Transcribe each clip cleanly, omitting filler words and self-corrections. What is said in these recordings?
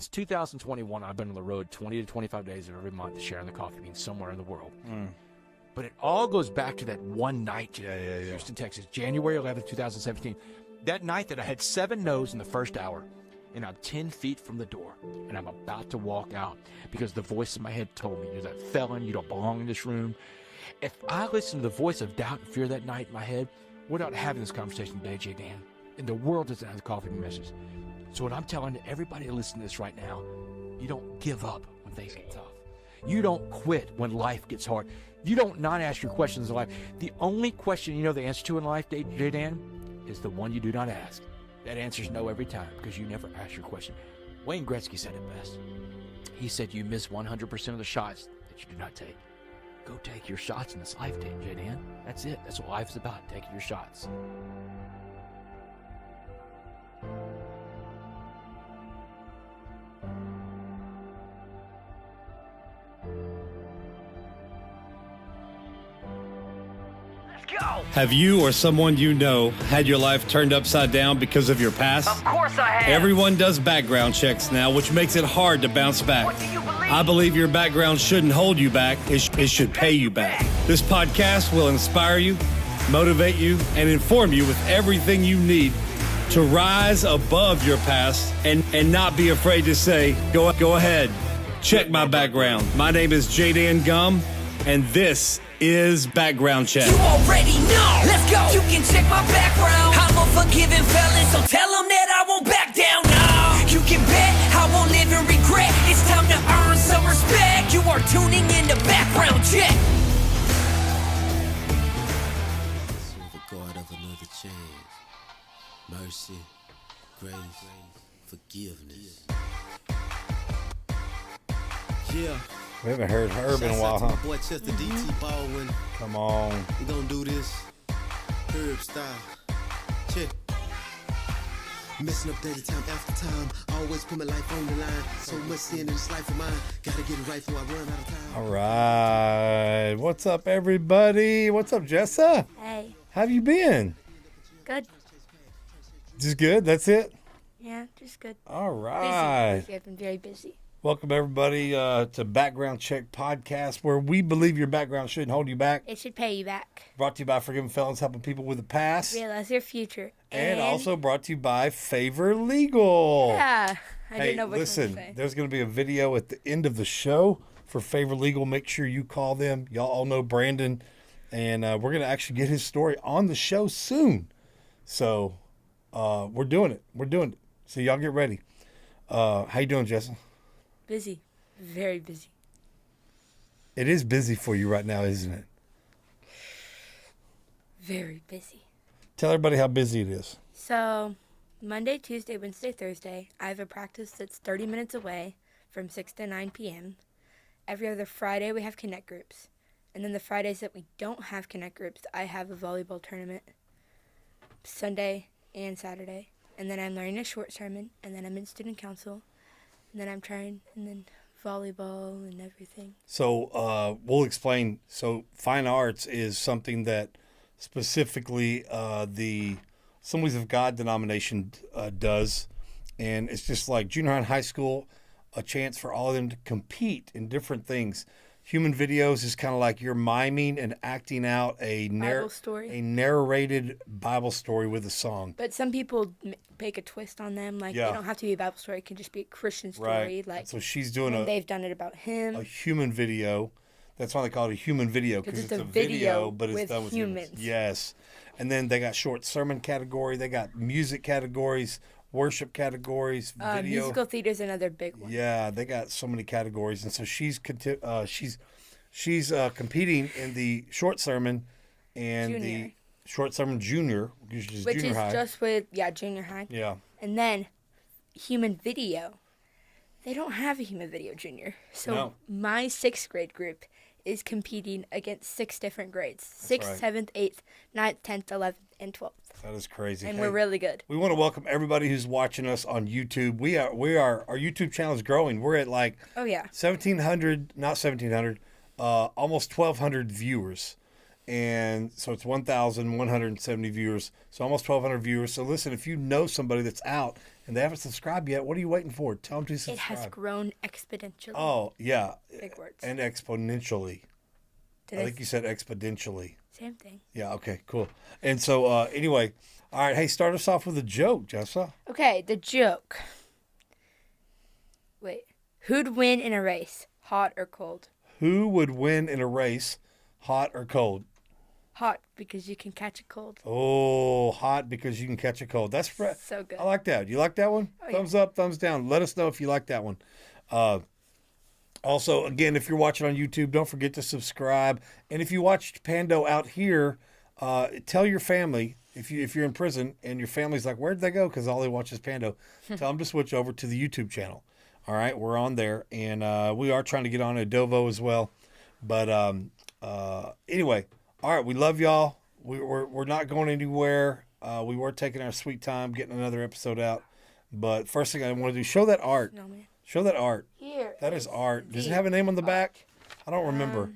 Since 2021, I've been on the road 20 to 25 days of every month sharing the coffee beans somewhere in the world. But it all goes back to that one night in Houston, Texas, January 11th, 2017. That night that I had 7 no's in the first hour, and I'm 10 feet from the door, and I'm about to walk out because the voice in my head told me, you're that felon, you don't belong in this room. If I listened to the voice of doubt and fear that night in my head, we're not having this conversation today, J. Dan. And the world doesn't have the coffee bean message. So what I'm telling everybody listening to this right now, you don't give up when things get tough. You don't quit when life gets hard. You don't not ask your questions in life. The only question you know the answer to in life, J. Dan, is the one you do not ask. That answer's no every time because you never ask your question. Wayne Gretzky said it best. He said you miss 100% of the shots that you do not take. Go take your shots in this life, J. Dan. That's it. That's what life's about, taking your shots. Have you or someone you know had your life turned upside down because of your past? Of course I have. Everyone does background checks now, which makes it hard to bounce back. What do you believe? I believe your background shouldn't hold you back. It should pay you back. This podcast will inspire you, motivate you, and inform you with everything you need to rise above your past and not be afraid to say, go ahead, check my background. My name is J. Gumm, and this is Background Check. You already know. Let's go. You can check my background. I'm a forgiving felon, so tell them that I won't back down. No. You can bet I won't live in regret. It's time to earn some respect. You are tuning in to Background Check. The God of another chance, mercy, grace, forgiveness. Yeah. We haven't heard Herb in a while, huh? Boy, Chester DT Baldwin. Come on. We gonna do this Herb style. Check. Messing up daily time after time. Always put my life on the line. So much sin in this life of mine. Gotta get it right before I run out of time. All right. What's up, everybody? What's up, Jessa? Hey, How have you been? good. Just good? That's it? Yeah, just good. All right. Busy. I've been very busy. Welcome, everybody, to Background Check Podcast, where we believe your background shouldn't hold you back. It should pay you back. Brought to you by Forgiving Felons, helping people with the past. Realize your future. And also brought to you by Favor Legal. Yeah, I Hey, didn't know what listen, to say. there's going to be a video at the end of the show for Favor Legal. Make sure you call them. Y'all all know Brandon. And we're going to actually get his story on the show soon. So we're doing it. We're doing it. So y'all get ready. How you doing, Jessa? Busy. Very busy. It is busy for you right now, isn't it? Very busy. Tell everybody how busy it is. So, Monday, Tuesday, Wednesday, Thursday, I have a practice that's 30 minutes away from 6 to 9 p.m. Every other Friday, we have connect groups. And then the Fridays that we don't have connect groups, I have a volleyball tournament Sunday and Saturday. And then I'm learning a short sermon, and then I'm in student council, and then I'm trying, and then volleyball and everything. So we'll explain. So fine arts is something that specifically the Assemblies of God denomination does. And it's just like junior high and high school, a chance for all of them to compete in different things. Human videos is kind of like you're miming and acting out a narrated Bible story with a song. But some people make a twist on them. Like, Yeah. It don't have to be a Bible story. It can just be a Christian story. Right. Like, So she's doing they've done it about him. a human video. That's why they call it a human video, because it's a video, but it's with done with humans. Yes. And then they got short sermon category. They got music categories, worship categories, video. Musical theater is another big one. Yeah, they got so many categories, and so she's competing in the short sermon and Junior. the short sermon junior, which is Which junior is high. just with, junior high. Yeah. And then human video. They don't have a human video junior. So No. my 6th grade group is competing against 6 different grades. 6th, right. 7th, 8th, 9th, 10th, 11th, and 12th. That is crazy. And Hey, we're really good. we want to welcome everybody who's watching us on YouTube. Our YouTube channel is growing. We're at like Oh, yeah. 1,700, not 1,700, almost 1,200 viewers. And so it's 1,170 viewers. So almost 1,200 viewers. So listen, if you know somebody that's out and they haven't subscribed yet, what are you waiting for? Tell them to subscribe. It has grown exponentially. Oh, yeah. Big words. And exponentially. I think you said exponentially. Same thing. Yeah, okay, cool. And so anyway, all right, hey, start us off with a joke, Jessa. Okay, the joke. Wait. Who'd win in a race, hot or cold? Who would win in a race, hot or cold? Hot, because you can catch a cold. Oh, hot because you can catch a cold. That's so good. I like that. You like that one? Oh, thumbs up, thumbs down. Let us know if you like that one. Also, again, if you're watching on YouTube, don't forget to subscribe. And if you watched Pando out here, tell your family, if you're in prison and your family's like, where'd they go? Because all they watch is Pando. Tell them to switch over to the YouTube channel. All right, we're on there. And we are trying to get on Adovo as well. But anyway, all right, we love y'all. We're not going anywhere. We were taking our sweet time getting another episode out. But first thing I want to do, show that art. No, man. Show that art. Here. That is art. Does it have a name on the back? I don't remember.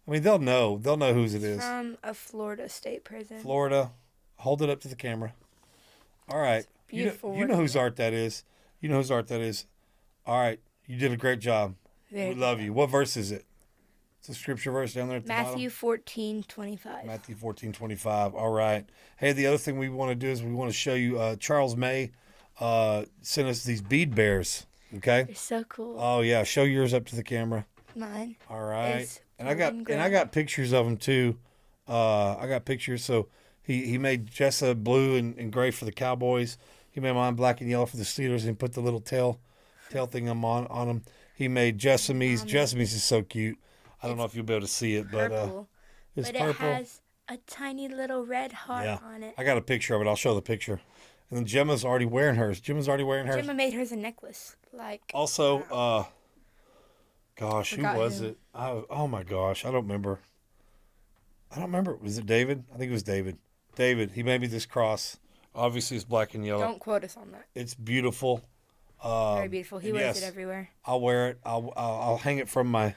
I mean, they'll know. They'll know whose it is. From a Florida state prison. Florida. Hold it up to the camera. All right. Beautiful. You know whose art that is. You know whose art that is. All right. You did a great job. We love you. What verse is it? It's a scripture verse down there at the Matthew bottom. 14:25. Matthew 14:25. All right. Hey, the other thing we want to do is we want to show you Charles May sent us these bead bears. Okay. They're so cool. Oh yeah, show yours up to the camera. Mine. All right. is And I golden got pictures of them too. I got pictures. So he made Jessa blue and gray for the Cowboys. He made mine black and yellow for the Steelers and put the little tail thing on them. He made Jessamy's. Jessamy's is so cute. I don't know if you'll be able to see it, but purple. it's But purple. it has a tiny little red heart on it. I got a picture of it. I'll show the picture. And then Gemma's already wearing hers. Gemma's already wearing hers. Gemma made hers a necklace. Also, gosh, who Forgot was who. it? Oh my gosh, I don't remember. Was it David? I think it was David. David, he made me this cross. Obviously, it's black and yellow. Don't quote us on that. It's beautiful. Very beautiful. He wears yes, it everywhere. I'll wear it. I'll hang it from my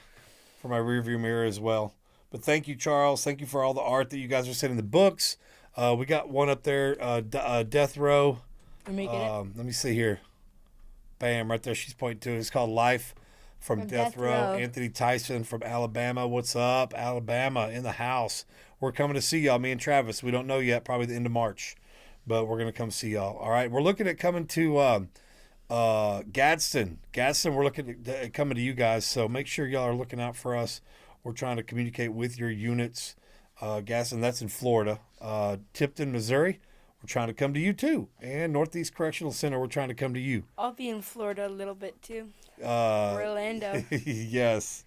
rearview mirror as well. But thank you, Charles. Thank you for all the art that you guys are sending. The books. We got one up there. Death Row. Let me get it. Let me see here. Bam, right there. She's pointing to it. It's called Life from Death Row. Anthony Tyson from Alabama. What's up, Alabama? In the house. We're coming to see y'all. Me and Travis. We don't know yet. Probably the end of March, but we're gonna come see y'all. All right. We're looking at coming to Gadsden. Gadsden. We're looking at coming to you guys. So make sure y'all are looking out for us. We're trying to communicate with your units. Gadsden. That's in Florida. Tipton, Missouri. We're trying to come to you too. And Northeast Correctional Center, we're trying to come to you. I'll be in Florida a little bit too. Orlando. Yes.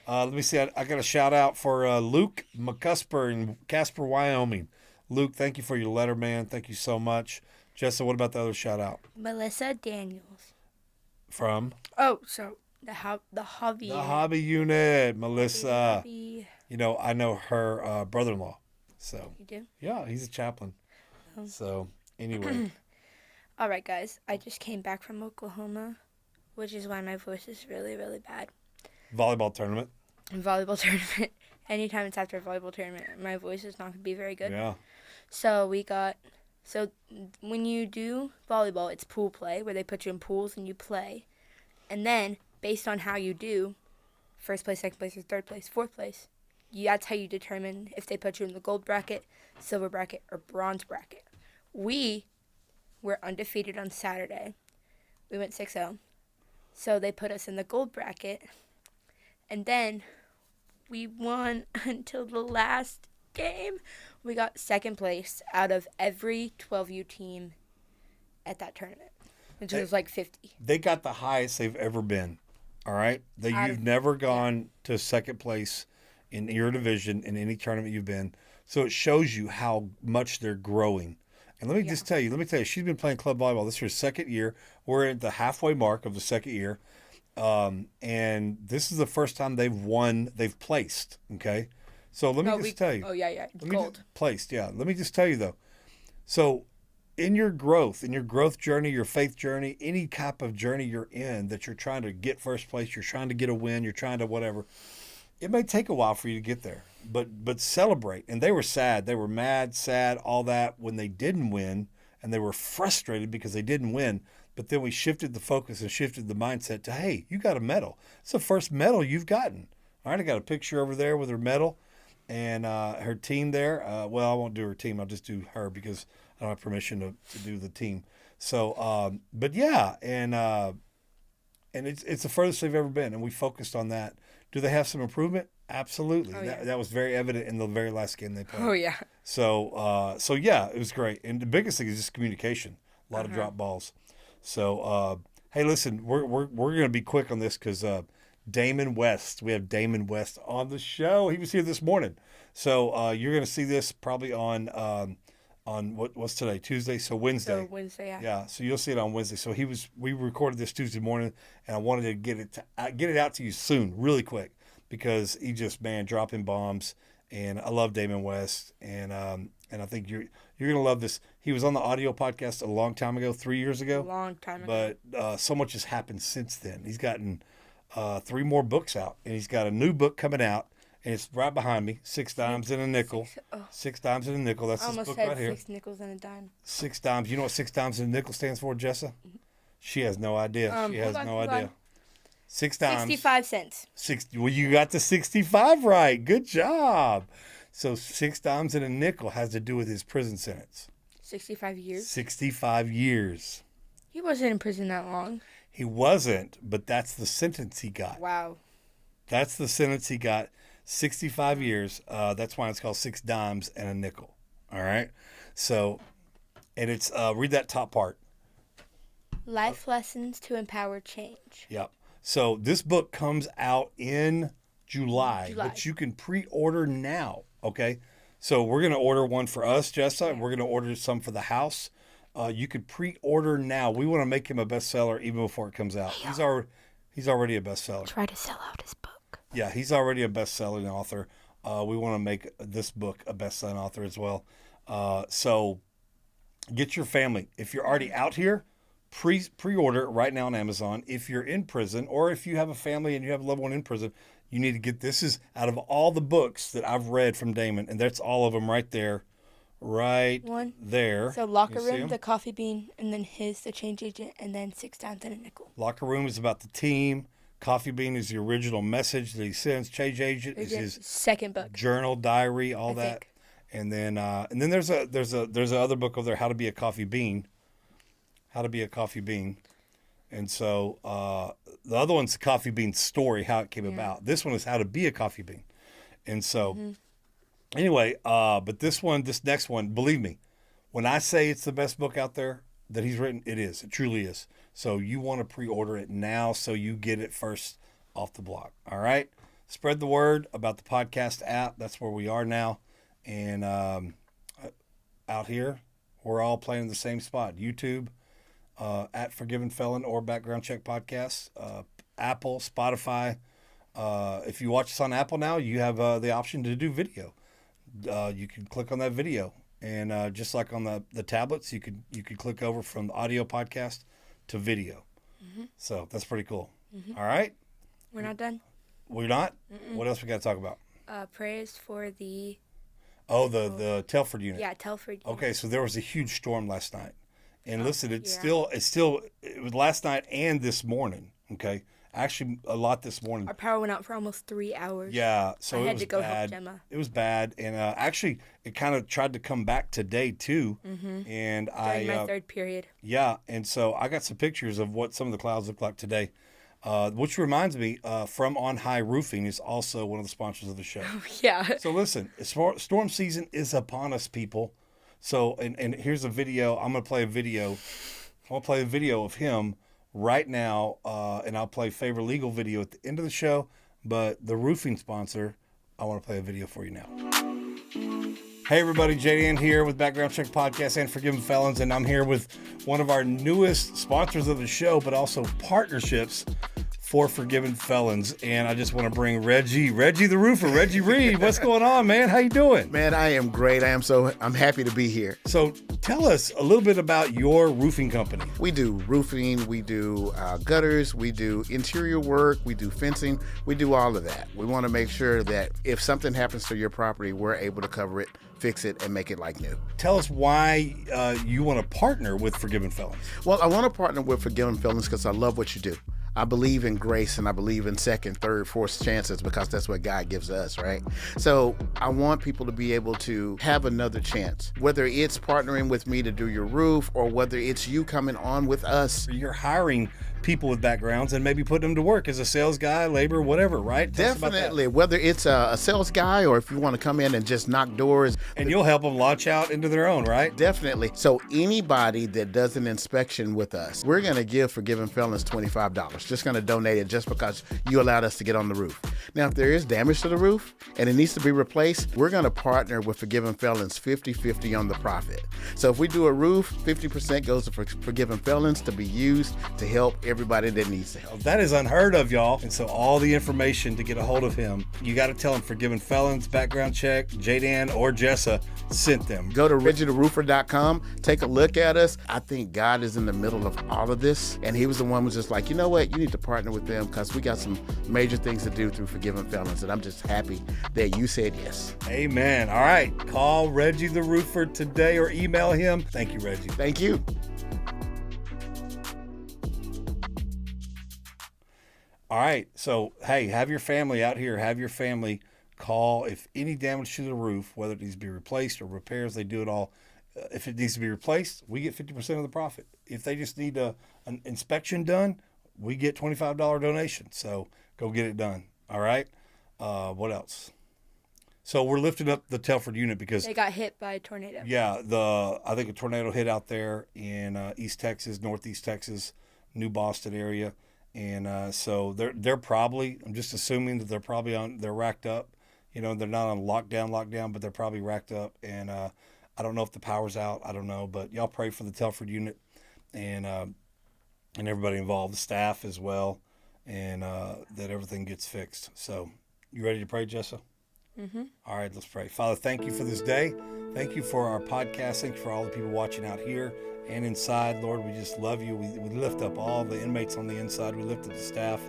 Let me see. I got a shout out for Luke McCusper in Casper, Wyoming. Luke, thank you for your letter, man. Thank you so much. Jessa, what about the other shout out? Melissa Daniels. From? Oh, so the hobby. The hobby unit, Melissa. Hobby. You know, I know her brother-in-law. So. You do? Yeah, he's a chaplain. So, anyway. All right, guys. I just came back from Oklahoma, which is why my voice is really, really bad. Volleyball tournament. Volleyball tournament. Anytime it's after a volleyball tournament, my voice is not going to be very good. Yeah. So when you do volleyball, it's pool play, where they put you in pools and you play. And then, based on how you do, first place, second place, or third place, fourth place, that's how you determine if they put you in the gold bracket, silver bracket, or bronze bracket. We were undefeated on Saturday. We went 6-0. So they put us in the gold bracket. And then we won until the last game. We got second place out of every 12U team at that tournament, which was like 50. They got the highest they've ever been. All right? You've never gone to second place in your division in any tournament you've been. So it shows you how much they're growing. And let me just tell you, she's been playing club volleyball. This is her second year. We're at the halfway mark of the second year. And this is the first time they've placed. Okay. So let me just tell you. Oh, yeah. Gold. Placed, yeah. Let me just tell you, though. So in your growth journey, your faith journey, any type of journey you're in that you're trying to get first place, you're trying to get a win, you're trying to whatever, It may take a while for you to get there, but celebrate. And they were sad. They were mad, sad, all that when they didn't win, and they were frustrated because they didn't win. But then we shifted the focus and shifted the mindset to, hey, you got a medal. It's the first medal you've gotten. All right, I got a picture over there with her medal and her team there. Well, I won't do her team. I'll just do her because I don't have permission to do the team. So, but yeah, and it's the furthest they've ever been, and we focused on that. Do they have some improvement? Absolutely. Oh, yeah. That was very evident in the very last game they played. Oh, yeah. So yeah, it was great. And the biggest thing is just communication. A lot of drop balls. So, hey, listen, we're going to be quick on this because Damon West, we have Damon West on the show. He was here this morning. So you're going to see this probably on what's today? Tuesday? So Wednesday. So Wednesday, yeah. Yeah, so you'll see it on Wednesday. So we recorded this Tuesday morning, and I wanted to get it out to you soon, really quick, because he just, man, dropping bombs. And I love Damon West, and I think you're gonna love this. He was on the audio podcast a long time ago, 3 years ago. A long time ago. But so much has happened since then. He's gotten 3 more books out, and he's got a new book coming out, and it's right behind me. 6 dimes and a nickel. 6 dimes and a nickel. That's this book right here. 6 nickels and a dime. 6 dimes. You know what 6 dimes and a nickel stands for, Jessa? She has no idea. She has no idea. 6 dimes. 65 cents. Well, you got the 65 right. Good job. So 6 dimes and a nickel has to do with his prison sentence. 65 years? 65 years. He wasn't in prison that long. He wasn't, but that's the sentence he got. Wow. That's the sentence he got. 65 years. That's why it's called 6 dimes and a nickel. All right? So, and it's, read that top part. Life lessons to empower change. Yep. So this book comes out in July, but you can pre-order now, okay? So we're going to order one for us, Jessa. Yeah. We're going to order some for the house. You could pre-order now. We want to make him a bestseller even before it comes out. He's already a bestseller. Try to sell out his book. Yeah, he's already a best-selling author. We want to make this book a best-selling author as well. So get your family. If you're already out here, pre-order it right now on Amazon. If you're in prison, or if you have a family and you have a loved one in prison, you need to get this. Is out of all the books that I've read from Damon, and that's all of them right there, there. So Locker Room, the Coffee Bean, and then the Change Agent, and then 6 dimes and a nickel. Locker Room is about the team. Coffee Bean is the original message that he sends. Change Agent is his second book, journal, diary, all that. And then there's a other book over there, How to Be a Coffee Bean. How to Be a Coffee Bean. And so the other one's the Coffee Bean story, how it came about. This one is How to Be a Coffee Bean. And so anyway, but this next one, believe me, when I say it's the best book out there that he's written, it is. It truly is. So you want to pre-order it now so you get it first off the block. All right? Spread the word about the podcast app. That's where we are now. And out here, we're all playing in the same spot. YouTube, at Forgiven Felon or Background Check Podcast, Apple, Spotify. If you watch us on Apple now, you have the option to do video. You can click on that video, and just like on the tablets, you could click over from the audio podcast to video. So that's pretty cool. All right, we're not done. We're not. What else we got to talk about? Prayers for the Telford unit. Yeah, Telford unit. Okay, so there was a huge storm last night. And listen, it was last night and this morning. Okay, actually a lot this morning. Our power went out for almost 3 hours. Yeah, so I it had was to go bad. help Gemma. It was bad, and actually it kind of tried to come back today too. And during my third period. Yeah, and so I got some pictures of what some of the clouds look like today. Which reminds me, From On High Roofing is also one of the sponsors of the show. Yeah. So listen, storm season is upon us, people. So, and here's a video. I'm going to play a video. I'm going to play a video of him right now, and I'll play favorite legal video at the end of the show. But the roofing sponsor, I want to play a video for you now. Hey, everybody. JDN here with Background Check Podcast and Forgiven Felons, and I'm here with one of our newest sponsors of the show, but also partnerships, for Forgiven Felons. And I just want to bring Reggie the roofer, Reggie Reed. What's going on, man? How you doing? Man, I am great. I'm happy to be here. So tell us a little bit about your roofing company. We do roofing, we do gutters, we do interior work, we do fencing, we do all of that. We want to make sure that if something happens to your property, we're able to cover it, fix it, and make it like new. Tell us why you want to partner with Forgiven Felons. Well, I want to partner with Forgiven Felons because I love what you do. I believe in grace, and I believe in second, third, fourth chances because that's what God gives us, right? So I want people to be able to have another chance, whether it's partnering with me to do your roof or whether it's you coming on with us. You're hiring people with backgrounds and maybe putting them to work as a sales guy, labor, whatever, right? Definitely, whether it's a sales guy or if you want to come in and just knock doors. And you'll help them launch out into their own, right? Definitely. So anybody that does an inspection with us, we're going to give Forgiven Felons $25. Just going to donate it just because you allowed us to get on the roof. Now, if there is damage to the roof and it needs to be replaced, we're going to partner with Forgiven Felons 50-50 on the profit. So if we do a roof, 50% goes to Forgiven Felons to be used to help everybody that needs the help. That is unheard of, y'all. And so all the information to get a hold of him, you got to tell him Forgiven Felons, background check, J-Dan or Jessa sent them. Go to ReggieTheRoofer.com, take a look at us. I think God is in the middle of all of this. And he was the one who was just like, you know what? You need to partner with them because we got some major things to do through Forgiven Felons. And I'm just happy that you said yes. Amen. All right. Call Reggie the Roofer today or email him. Thank you, Reggie. Thank you. All right. So, hey, have your family out here. Have your family call if any damage to the roof, whether it needs to be replaced or repairs, they do it all. If it needs to be replaced, we get 50% of the profit. If they just need an inspection done, we get $25 donation. So go get it done. All right. What else? So we're lifting up the Telford unit because they got hit by a tornado. Yeah. I think a tornado hit out there in East Texas, Northeast Texas, New Boston area. And so they're probably, I'm just assuming that they're racked up. You know, they're not on lockdown, but they're probably racked up. And I don't know if the power's out. I don't know. But y'all pray for the Telford unit and everybody involved, the staff as well, and that everything gets fixed. So you ready to pray, Jessa? Mm-hmm. All right, let's pray. Father, thank you for this day. Thank you for our podcast. Thank you for all the people watching out here and inside. Lord, we just love you. We lift up all the inmates on the inside. We lift up the staff.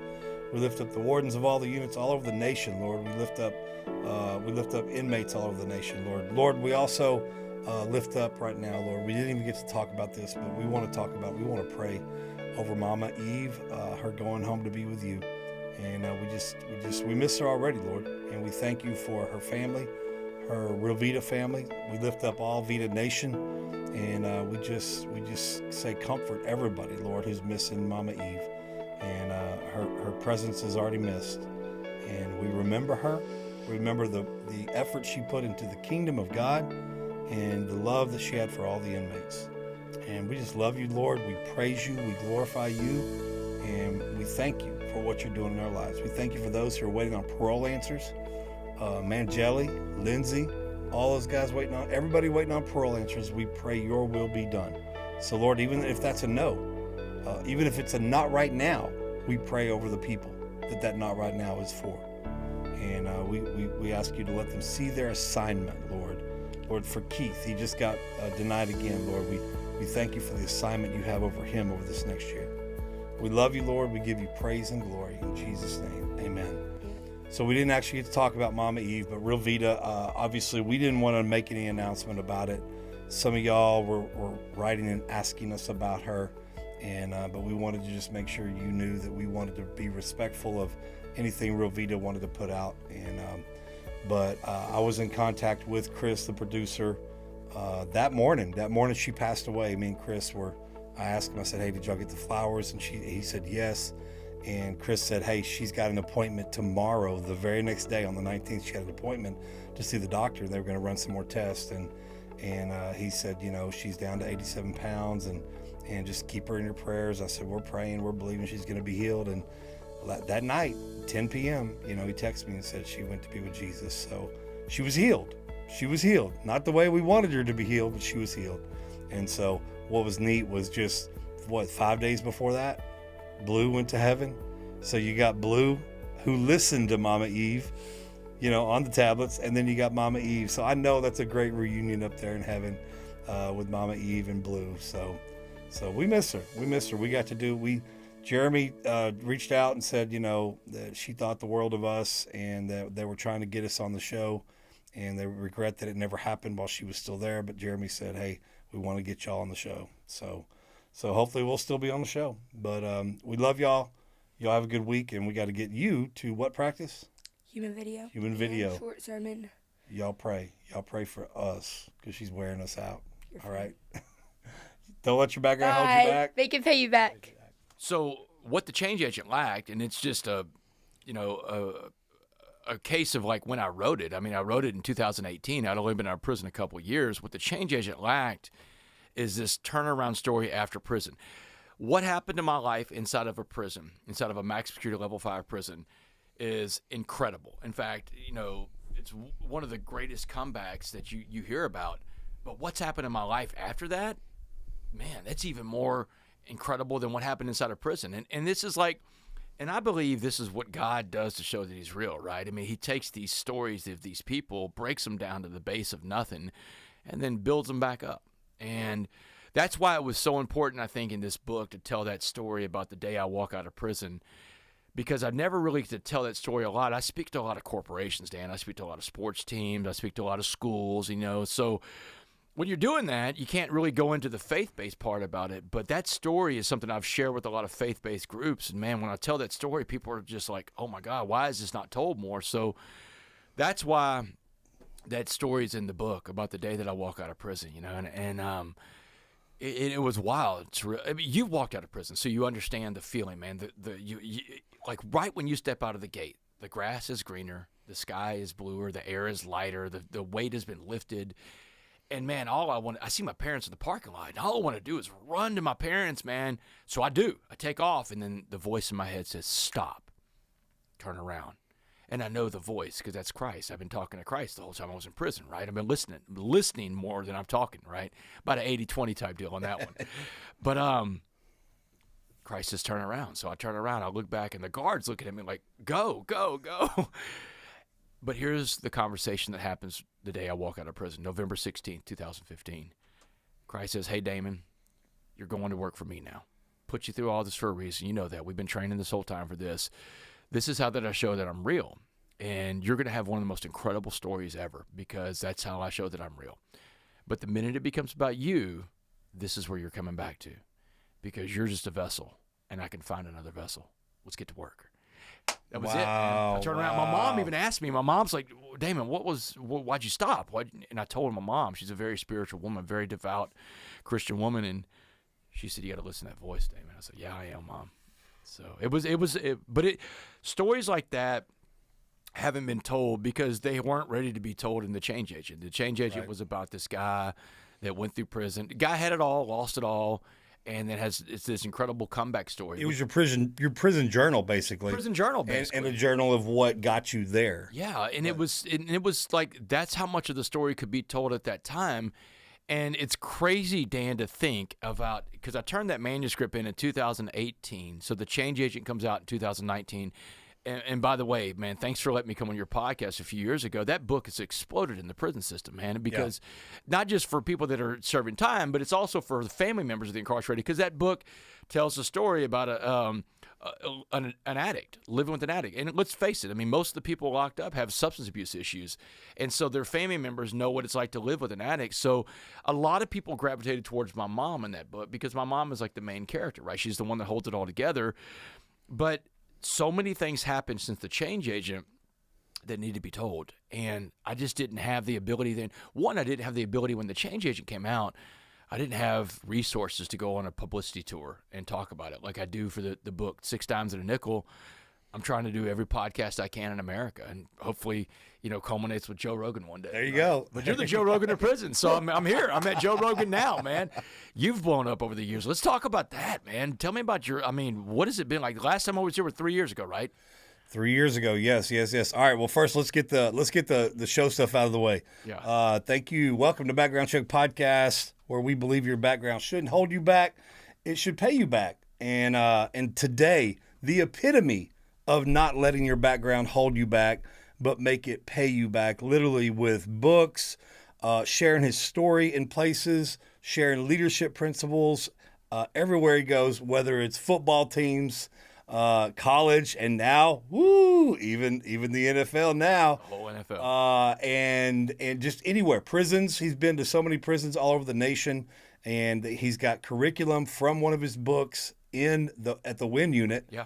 We lift up the wardens of all the units all over the nation, Lord. We lift up inmates all over the nation, Lord. Lord, we also lift up right now, Lord. We didn't even get to talk about this, but we want to pray over Mama Eve, her going home to be with you. And we miss her already, Lord. And we thank you for her family, her Real Vida family. We lift up all Vida Nation. And we just say comfort everybody, Lord, who's missing Mama Eve. And her presence is already missed. And we remember her. We remember the effort she put into the kingdom of God and the love that she had for all the inmates. And we just love you, Lord. We praise you. We glorify you. And we thank you for what you're doing in our lives. We thank you for those who are waiting on parole answers. Mangeli, Lindsay, all those guys everybody waiting on parole answers. We pray your will be done. So, Lord, even if that's a no, even if it's a not right now, we pray over the people that not right now is for. And we ask you to let them see their assignment, Lord. Lord, for Keith, he just got denied again, Lord. We thank you for the assignment you have over him over this next year. We love you, Lord. We give you praise and glory. In Jesus' name, amen. So we didn't actually get to talk about Mama Eve, but Real Vida, obviously we didn't want to make any announcement about it. Some of y'all were writing and asking us about her, and but we wanted to just make sure you knew that we wanted to be respectful of anything Real Vida wanted to put out. And but I was in contact with Chris, the producer, that morning. That morning she passed away. Me and Chris I asked him, I said, hey, did y'all get the flowers? And he said yes. And Chris said, hey, she's got an appointment tomorrow. The very next day on the 19th, she had an appointment to see the doctor. They were going to run some more tests. And he said, you know, she's down to 87 pounds and just keep her in your prayers. I said, we're praying, we're believing she's going to be healed. And that night, 10 p.m., you know, he texted me and said she went to be with Jesus. So she was healed. She was healed. Not the way we wanted her to be healed, but she was healed. And so what was neat was just, 5 days before that, Blue went to heaven, So you got Blue, who listened to Mama Eve, on the tablets, and then you got Mama Eve. So I know that's a great reunion up there in heaven with Mama Eve and Blue. So we miss her. We got to Jeremy reached out and said, that she thought the world of us and that they were trying to get us on the show, and they regret that it never happened while she was still there. But Jeremy said, hey, we want to get y'all on the show. So hopefully we'll still be on the show. But we love y'all. Y'all have a good week, and we got to get you to what practice? Human video. Human video. Short sermon. Y'all pray for us because she's wearing us out. All right. Don't let your background hold you back. They can pay you back. So what the change agent lacked, and it's just a case of like when I wrote it. I mean, I wrote it in 2018. I'd only been out of prison a couple of years. What the change agent lacked is this turnaround story after prison. What happened to my life inside of a prison, inside of a max security level 5 prison, is incredible. In fact, it's one of the greatest comebacks that you hear about. But what's happened in my life after that, man, that's even more incredible than what happened inside of prison. And this is like, and I believe this is what God does to show that he's real, right? I mean, he takes these stories of these people, breaks them down to the base of nothing, and then builds them back up. And that's why it was so important, I think, in this book to tell that story about the day I walk out of prison, because I never really get to tell that story a lot. I speak to a lot of corporations, Dan. I speak to a lot of sports teams. I speak to a lot of schools, So when you're doing that, you can't really go into the faith-based part about it. But that story is something I've shared with a lot of faith-based groups. And, man, when I tell that story, people are just like, oh, my God, why is this not told more? So that's why that story is in the book about the day that I walk out of prison, It was wild. I mean, you walked out of prison, so you understand the feeling, man. Like right when you step out of the gate, the grass is greener, the sky is bluer, the air is lighter, the weight has been lifted. And, man, I see my parents in the parking lot, and all I want to do is run to my parents, man. So I do. I take off, and then the voice in my head says, stop, turn around. And I know the voice because that's Christ. I've been talking to Christ the whole time I was in prison, right? I've been listening more than I'm talking, right? About an 80-20 type deal on that one. But Christ says turn around. So I turn around. I look back, and the guard's looking at me like, go, go, go. But here's the conversation that happens the day I walk out of prison, November 16th, 2015. Christ says, hey, Damon, you're going to work for me now. Put you through all this for a reason. You know that. We've been training this whole time for this. This is how that I show that I'm real. And you're going to have one of the most incredible stories ever because that's how I show that I'm real. But the minute it becomes about you, this is where you're coming back to because you're just a vessel and I can find another vessel. Let's get to work. That was it, man. I turned around. My mom even asked me. My mom's like, Damon, why'd you stop? And I told my mom, she's a very spiritual woman, very devout Christian woman. And she said, you got to listen to that voice, Damon. I said, yeah, I am, Mom. So stories like that haven't been told because they weren't ready to be told in The Change Agent. The Change Agent was about this guy that went through prison. The guy had it all, lost it all, and then it's this incredible comeback story. It was your prison journal, basically. Prison journal, basically. And a journal of what got you there. Yeah, and it was like that's how much of the story could be told at that time. And it's crazy, Dan, to think about, because I turned that manuscript in 2018, so The Change Agent comes out in 2019. And by the way, man, thanks for letting me come on your podcast a few years ago. That book has exploded in the prison system, man, because not just for people that are serving time, but it's also for the family members of the incarcerated, because that book tells a story about an addict, living with an addict. And let's face it, I mean, most of the people locked up have substance abuse issues. And so their family members know what it's like to live with an addict. So a lot of people gravitated towards my mom in that book because my mom is like the main character, right? She's the one that holds it all together. But so many things happened since The Change Agent that need to be told. And I just didn't have the ability then. One, I didn't have the ability when The Change Agent came out. I didn't have resources to go on a publicity tour and talk about it like I do for the book, 6 Dimes and a Nickel. I'm trying to do every podcast I can in America and hopefully, culminates with Joe Rogan one day. There you go. But you're the Joe Rogan of prison, so I'm here. I'm at Joe Rogan now, man. You've blown up over the years. Let's talk about that, man. Tell me about what has it been like? The last time I was here was 3 years ago, right? 3 years ago, yes. All right, well, first let's get the show stuff out of the way. Yeah. Thank you. Welcome to Background Check Podcast, where we believe your background shouldn't hold you back; it should pay you back. And today, the epitome of not letting your background hold you back, but make it pay you back, literally with books, sharing his story in places, sharing leadership principles everywhere he goes, whether it's football teams, college, and now, even the NFL now. The whole NFL. And just anywhere. Prisons. He's been to so many prisons all over the nation, and he's got curriculum from one of his books at the WIN unit. Yeah.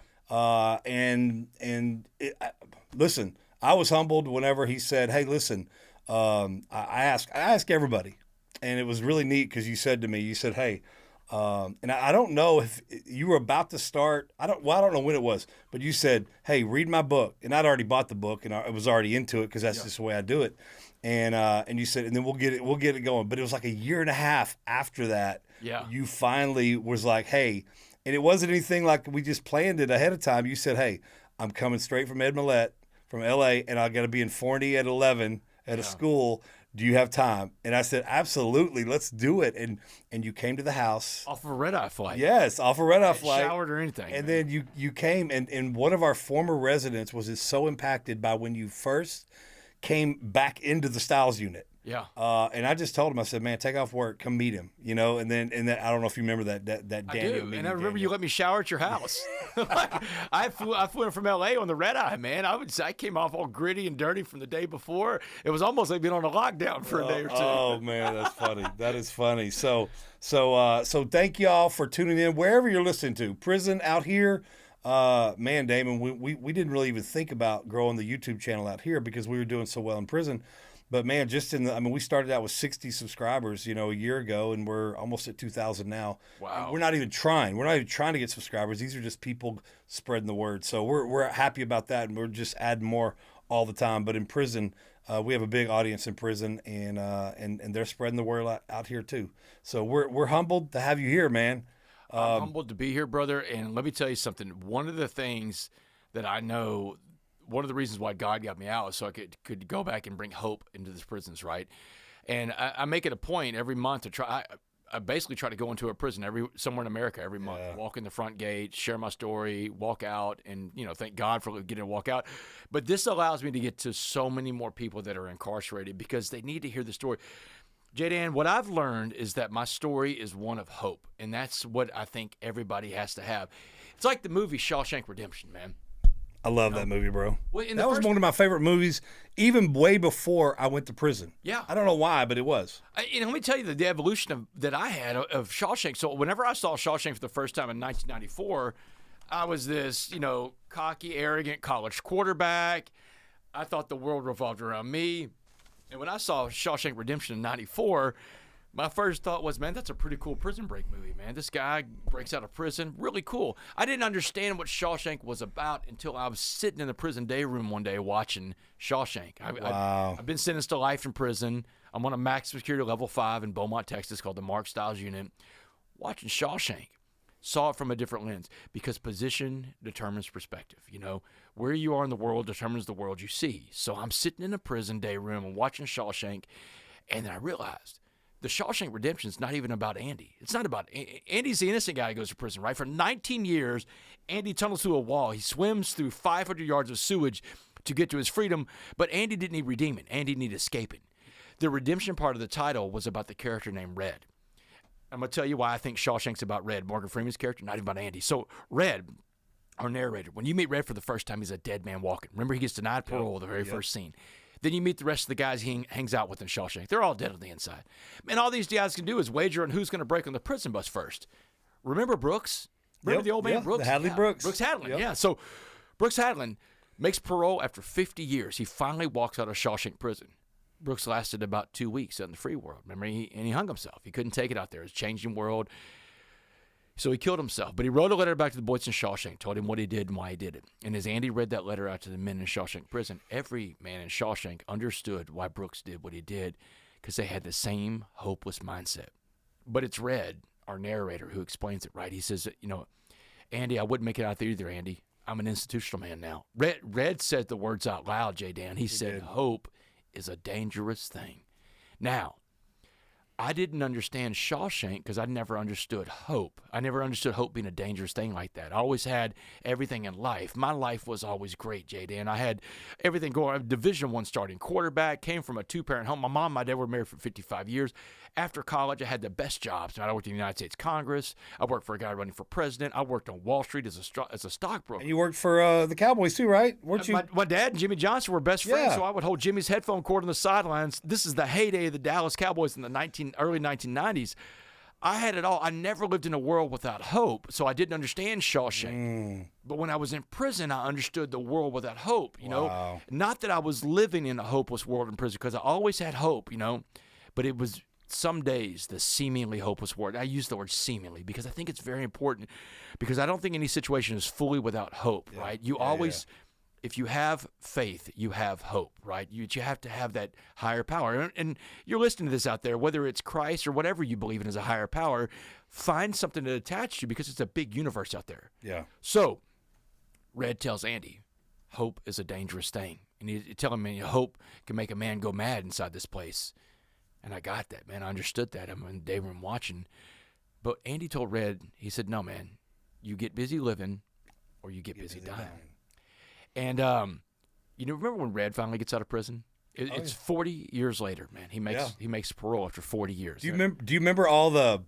Listen, I was humbled whenever he said, "Hey, listen, I ask everybody," and it was really neat because you said to me, you said, "Hey." And I don't know if you were about to start. I don't know when it was, but you said, "Hey, read my book," and I'd already bought the book and I was already into it because that's just the way I do it. And you said, and then we'll get it going. But it was like a year and a half after that. Yeah. You finally was like, "Hey," and it wasn't anything like we just planned it ahead of time. You said, "Hey, I'm coming straight from NMLS, from LA, and I got to be in Forney at 11 at a school. Do you have time?" And I said, "Absolutely, let's do it." And you came to the house. Off a red-eye flight. Yes, off a red-eye flight. Showered or anything. And then you came, and one of our former residents was just so impacted by when you first came back into the Styles unit. Yeah. And I just told him, I said, "Man, take off work, come meet him," and then I don't know if you remember that Daniel I do, meeting. and I remember Daniel. you let me shower at your house. I flew in from LA on the red eye, man. I came off all gritty and dirty from the day before. It was almost like being on a lockdown for a day or two. Oh man, that's funny. That is funny. So thank y'all for tuning in wherever you're listening to. Prison out here. Man, Damon, we didn't really even think about growing the YouTube channel out here because we were doing so well in prison. But man, we started out with 60 subscribers, a year ago, and we're almost at 2,000 now. Wow. And we're not even trying. We're not even trying to get subscribers. These are just people spreading the word. So we're happy about that, and we're just adding more all the time. But in prison, we have a big audience in prison, and they're spreading the word out here too. So we're humbled to have you here, man. I'm humbled to be here, brother. And let me tell you something. One of the things that I know, one of the reasons why God got me out is so I could go back and bring hope into the prisons, right? And I make it a point every month to try. I basically try to go into a prison somewhere in America every month, walk in the front gate, share my story, walk out, and thank God for getting to walk out. But this allows me to get to so many more people that are incarcerated because they need to hear the story. J-Dan, what I've learned is that my story is one of hope, and that's what I think everybody has to have. It's like the movie Shawshank Redemption, man. I love that movie, bro. Well, that was one of my favorite movies, even way before I went to prison. Yeah. I don't know why, but it was. Let me tell you the evolution that I had of Shawshank. So whenever I saw Shawshank for the first time in 1994, I was this, cocky, arrogant college quarterback. I thought the world revolved around me. And when I saw Shawshank Redemption in 94, my first thought was, man, that's a pretty cool prison break movie, man. This guy breaks out of prison. Really cool. I didn't understand what Shawshank was about until I was sitting in the prison day room one day watching Shawshank. I've been sentenced to life in prison. I'm on a max security level 5 in Beaumont, Texas, called the Mark Styles Unit. Watching Shawshank, saw it from a different lens because position determines perspective. Where you are in the world determines the world you see. So I'm sitting in a prison day room and watching Shawshank, and then I realized the Shawshank Redemption is not even about Andy. It's not about Andy's the innocent guy who goes to prison, right? For 19 years, Andy tunnels through a wall. He swims through 500 yards of sewage to get to his freedom, but Andy didn't need redeeming. Andy needed escaping. The redemption part of the title was about the character named Red. I'm going to tell you why I think Shawshank's about Red, Morgan Freeman's character, not even about Andy. So Red, our narrator, when you meet Red for the first time, he's a dead man walking. Remember, he gets denied parole the very first scene. Then you meet the rest of the guys he hangs out with in Shawshank. They're all dead on the inside. Man, all these guys can do is wager on who's going to break on the prison bus first. Remember Brooks? Remember the old man Brooks? The Hadley Brooks. Brooks Hadlin, yeah. So Brooks Hadlin makes parole after 50 years. He finally walks out of Shawshank prison. Brooks lasted about 2 weeks in the free world. Remember, he hung himself. He couldn't take it out there. It was a changing world. So he killed himself. But he wrote a letter back to the boys in Shawshank, told him what he did and why he did it. And as Andy read that letter out to the men in Shawshank prison, every man in Shawshank understood why Brooks did what he did because they had the same hopeless mindset. But it's Red, our narrator, who explains it, right? He says, Andy, I wouldn't make it out there either, Andy. I'm an institutional man now. Red said the words out loud, J-Dan. He said, hope is a dangerous thing. Now, I didn't understand Shawshank because I never understood hope. I never understood hope being a dangerous thing like that. I always had everything in life. My life was always great, J-Dan. I had everything going. Division I starting quarterback, came from a two-parent home. My mom and my dad were married for 55 years. After college, I had the best jobs. I worked in the United States Congress. I worked for a guy running for president. I worked on Wall Street as a stockbroker. And you worked for the Cowboys too, right? Weren't you? My dad and Jimmy Johnson were best friends, Yeah. so I would hold Jimmy's headphone cord on the sidelines. This is the heyday of the Dallas Cowboys in the early 1990s. I had it all. I never lived in a world without hope, so I didn't understand Shawshank. But when I was in prison, I understood the world without hope, you know. Not that I was living in a hopeless world in prison, because I always had hope, you know. But it was some days the seemingly hopeless world. I use the word seemingly because I think it's very important, because I don't think any situation is fully without hope, right? You always... If you have faith, you have hope, right? You have to have that higher power. And you're listening to this out there, whether it's Christ or whatever you believe in as a higher power, find something to attach to, because it's a big universe out there. Yeah. So Red tells Andy, hope is a dangerous thing. And he's telling me hope can make a man go mad inside this place. And I got that, man. I understood that. I'm in the day room watching. But Andy told Red, he said, no, man, you get busy living or you get busy dying. And, remember when Red finally gets out of prison? It's 40 years later, man. He makes parole after 40 years. Do you remember all the,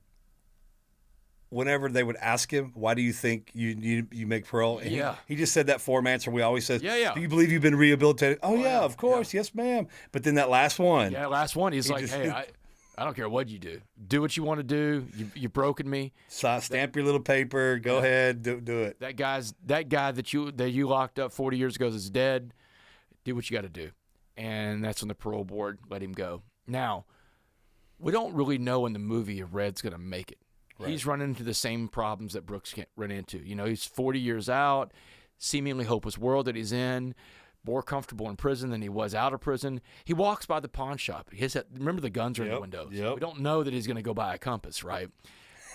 whenever they would ask him, why do you think you make parole? And he just said that form answer we always says, do you believe you've been rehabilitated? Oh, yeah, of course. Yes, ma'am. But then that last one. Yeah, last one, he's like, hey, I don't care what you do. Do what you want to do. You've broken me. Stamp your little paper. Go ahead. Do it. That guy that you locked up 40 years ago is dead. Do what you got to do. And that's when the parole board let him go. Now, we don't really know in the movie if Red's going to make it. Right. He's running into the same problems that Brooks can't run into. You know, he's 40 years out, seemingly hopeless world that he's in. More comfortable in prison than he was out of prison. He walks by the pawn shop. Remember the guns are in the windows. Yep. We don't know that he's going to go buy a compass, right?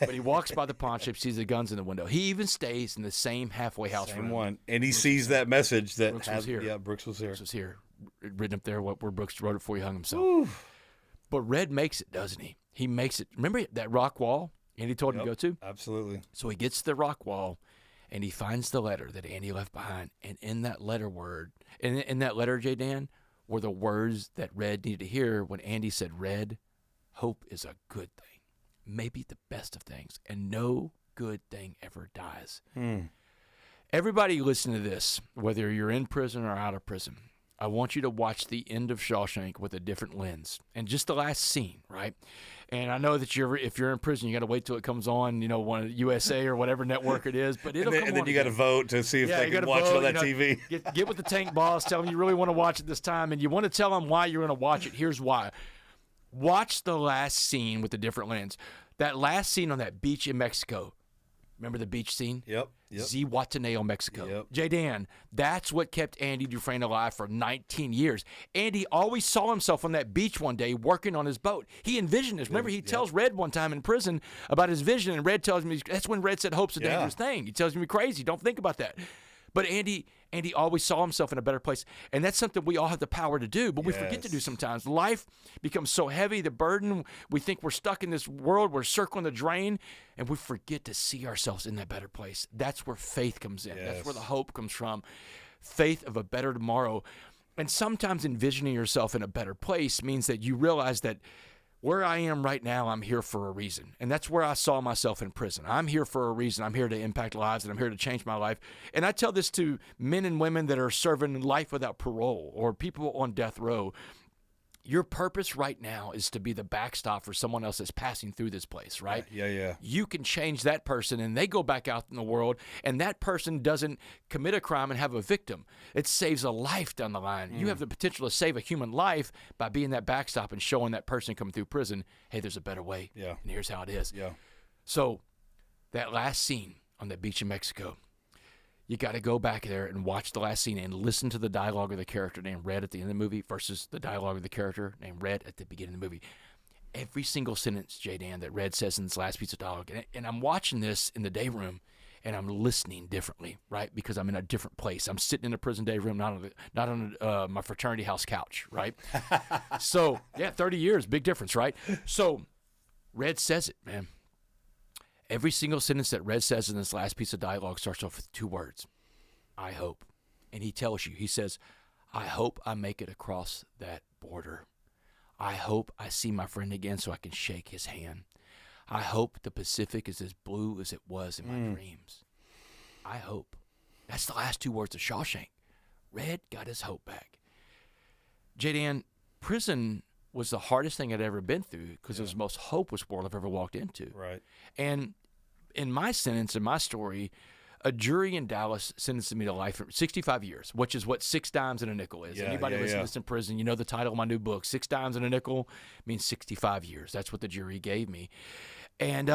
But he walks by the pawn shop, sees the guns in the window. He even stays in the same halfway house room. Same one. And he sees that message that Brooks was here. Yeah, Brooks was here. Brooks was here. Written up there where Brooks wrote it before he hung himself. Oof. But Red makes it, doesn't he? He makes it. Remember that rock wall Andy told him to go to? Absolutely. So he gets to the rock wall, and he finds the letter that Andy left behind. And in that letter J-Dan, were the words that Red needed to hear when Andy said, Red, hope is a good thing, maybe the best of things, and no good thing ever dies. Everybody listening to this, whether you're in prison or out of prison, I want you to watch the end of Shawshank with a different lens. And just the last scene, right? And I know that if you're in prison, you got to wait till it comes on, one of USA or whatever network it is. But it'll come on. And then you got to vote to see if they can watch it on that TV. Get with the tank boss. Tell them you really want to watch it this time. And you want to tell them why you're going to watch it. Here's why. Watch the last scene with a different lens. That last scene on that beach in Mexico. Remember the beach scene? Yep. Zihuatanejo, Mexico. Yep. J-Dan, that's what kept Andy Dufresne alive for 19 years. Andy always saw himself on that beach one day working on his boat. He envisioned this. Remember, he tells Red one time in prison about his vision, and Red tells him, that's when Red said hope's a dangerous thing. He tells him you're crazy. Don't think about that. But Andy always saw himself in a better place, and that's something we all have the power to do, but we forget to do sometimes. Life becomes so heavy, the burden, we think we're stuck in this world, we're circling the drain, and we forget to see ourselves in that better place. That's where faith comes in. That's where the hope comes from. Faith of a better tomorrow. And sometimes envisioning yourself in a better place means that you realize that where I am right now, I'm here for a reason. And that's where I saw myself in prison. I'm here for a reason. I'm here to impact lives, and I'm here to change my life. And I tell this to men and women that are serving life without parole or people on death row. Your purpose right now is to be the backstop for someone else that's passing through this place, right? Yeah. You can change that person, and they go back out in the world, and that person doesn't commit a crime and have a victim. It saves a life down the line. You have the potential to save a human life by being that backstop and showing that person coming through prison, hey, there's a better way, and here's how it is. So that last scene on the beach in Mexico, you got to go back there and watch the last scene and listen to the dialogue of the character named Red at the end of the movie versus the dialogue of the character named Red at the beginning of the movie. Every single sentence, J-Dan, that Red says in this last piece of dialogue. And I'm watching this in the day room, and I'm listening differently, right? Because I'm in a different place. I'm sitting in a prison day room, not on my fraternity house couch, right? So, 30 years, big difference, right? So Red says it, man. Every single sentence that Red says in this last piece of dialogue starts off with 2 words. I hope. And he tells you, he says, I hope I make it across that border. I hope I see my friend again so I can shake his hand. I hope the Pacific is as blue as it was in my dreams. I hope. That's the last 2 words of Shawshank. Red got his hope back. J-Dan, prison was the hardest thing I'd ever been through because it was the most hopeless world I've ever walked into. Right. And in my sentence, in my story, a jury in Dallas sentenced me to life for 65 years, which is what 6 dimes and a nickel is. Anybody listening to this in prison, you know the title of my new book, 6 dimes and a nickel means 65 years. That's what the jury gave me. And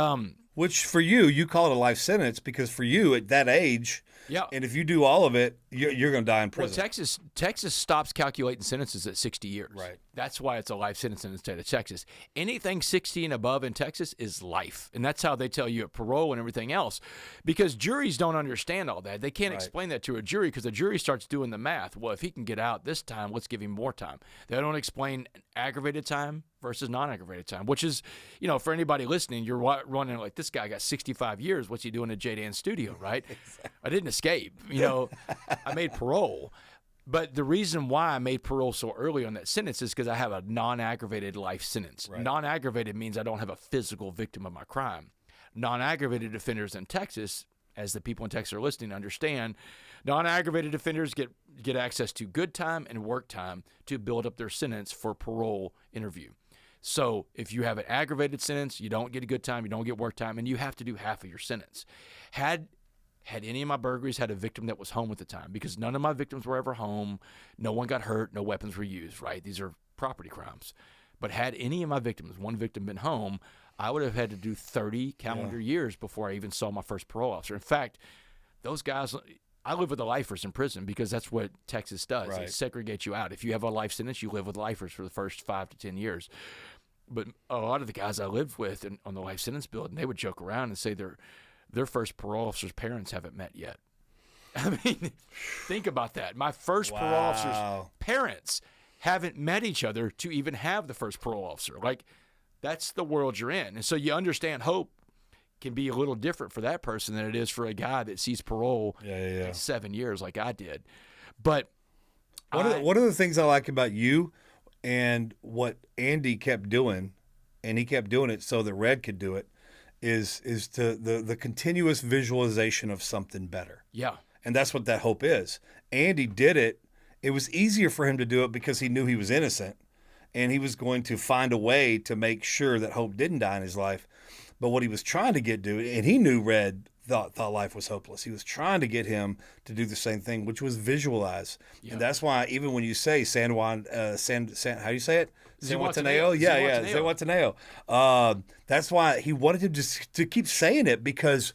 which for you call it a life sentence because for you at that age, and if you do all of it, you're going to die in prison. Well, Texas stops calculating sentences at 60 years. Right. That's why it's a life sentence in the state of Texas. Anything 60 and above in Texas is life, and that's how they tell you at parole and everything else, because juries don't understand all that. They can't explain that to a jury because the jury starts doing the math. Well, if he can get out this time, let's give him more time. They don't explain aggravated time versus non-aggravated time, which is, for anybody listening, you're running like, this guy got 65 years. What's he doing at J-Dan's studio, right? Exactly. I didn't escape. I made parole. But the reason why I made parole so early on that sentence is because I have a non-aggravated life sentence. Right. Non-aggravated means I don't have a physical victim of my crime. Non-aggravated offenders in Texas, as the people in Texas are listening understand, non-aggravated offenders get access to good time and work time to build up their sentence for parole interview. So if you have an aggravated sentence, you don't get a good time, you don't get work time, and you have to do half of your sentence. Had any of my burglaries had a victim that was home at the time, because none of my victims were ever home, no one got hurt, no weapons were used, right? These are property crimes. But had any of my victims, one victim been home, I would have had to do 30 calendar years before I even saw my first parole officer. In fact, those guys, I live with the lifers in prison because that's what Texas does. Right. It segregates you out. If you have a life sentence, you live with lifers for the first 5 to 10 years. But a lot of the guys I lived with on the life sentence building, they would joke around and say their first parole officer's parents haven't met yet. I mean, think about that. My first parole officer's parents haven't met each other to even have the first parole officer. Like, that's the world you're in. And so you understand hope can be a little different for that person than it is for a guy that sees parole in 7 years like I did. But one of the things I like about you and what Andy kept doing, and he kept doing it so that Red could do it, is the continuous visualization of something better. Yeah. And that's what that hope is. Andy did it. It was easier for him to do it because he knew he was innocent, and he was going to find a way to make sure that hope didn't die in his life. But what he was trying to and he knew Red thought life was hopeless. He was trying to get him to do the same thing, which was visualize. Yeah. And that's why even when you say San Juan, how do you say it? San Juantaneo? Yeah, Zihuatanejo. That's why he wanted him to keep saying it because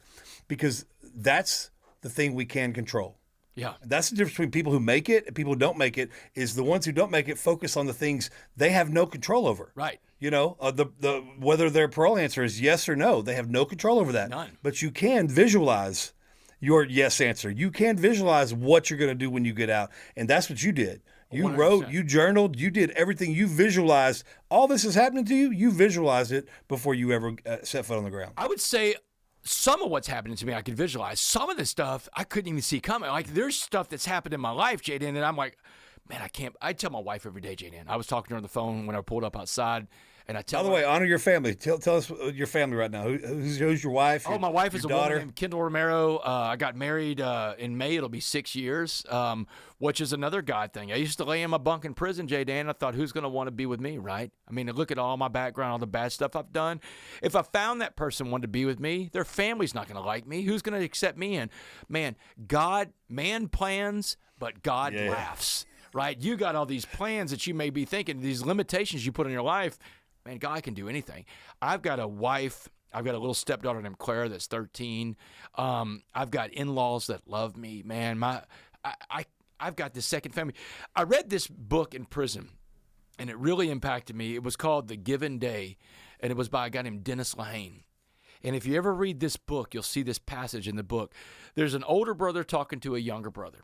that's the thing we can control. Yeah. That's the difference between people who make it and people who don't make it, is the ones who don't make it focus on the things they have no control over. Right. The whether their parole answer is yes or no, they have no control over that. None. But you can visualize your yes answer. You can visualize what you're going to do when you get out. And that's what you did. You 100%. Wrote, you journaled, you did everything. You visualized. All this is happening to you. You visualized it before you ever set foot on the ground. I would say some of what's happening to me I could visualize. Some of the stuff I couldn't even see coming. Like, there's stuff that's happened in my life, Jaden, and I'm like, man, I can't. I tell my wife every day, Jaden. I was talking to her on the phone when I pulled up outside, and I tell her. By the way, honor your family. Tell us your family right now. Who's your wife? My wife is a daughter? woman named Kendall Romero. I got married in May. It'll be 6 years, which is another God thing. I used to lay in my bunk in prison, Jaden. I thought, who's going to want to be with me, right? I mean, look at all my background, all the bad stuff I've done. If I found that person wanted to be with me, their family's not going to like me. Who's going to accept me in? Man, man plans, but God laughs. Right? You got all these plans that you may be thinking, these limitations you put in your life. Man, God can do anything. I've got a wife. I've got a little stepdaughter named Claire that's 13. I've got in-laws that love me. Man, I've got this second family. I read this book in prison, and it really impacted me. It was called The Given Day, and it was by a guy named Dennis Lehane. And if you ever read this book, you'll see this passage in the book. There's an older brother talking to a younger brother.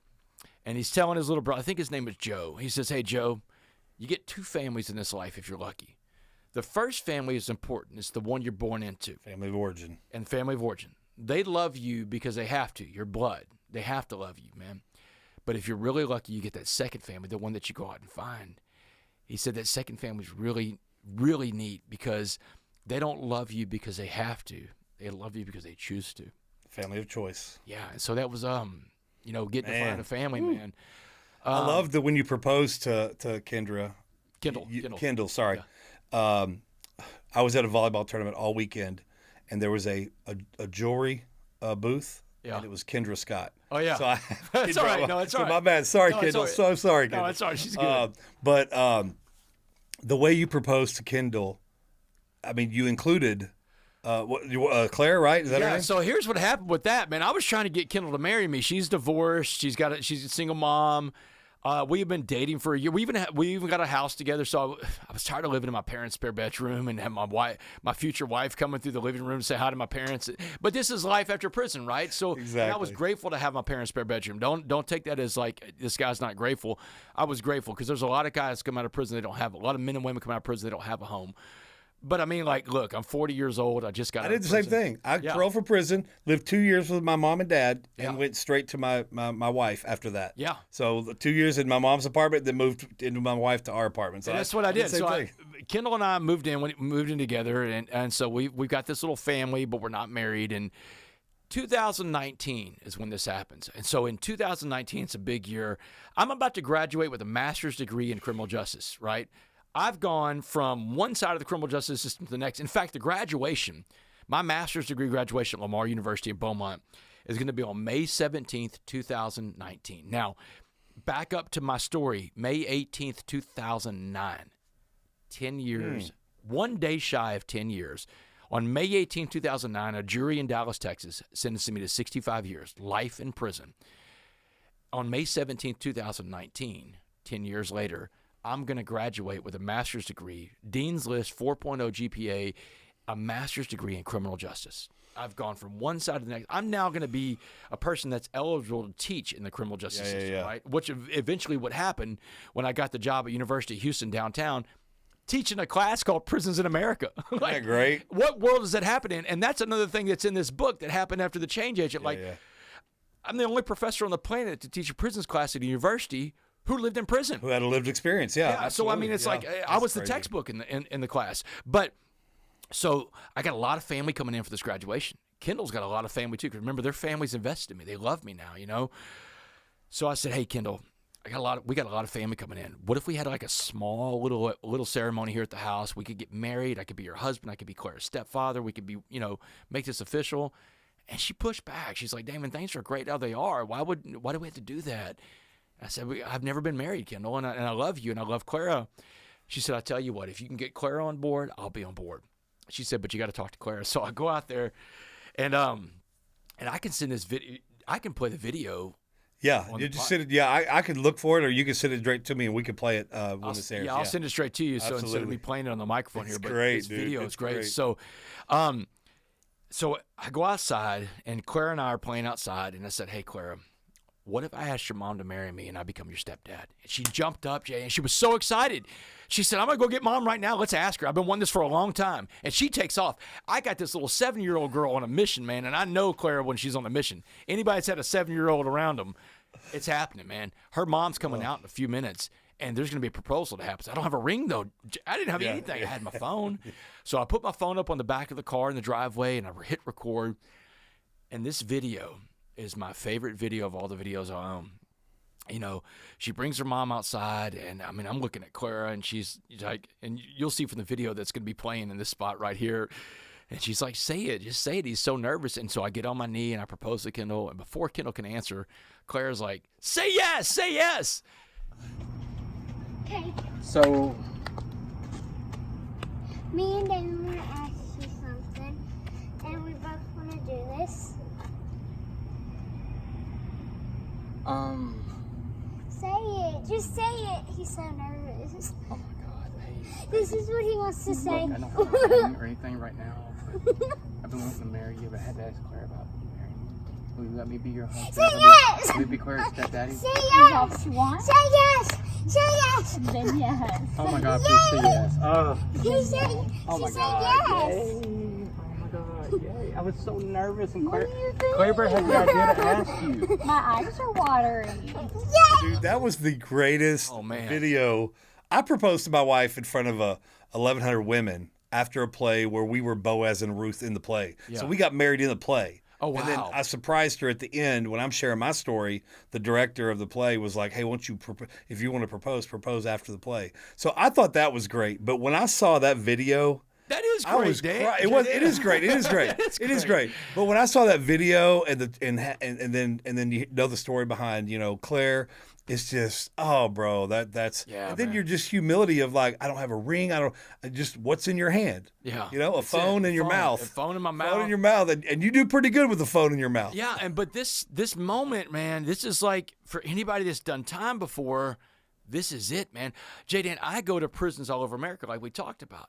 And he's telling his little brother, I think his name is Joe. He says, hey, Joe, you get two families in this life if you're lucky. The first family is important. It's the one you're born into. Family of origin. And family of origin. They love you because they have to. Your blood. They have to love you, man. But if you're really lucky, you get that second family, the one that you go out and find. He said that second family is really, really neat because they don't love you because they have to. They love you because they choose to. Family of choice. Yeah. So that was, getting to find a family, man. I love that when you proposed to Kendra. Kendall, sorry. Yeah. I was at a volleyball tournament all weekend, and there was a jewelry booth, and it was Kendra Scott. Oh, yeah. So That's all right. No, it's all right. My bad. Sorry, Kendall. Right. So sorry, Kendall. No, it's all right. She's good. But the way you proposed to Kendall, I mean, you included Claire, right? Is that her name? So here's what happened with that, man. I was trying to get Kendall to marry me. She's divorced. She's a single mom. We've been dating for a year. We even got a house together. So I was tired of living in my parents' spare bedroom and have my future wife coming through the living room to say hi to my parents. But this is life after prison, right? So exactly. I was grateful to have my parents' spare bedroom. Don't take that as like this guy's not grateful. I was grateful because there's a lot of guys come out of prison they don't have. A lot of men and women come out of prison they don't have a home. But I mean, like, look, I'm 40 years old. I just got. I did the same thing. I paroled for prison, lived 2 years with my mom and dad, and went straight to my wife after that. Yeah. So 2 years in my mom's apartment, then moved into my wife to our apartment. So that's what I did. So Kendall and I moved in together, and so we've got this little family, but we're not married. And 2019 is when this happens. And so in 2019, it's a big year. I'm about to graduate with a master's degree in criminal justice, right? I've gone from one side of the criminal justice system to the next. In fact, the graduation, my master's degree graduation at Lamar University in Beaumont is going to be on May 17th, 2019. Now, back up to my story, May 18th, 2009. 10 years, 1 day shy of 10 years. On May 18th, 2009, a jury in Dallas, Texas, sentenced me to 65 years, life in prison. On May 17th, 2019, 10 years later, I'm going to graduate with a master's degree, Dean's List, 4.0 GPA, a master's degree in criminal justice. I've gone from one side to the next. I'm now going to be a person that's eligible to teach in the criminal justice system, right? Which eventually would happen when I got the job at University of Houston downtown, teaching a class called Prisons in America. Isn't that great? What world does that happen in? And that's another thing that's in this book that happened after the change agent. I'm the only professor on the planet to teach a prisons class at a university who lived in prison. Who had a lived experience, yeah. So, I mean, it's like I was the textbook in the class. But so I got a lot of family coming in for this graduation. Kendall's got a lot of family, too, because remember, their family's invested in me. They love me now, you know. So I said, hey, Kendall, we got a lot of family coming in. What if we had like a small little ceremony here at the house? We could get married. I could be your husband. I could be Claire's stepfather. We could be, make this official. And she pushed back. She's like, Damon, things are great how they are. Why do we have to do that? I said, I've never been married, Kendall, and I love you, and I love Clara. She said, I tell you what, if you can get Clara on board, I'll be on board. She said, but you got to talk to Clara. So I go out there, and I can send this video. I can play the video. Yeah, you just send it. Yeah, I could look for it, or you can send it straight to me, and we can play it when this airs. Yeah, I'll send it straight to you. Absolutely. So instead of me playing it on the microphone it's here, but great, this video is great. great. So, so I go outside, and Clara and I are playing outside, and I said, hey, Clara, what if I asked your mom to marry me and I become your stepdad? And she jumped up, Jay, and she was so excited. She said, I'm going to go get mom right now. Let's ask her. I've been wanting this for a long time. And she takes off. I got this little 7-year-old girl on a mission, man, and I know Clara when she's on a mission. Anybody that's had a 7-year-old around them, it's happening, man. Her mom's coming out in a few minutes, and there's going to be a proposal that happens. I don't have a ring, though. I didn't have anything. I had my phone. So I put my phone up on the back of the car in the driveway, and I hit record. And this video is my favorite video of all the videos I own. She brings her mom outside, and I mean, I'm looking at Clara, and she's like, and you'll see from the video that's going to be playing in this spot right here. And she's like, say it, just say it. He's so nervous. And so I get on my knee and I propose to Kendall. And before Kendall can answer, Clara's like, say yes, say yes. Okay. So, me and Damon want to ask you something, and we both want to do this. Say it. Just say it. He's so nervous. Oh my God. Hey, this is what he wants to say. Look, I don't have a ring or anything right now, but I've been wanting to marry you, but I had to ask Claire about marrying you. Will you let me be your husband? Say yes! Let me be Claire's stepdaddy? Say yes! You want? Say yes! Say yes! Then yes. Oh my God, please say yes. Oh, He said, oh my she God. said yes! Yay. Oh my God, yay. I was so nervous, and What do you think? Claire had the idea to ask you. My eyes are watering. Yes! Dude, that was the greatest Oh, man. video. I proposed to my wife in front of 1,100 women after a play where we were Boaz and Ruth in the play. Yeah. So we got married in the play. Oh, And then wow. I surprised her at the end when I'm sharing my story. The director of the play was like, "Hey, won't you, if you want to propose after the play." So I thought that was great. But when I saw that video, That is I great, was Dan. cry- It is great. It is great. It is great. But when I saw that video and then you know the story behind Claire, it's just bro, that's Yeah, and then man. you're just humility of like, I don't have a ring, I just what's in your hand. Yeah. A That's phone it. in your mouth. A phone in my mouth. Phone in your mouth, and you do pretty good with the phone in your mouth. Yeah, but this moment, man, this is like for anybody that's done time before, this is it, man. Jaydan, I go to prisons all over America, like we talked about.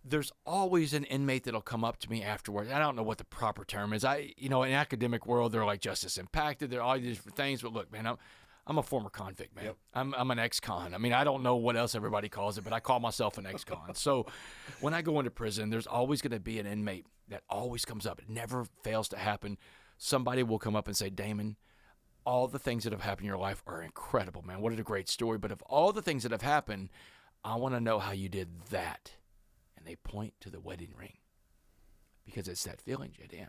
There's always an inmate that'll come up to me afterwards. I don't know what the proper term is. In academic world, they're like justice impacted. They're all these different things. But look, man, I'm a former convict, man. Yep. I'm an ex-con. I mean, I don't know what else everybody calls it, but I call myself an ex-con. So when I go into prison, there's always going to be an inmate that always comes up. It never fails to happen. Somebody will come up and say, Damon, all the things that have happened in your life are incredible, man. What a great story. But of all the things that have happened, I want to know how you did that. And they point to the wedding ring because it's that feeling, Jaydan.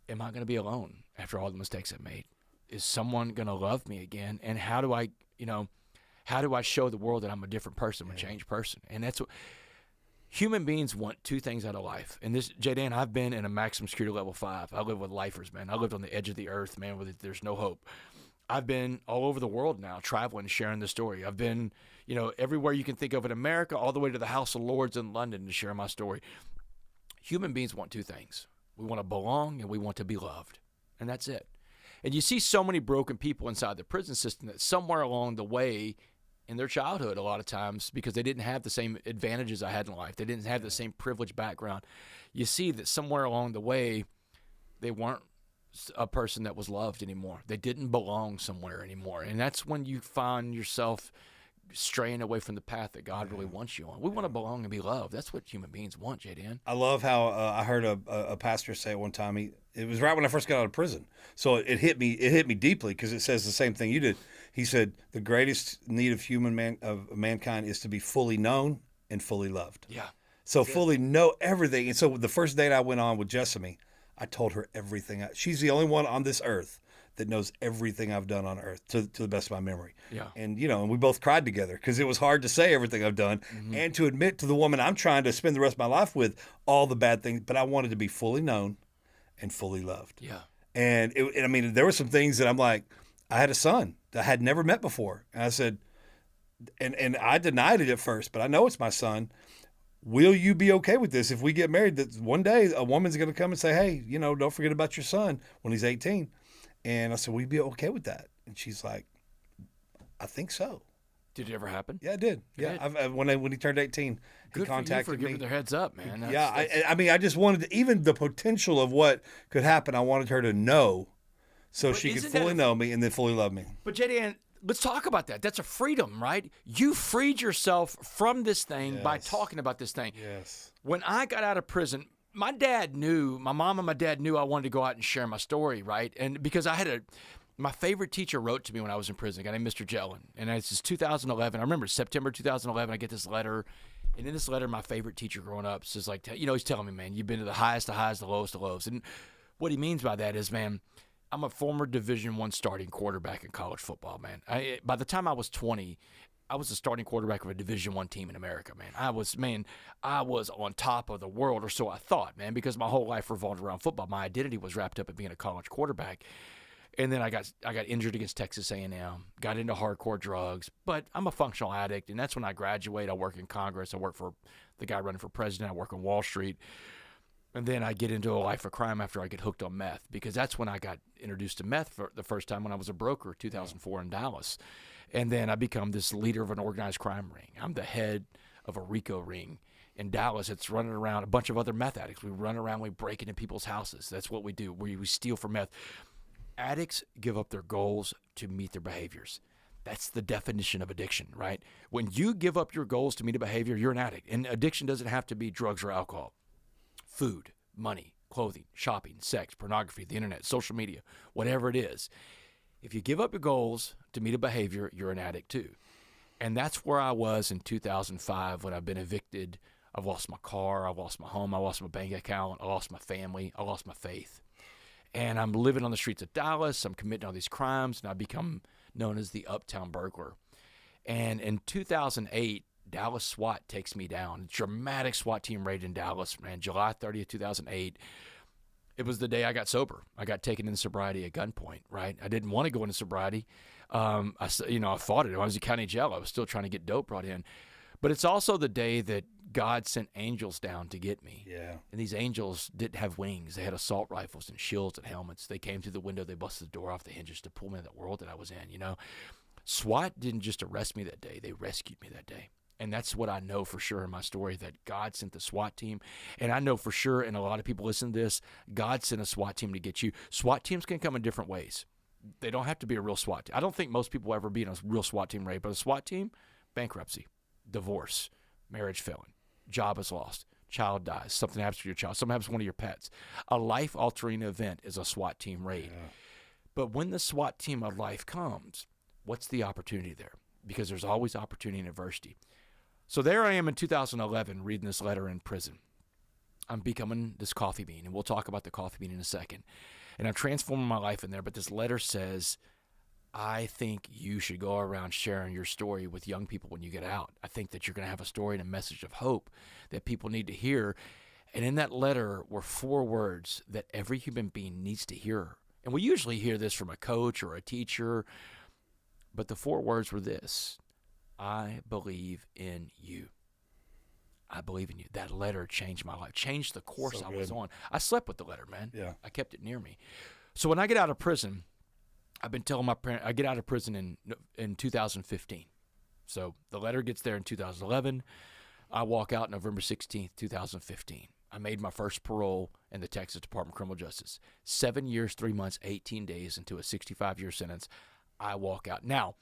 Am I going to be alone after all the mistakes I've made? Is someone going to love me again? And how do I show the world that I'm a different person, a changed person? And that's what human beings want. Two things out of life. And this, Jaydan, I've been in a maximum security level 5. I live with lifers, man. I lived on the edge of the earth, man, where there's no hope. I've been all over the world now, traveling, sharing the story. I've been, everywhere you can think of in America, all the way to the House of Lords in London to share my story. Human beings want two things. We want to belong and we want to be loved. And that's it. And you see so many broken people inside the prison system that somewhere along the way in their childhood, a lot of times, because they didn't have the same advantages I had in life, they didn't have the same privileged background, you see that somewhere along the way, they weren't a person that was loved anymore. They didn't belong somewhere anymore. And that's when you find yourself straying away from the path that God really wants you on. We want to belong and be loved. That's what human beings want, Jaydan. I love how I heard a pastor say it one time. It was right when I first got out of prison, so it hit me deeply because it says the same thing you did. He said the greatest need of mankind is to be fully known and fully loved. Yeah. So fully know everything. And so the first date I went on with Jessamy, I told her everything. She's the only one on this earth that knows everything I've done on earth to the best of my memory. Yeah. And, and we both cried together because it was hard to say everything I've done and to admit to the woman I'm trying to spend the rest of my life with all the bad things. But I wanted to be fully known and fully loved. Yeah. And there were some things that I'm like, I had a son that I had never met before. And I said, and I denied it at first, but I know it's my son. Will you be okay with this if we get married? That one day a woman's going to come and say, hey, don't forget about your son when he's 18. And I said, will you be okay with that? And she's like, I think so. Did it ever happen? Yeah, it did. Yeah, when he turned 18, Good he contacted for you for giving me. their heads up, man. I just wanted to, even the potential of what could happen, I wanted her to know so she could fully know me and then fully love me. But Jaydan, let's talk about that. That's a freedom, right? You freed yourself from this thing by talking about this thing. Yes. When I got out of prison, my mom and my dad knew I wanted to go out and share my story, right? And because my favorite teacher wrote to me when I was in prison, a guy named Mr. Jellin. And this is 2011. I remember September 2011, I get this letter. And in this letter, my favorite teacher growing up says, like, he's telling me, man, you've been to the highest of highs, the lowest of lows. And what he means by that is, man, I'm a former Division I starting quarterback in college football, man. By the time I was 20, I was the starting quarterback of a Division I team in America, man. I was on top of the world, or so I thought, man, because my whole life revolved around football. My identity was wrapped up in being a college quarterback. And then I got injured against Texas A&M, got into hardcore drugs, but I'm a functional addict, and that's when I graduate. I work in Congress. I work for the guy running for president. I work on Wall Street. And then I get into a life of crime after I get hooked on meth, because that's when I got introduced to meth for the first time when I was a broker, 2004 in Dallas. And then I become this leader of an organized crime ring. I'm the head of a RICO ring In Dallas, it's running around a bunch of other meth addicts. We run around, we break into people's houses. That's what we do. We steal for meth. Addicts give up their goals to meet their behaviors. That's the definition of addiction, right? When you give up your goals to meet a behavior, you're an addict. And addiction doesn't have to be drugs or alcohol. Food, money, clothing, shopping, sex, pornography, the internet, social media, whatever it is. If you give up your goals to meet a behavior, you're an addict too. And that's where I was in 2005 when I've been evicted. I've lost my car, I've lost my home, I lost my bank account, I lost my family, I lost my faith. And I'm living on the streets of Dallas. I'm committing all these crimes, and I've become known as the Uptown Burglar. And in 2008, Dallas SWAT takes me down. A dramatic SWAT team raid in Dallas, man, July 30th, 2008. It was the day I got sober. I got taken into sobriety at gunpoint, right? I didn't want to go into sobriety. I fought it. I was in county jail. I was still trying to get dope brought in. But it's also the day that God sent angels down to get me. Yeah. And these angels didn't have wings. They had assault rifles and shields and helmets. They came through the window. They busted the door off the hinges to pull me in that world that I was in, SWAT didn't just arrest me that day. They rescued me that day. And that's what I know for sure in my story, that God sent the SWAT team. And I know for sure, and a lot of people listen to this, God sent a SWAT team to get you. SWAT teams can come in different ways. They don't have to be a real SWAT team. I don't think most people will ever be in a real SWAT team raid, but a SWAT team, bankruptcy, divorce, marriage failing, job is lost, child dies, something happens to your child, something happens to one of your pets. A life-altering event is a SWAT team raid. Yeah. But when the SWAT team of life comes, what's the opportunity there? Because there's always opportunity in adversity. So there I am in 2011 reading this letter in prison. I'm becoming this coffee bean, and we'll talk about the coffee bean in a second. And I'm transforming my life in there, but this letter says, I think you should go around sharing your story with young people when you get out. I think that you're going to have a story and a message of hope that people need to hear. And in that letter were 4 words that every human being needs to hear. And we usually hear this from a coach or a teacher, but the 4 words were this: I believe in you. I believe in you. That letter changed my life, changed the course I was on. I slept with the letter, man. Yeah. I kept it near me. So when I get out of prison, I've been telling my parents, I get out of prison in 2015. So the letter gets there in 2011. I walk out November 16th, 2015. I made my first parole in the Texas Department of Criminal Justice. 7 years, 3 months, 18 days into a 65-year sentence. I walk out. Now,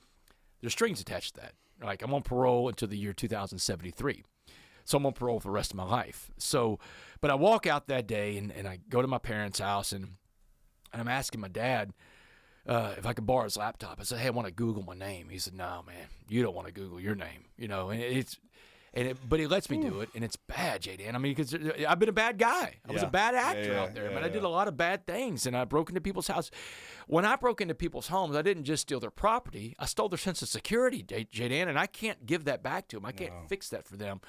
there's strings attached to that. Like, I'm on parole until the year 2073. So I'm on parole for the rest of my life. So, but I walk out that day, and I go to my parents' house, and I'm asking my dad if I could borrow his laptop. I said, hey, I want to Google my name. He said, no, man, you don't want to Google your name. But he lets me do it, and it's bad, J.Dan. I mean, because I've been a bad guy. I was a bad actor out there, man. I did a lot of bad things, and I broke into people's houses. When I broke into people's homes, I didn't just steal their property. I stole their sense of security, J.Dan, and I can't give that back to them. I can't fix that for them.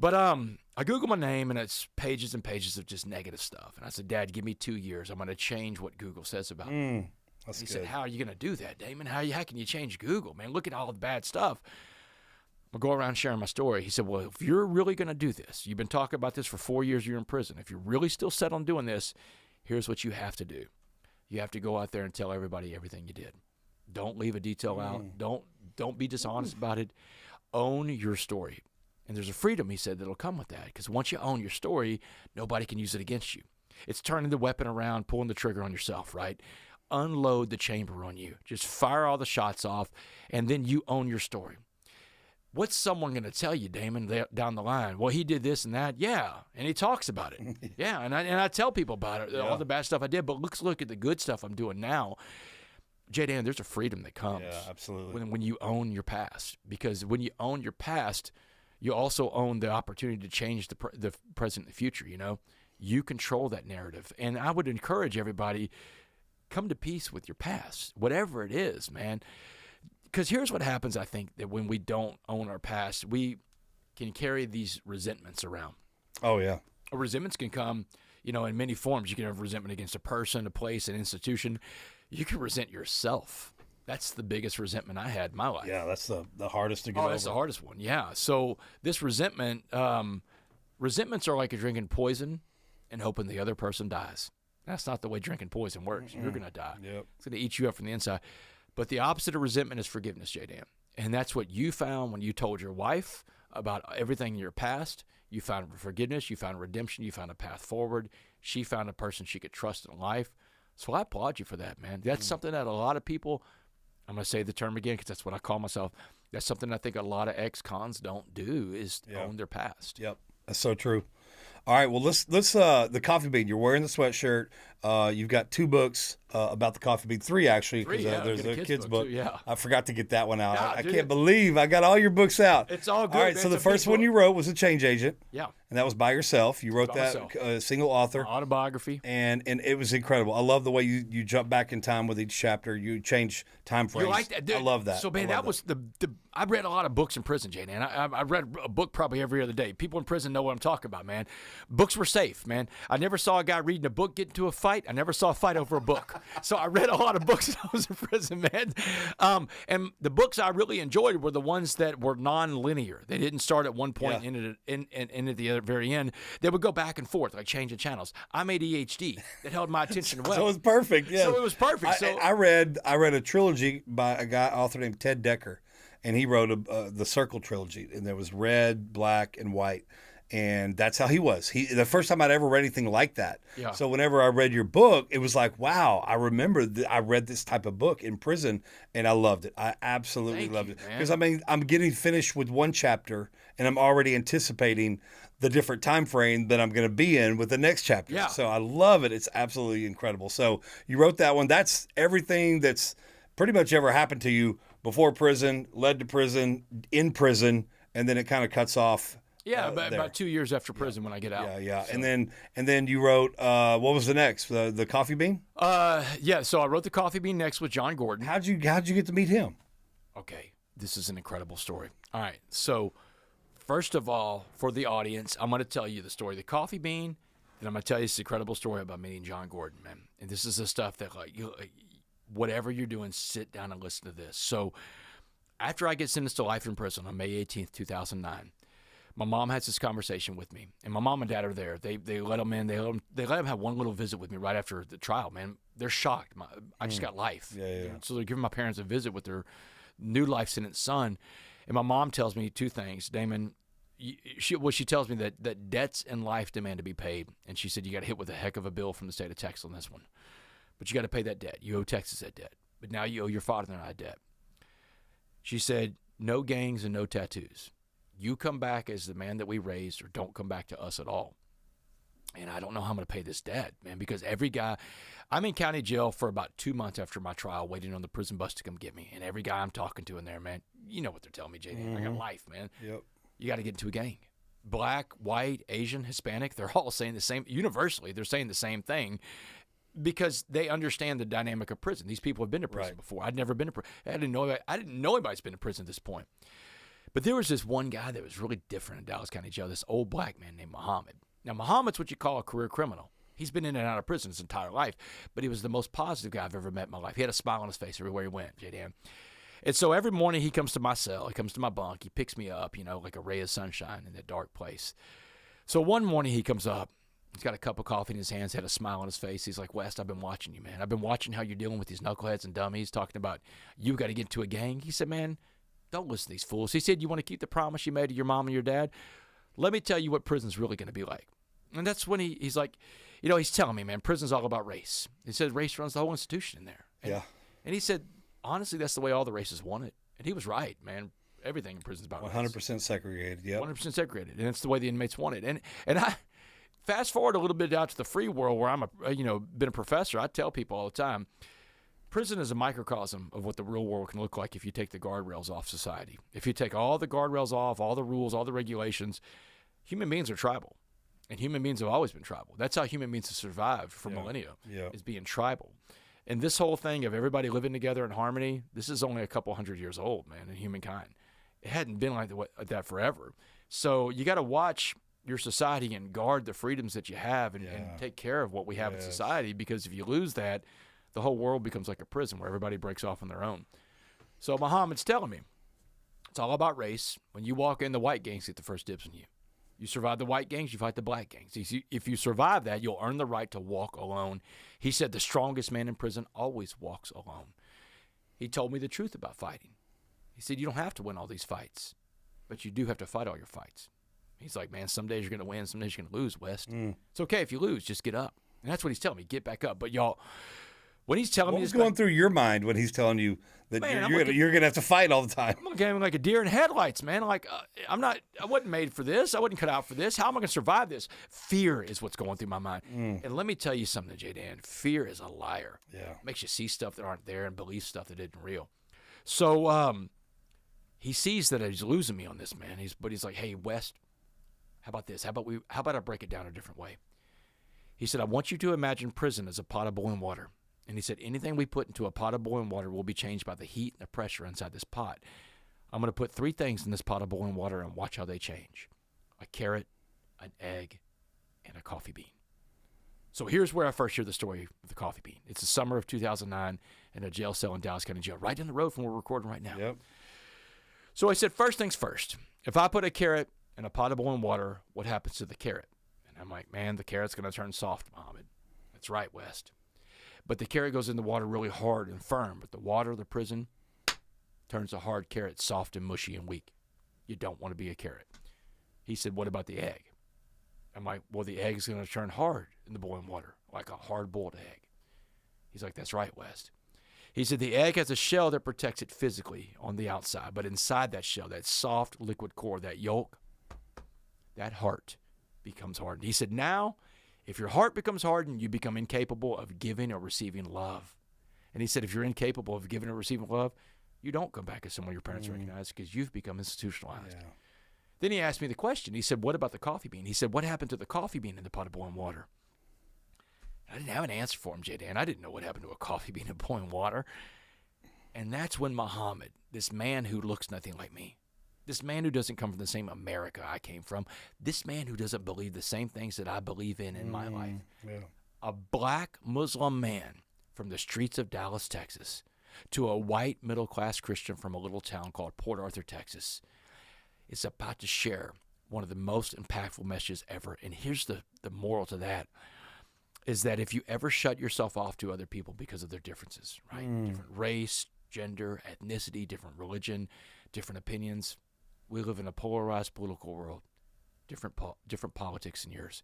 But I Google my name, and it's pages and pages of just negative stuff. And I said, Dad, give me 2 years. I'm going to change what Google says about me. He said, how are you going to do that, Damon? How can you change Google, man? Look at all the bad stuff. I'll go around sharing my story. He said, well, if you're really going to do this, you've been talking about this for 4 years, you're in prison. If you're really still set on doing this, here's what you have to do. You have to go out there and tell everybody everything you did. Don't leave a detail out. Don't be dishonest about it. Own your story. And there's a freedom, he said, that'll come with that. Because once you own your story, nobody can use it against you. It's turning the weapon around, pulling the trigger on yourself, right? Unload the chamber on you. Just fire all the shots off, and then you own your story. What's someone going to tell you, Damon, down the line? Well, he did this and that. Yeah, and he talks about it. Yeah, and I tell people about it, all the bad stuff I did. But let's look at the good stuff I'm doing now. J.Dan, there's a freedom that comes when you own your past. Because when you own your past, you also own the opportunity to change the present and the future, You control that narrative. And I would encourage everybody, come to peace with your past, whatever it is, man. Because here's what happens, I think, that when we don't own our past, we can carry these resentments around. Oh, yeah. Resentments can come, in many forms. You can have resentment against a person, a place, an institution. You can resent yourself. That's the biggest resentment I had in my life. Yeah, that's the hardest to get over. Oh, that's the hardest one, yeah. So this resentment, resentments are like drinking poison and hoping the other person dies. That's not the way drinking poison works. You're going to die. Yep. It's going to eat you up from the inside. But the opposite of resentment is forgiveness, J.Dan. And that's what you found when you told your wife about everything in your past. You found forgiveness. You found redemption. You found a path forward. She found a person she could trust in life. So I applaud you for that, man. That's something that a lot of people, I'm going to say the term again because that's what I call myself. That's something I think a lot of ex-cons don't do is own their past. Yep, that's so true. All right, well, let's the coffee bean. You're wearing the sweatshirt. You've got 2 books about the coffee bean. 3, actually, because there's a kid's book. Too, yeah. I forgot to get that one out. Yeah, I dude, can't believe I got all your books out. It's all good. All right, man. so It's the a first big one book. you wrote was A Change Agent. Yeah. And that was by yourself. You wrote By that single author. Autobiography. And it was incredible. I love the way you jump back in time with each chapter. You change time frames. You like that, dude? I love that. So, man, that was the I read a lot of books in prison, Jay, and I read a book probably every other day. People in prison know what I'm talking about, man. Books were safe, man. I never saw a guy reading a book get into a fight. I never saw a fight over a book. So I read a lot of books when I was in prison, man. And the books I really enjoyed were the ones that were non-linear. They didn't start at one point and end at the other, very end. They would go back and forth, like changing channels. I'm ADHD. That held my attention well. So it was perfect. Yeah. So it was perfect. I read a trilogy by a guy author named Ted Decker, and he wrote the Circle trilogy, and there was red, black, and white. And that's how he was. The first time I'd ever read anything like that. Yeah. So whenever I read your book, it was like, wow, I remember I read this type of book in prison, and I loved it. I absolutely loved it. Because, I mean, I'm getting finished with one chapter, and I'm already anticipating the different time frame that I'm going to be in with the next chapter. Yeah. So I love it. It's absolutely incredible. So you wrote that one. That's everything that's pretty much ever happened to you before prison, led to prison, in prison, and then it kind of cuts off. Yeah, about 2 years after prison when I get out. Yeah. So. And then you wrote what was the next? The coffee bean? Yeah, so I wrote The Coffee Bean next with John Gordon. How'd you get to meet him? Okay, this is an incredible story. All right, so first of all, for the audience, I'm going to tell you the story of The Coffee Bean, and I'm going to tell you this incredible story about meeting John Gordon, man. And this is the stuff that, like, whatever you're doing, sit down and listen to this. So after I get sentenced to life in prison on May 18th, 2009, my mom has this conversation with me, and my mom and dad are there. They let them in. They let them have one little visit with me right after the trial, man. They're shocked. I just got life. Yeah. So they're giving my parents a visit with their new life sentence son. And my mom tells me 2 things. Damon, she tells me that debts in life demand to be paid. And she said, you got hit with a heck of a bill from the state of Texas on this one. But you got to pay that debt. You owe Texas that debt. But now you owe your father and I debt. She said, no gangs and no tattoos. You come back as the man that we raised, or don't come back to us at all. And I don't know how I'm going to pay this debt, man, because every guy, I'm in county jail for about 2 months after my trial, waiting on the prison bus to come get me. And every guy I'm talking to in there, man, you know what they're telling me, JD. I got life, man. Yep. You got to get into a gang. Black, white, Asian, Hispanic, they're all saying the same, universally, they're saying the same thing. Because they understand the dynamic of prison. These people have been to prison before. I'd never been to prison. I didn't know anybody's been to prison at this point. But there was this one guy that was really different in Dallas County Jail, this old black man named Muhammad. Now, Muhammad's what you call a career criminal. He's been in and out of prison his entire life, but he was the most positive guy I've ever met in my life. He had a smile on his face everywhere he went, JDM. And so every morning he comes to my cell, he comes to my bunk, he picks me up, like a ray of sunshine in that dark place. So one morning he comes up, he's got a cup of coffee in his hands, had a smile on his face. He's like, West, I've been watching you, man. I've been watching how you're dealing with these knuckleheads and dummies, talking about you got to get into a gang. He said, man, don't listen to these fools. He said, you want to keep the promise you made to your mom and your dad? Let me tell you what prison's really going to be like. And that's when he's like, he's telling me, man, prison's all about race. He said race runs the whole institution in there. And he said, honestly, that's the way all the races want it. And he was right, man. Everything in prison's about 100% race. segregated, yeah. 100% segregated. And it's the way the inmates want it. And I fast forward a little bit out to the free world where I'm been a professor. I tell people all the time, prison is a microcosm of what the real world can look like if you take the guardrails off society. If you take all the guardrails off, all the rules, all the regulations, human beings are tribal. And human beings have always been tribal. That's how human beings have survived for millennia, is being tribal. And this whole thing of everybody living together in harmony, this is only a couple hundred years old, man, in humankind. It hadn't been like that forever. So you got to watch your society and guard the freedoms that you have and take care of what we have in society, because if you lose that, the whole world becomes like a prison where everybody breaks off on their own. So Muhammad's telling me, it's all about race. When you walk in, the white gangs get the first dibs on you. You survive the white gangs, you fight the black gangs. If you survive that, you'll earn the right to walk alone. He said the strongest man in prison always walks alone. He told me the truth about fighting. He said you don't have to win all these fights, but you do have to fight all your fights. He's like, man, some days you're going to win, some days you're going to lose, West. It's okay if you lose, just get up. And that's what he's telling me, get back up. But y'all, when he's telling me What's this, going through your mind when he's telling you that Man, you're gonna have to fight all the time? I'm looking at him like a deer in headlights, man. Like, I wasn't made for this. I wasn't cut out for this. How am I going to survive this? Fear is what's going through my mind. And let me tell you something, J. Dan. Fear is a liar. Yeah. Makes you see stuff that aren't there and believe stuff that isn't real. So he sees that he's losing me on this, man. But he's like, hey, West, how about this? How about I break it down a different way? He said, I want you to imagine prison as a pot of boiling water. And he said, anything we put into a pot of boiling water will be changed by the heat and the pressure inside this pot. I'm going to put 3 things in this pot of boiling water and watch how they change. A carrot, an egg, and a coffee bean. So here's where I first hear the story of the coffee bean. It's the summer of 2009 in a jail cell in Dallas County Jail, right down the road from where we're recording right now. Yep. So I said, first things first. If I put a carrot in a pot of boiling water, what happens to the carrot? And I'm like, man, the carrot's going to turn soft, Muhammad. That's right, West. But the carrot goes in the water really hard and firm. But the water, the prison, turns a hard carrot soft and mushy and weak. You don't want to be a carrot. He said, what about the egg? I'm like, well, the egg is going to turn hard in the boiling water, like a hard-boiled egg. He's like, that's right, West. He said the egg has a shell that protects it physically on the outside. But inside that shell, that soft liquid core, that yolk, that heart becomes hardened. He said, now, if your heart becomes hardened, you become incapable of giving or receiving love. And he said, if you're incapable of giving or receiving love, you don't come back as someone your parents recognize because you've become institutionalized. Yeah. Then he asked me the question. He said, what about the coffee bean? He said, what happened to the coffee bean in the pot of boiling water? I didn't have an answer for him, J. Dan. I didn't know what happened to a coffee bean in boiling water. And that's when Muhammad, this man who looks nothing like me, this man who doesn't come from the same America I came from, this man who doesn't believe the same things that I believe in my life, a black Muslim man from the streets of Dallas, Texas, to a white middle-class Christian from a little town called Port Arthur, Texas, is about to share one of the most impactful messages ever. And here's the moral to that, is that if you ever shut yourself off to other people because of their differences, right? Different race, gender, ethnicity, different religion, different opinions. We live in a polarized political world, different politics than yours.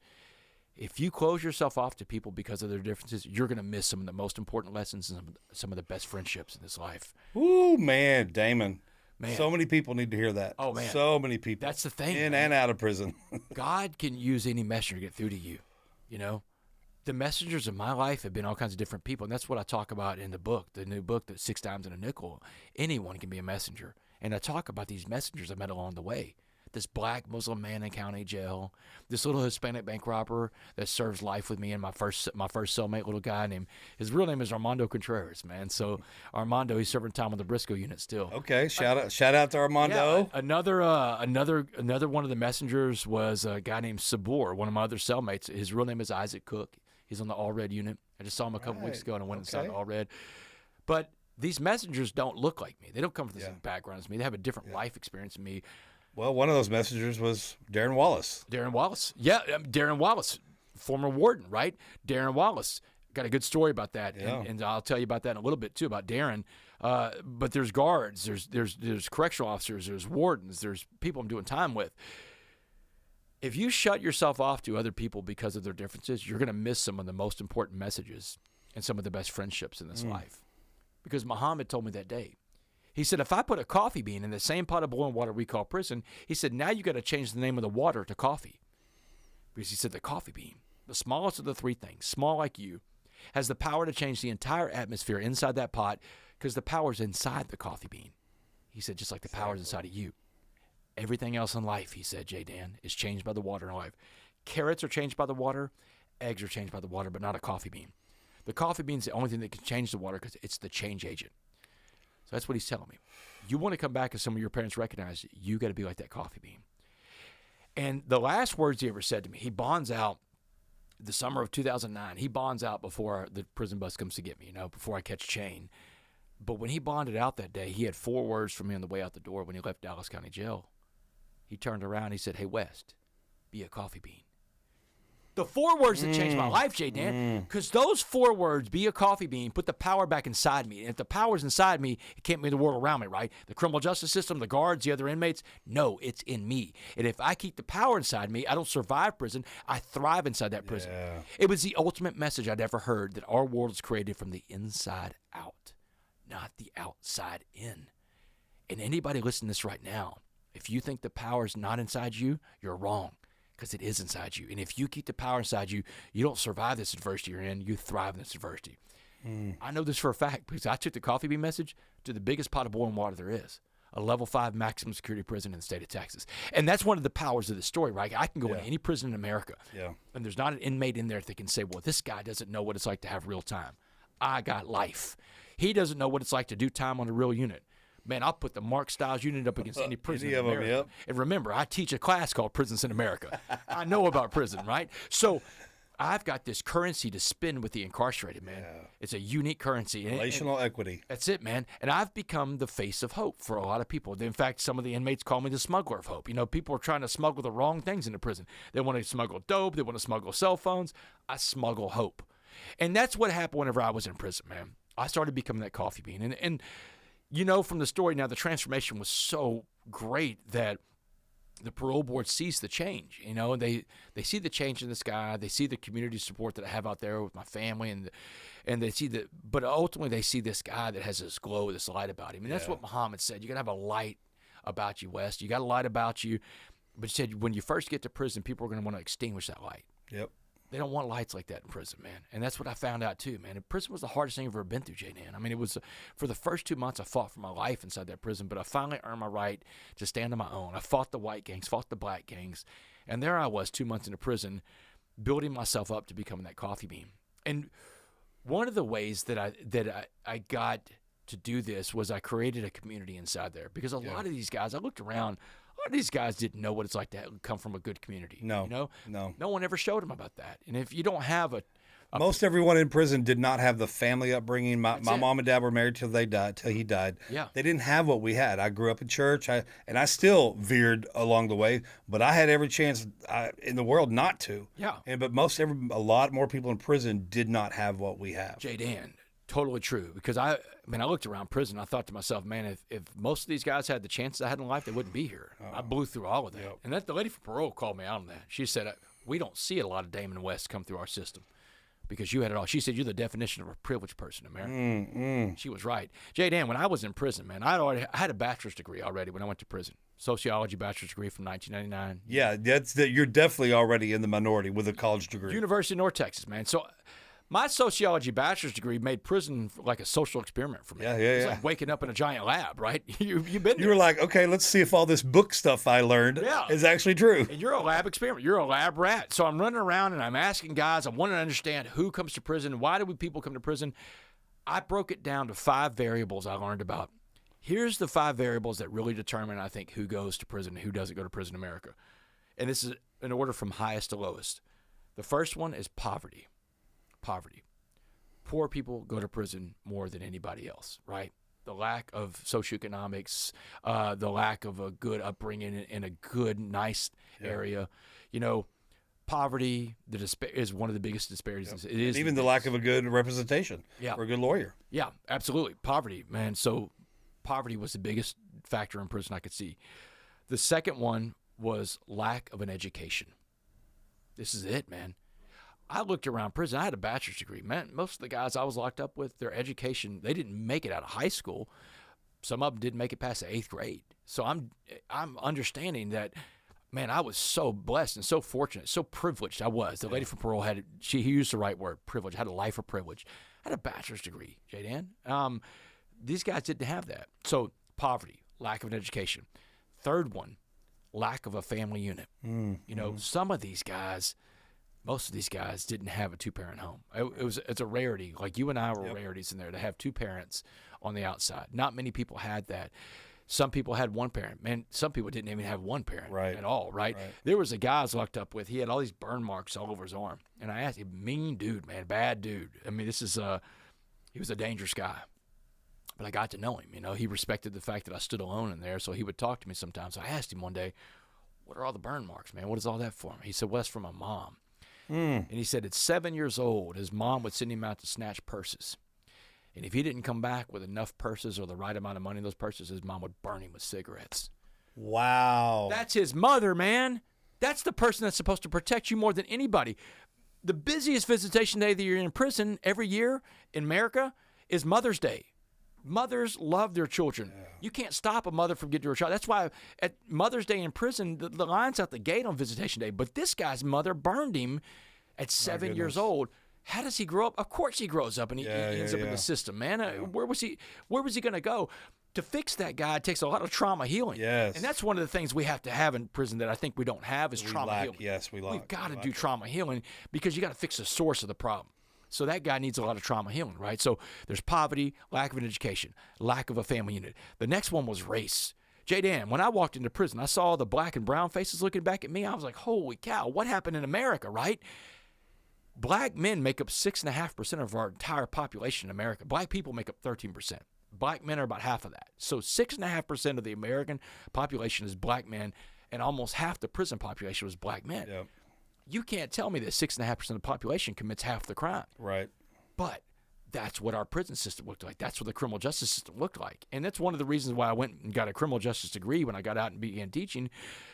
If you close yourself off to people because of their differences, you're going to miss some of the most important lessons and some of the best friendships in this life. Ooh, man, Damon. Man. So many people need to hear that. Oh, man. So many people. That's the thing. In man. and out of prison. God can use any messenger to get through to you, you know? The messengers of my life have been all kinds of different people, and that's what I talk about in the book, the new book, that 6 Dimes in a Nickel. Anyone can be a messenger. And I talk about these messengers I met along the way. This black Muslim man in county jail, this little Hispanic bank robber that serves life with me, and my first cellmate, little guy named, his real name is Armando Contreras, man. So Armando, he's serving time on the Briscoe unit still. Okay, shout out to Armando. Yeah, another one of the messengers was a guy named Sabor, one of my other cellmates. His real name is Isaac Cook. He's on the All Red unit. I just saw him a couple weeks ago and I went inside All Red. But these messengers don't look like me. They don't come from the same background as me. They have a different life experience than me. Well, one of those messengers was Darren Wallace. Darren Wallace. Yeah, Darren Wallace, former warden, right? Darren Wallace. Got a good story about that, and I'll tell you about that in a little bit, too, about Darren. But there's guards, there's correctional officers, there's wardens, there's people I'm doing time with. If you shut yourself off to other people because of their differences, you're going to miss some of the most important messages and some of the best friendships in this life. Because Muhammad told me that day. He said, if I put a coffee bean in the same pot of boiling water we call prison, he said, now you got to change the name of the water to coffee. Because he said the coffee bean, the smallest of the 3 things, small like you, has the power to change the entire atmosphere inside that pot because the power's inside the coffee bean. He said, just like the power's inside of you. Everything else in life, he said, J. Dan, is changed by the water in life. Carrots are changed by the water. Eggs are changed by the water, but not a coffee bean. The coffee bean's the only thing that can change the water because it's the change agent. So that's what he's telling me. You want to come back as some of your parents recognize, you got to be like that coffee bean. And the last words he ever said to me, he bonds out the summer of 2009. He bonds out before the prison bus comes to get me, before I catch chain. But when he bonded out that day, he had 4 words for me on the way out the door when he left Dallas County Jail. He turned around, he said, hey, West, be a coffee bean. The 4 words that changed my life, Jay Dan, because those 4 words, be a coffee bean, put the power back inside me. And if the power's inside me, it can't be the world around me, right? The criminal justice system, the guards, the other inmates, no, it's in me. And if I keep the power inside me, I don't survive prison, I thrive inside that prison. Yeah. It was the ultimate message I'd ever heard, that our world is created from the inside out, not the outside in. And anybody listening to this right now, if you think the power is not inside you, you're wrong. Because it is inside you. And if you keep the power inside you, you don't survive this adversity you're in. You thrive in this adversity. I know this for a fact because I took the coffee bean message to the biggest pot of boiling water there is, a level 5 maximum security prison in the state of Texas. And that's one of the powers of the story, right? I can go into any prison in America, and there's not an inmate in there that can say, well, this guy doesn't know what it's like to have real time. I got life. He doesn't know what it's like to do time on a real unit. Man, I'll put the Mark Styles unit up against any prison in America. And remember, I teach a class called Prisons in America. I know about prison, right? So I've got this currency to spin with the incarcerated, man. Yeah. It's a unique currency. Relational equity. That's it, man. And I've become the face of hope for a lot of people. In fact, some of the inmates call me the smuggler of hope. You know, people are trying to smuggle the wrong things into prison. They want to smuggle dope. They want to smuggle cell phones. I smuggle hope. And that's what happened whenever I was in prison, man. I started becoming that coffee bean. And you know from the story now, the transformation was so great that the parole board sees the change, you know, and they see the change in this guy. They see the community support that I have out there with my family, and they see that, but ultimately they see this guy that has this glow, this light about him. And that's what Muhammad said. You got to have a light about you, West. You got a light about you. But he said when you first get to prison, people are going to want to extinguish that light. Yep. They don't want lights like that in prison, man. And that's what I found out, too, man. And prison was the hardest thing I've ever been through, J-Dan. I mean, it was, for the first 2 months, I fought for my life inside that prison, but I finally earned my right to stand on my own. I fought the white gangs, fought the black gangs, and there I was 2 months into prison, building myself up to becoming that coffee bean. And one of the ways that I got to do this was I created a community inside there. Because a lot of these guys, I looked around, a lot of these guys didn't know what it's like to come from a good community. No, you know? no. No one ever showed them about that. And if you don't have most everyone in prison did not have the family upbringing. My mom and dad were married till he died. Yeah. They didn't have what we had. I grew up in church, and I still veered along the way, but I had every chance in the world not to. Yeah. But a lot more people in prison did not have what we have. J-Dan, totally true. Because I looked around prison. I thought to myself, man, if most of these guys had the chances I had in life, they wouldn't be here. I blew through all of that. Yep. And the lady from parole called me out on that. She said, we don't see a lot of Damon West come through our system because you had it all. She said, you're the definition of a privileged person in America. She was right. J-Dan, when I was in prison, man, I had a bachelor's degree already when I went to prison. Sociology bachelor's degree from 1999. Yeah, you're definitely already in the minority with a college degree. University of North Texas, man. So my sociology bachelor's degree made prison like a social experiment for me. It's like waking up in a giant lab, right? You've been there. You were like, okay, let's see if all this book stuff I learned is actually true. And you're a lab experiment. You're a lab rat. So I'm running around and I'm asking guys, I want to understand who comes to prison. Why do people come to prison? I broke it down to 5 variables I learned about. Here's the 5 variables that really determine, I think, who goes to prison and who doesn't go to prison in America. And this is in order from highest to lowest. The first one is poverty. Poor people go to prison more than anybody else, right? The lack of socioeconomics, the lack of a good upbringing in a good, nice area. You know, poverty is one of the biggest disparities. Yep. It is, and even the lack of a good representation or a good lawyer. Yeah, absolutely. Poverty, man. So poverty was the biggest factor in prison I could see. The second one was lack of an education. This is it, man. I looked around prison. I had a bachelor's degree. Man, most of the guys I was locked up with, their education, they didn't make it out of high school. Some of them didn't make it past the 8th grade. So I'm understanding that, man, I was so blessed and so fortunate, so privileged I was. The lady from parole he used the right word, privilege. I had a life of privilege. I had a bachelor's degree, J-Dan. These guys didn't have that. So poverty, lack of an education. Third one, lack of a family unit. You know, some of these guys, most of these guys didn't have a 2-parent home. It's a rarity. Like you and I were rarities in there to have 2 parents on the outside. Not many people had that. Some people had 1 parent. Man, some people didn't even have 1 parent at all, right? There was a guy I was locked up with. He had all these burn marks all over his arm. And I asked him, mean dude, man, bad dude. I mean, he was a dangerous guy. But I got to know him. You know, he respected the fact that I stood alone in there, so he would talk to me sometimes. So I asked him one day, what are all the burn marks, man? What is all that for? He said, well, that's from my mom. And he said at 7 years old, his mom would send him out to snatch purses. And if he didn't come back with enough purses or the right amount of money in those purses, his mom would burn him with cigarettes. Wow. That's his mother, man. That's the person that's supposed to protect you more than anybody. The busiest visitation day that you're in prison every year in America is Mother's Day. Mothers love their children. Yeah. You can't stop a mother from getting to her child. That's why at Mother's Day in prison, the line's out the gate on visitation day. But this guy's mother burned him at 7 years old. How does he grow up? Of course he grows up and he ends up in the system, man. Where was he going to go? To fix that guy, it takes a lot of trauma healing. Yes. And that's one of the things we have to have in prison that I think we don't have is trauma healing. Yes, We've got to do trauma healing because you got to fix the source of the problem. So that guy needs a lot of trauma healing, right? So there's poverty, lack of an education, lack of a family unit. The next one was race. J-Dan, when I walked into prison, I saw the black and brown faces looking back at me. I was like, holy cow, what happened in America, right? Black men make up 6.5% of our entire population in America. Black people make up 13%. Black men are about half of that. So 6.5% of the American population is black men, and almost half the prison population was black men. Yep. You can't tell me that 6.5% of the population commits half the crime. Right. But that's what our prison system looked like. That's what the criminal justice system looked like. And that's one of the reasons why I went and got a criminal justice degree when I got out and began teaching,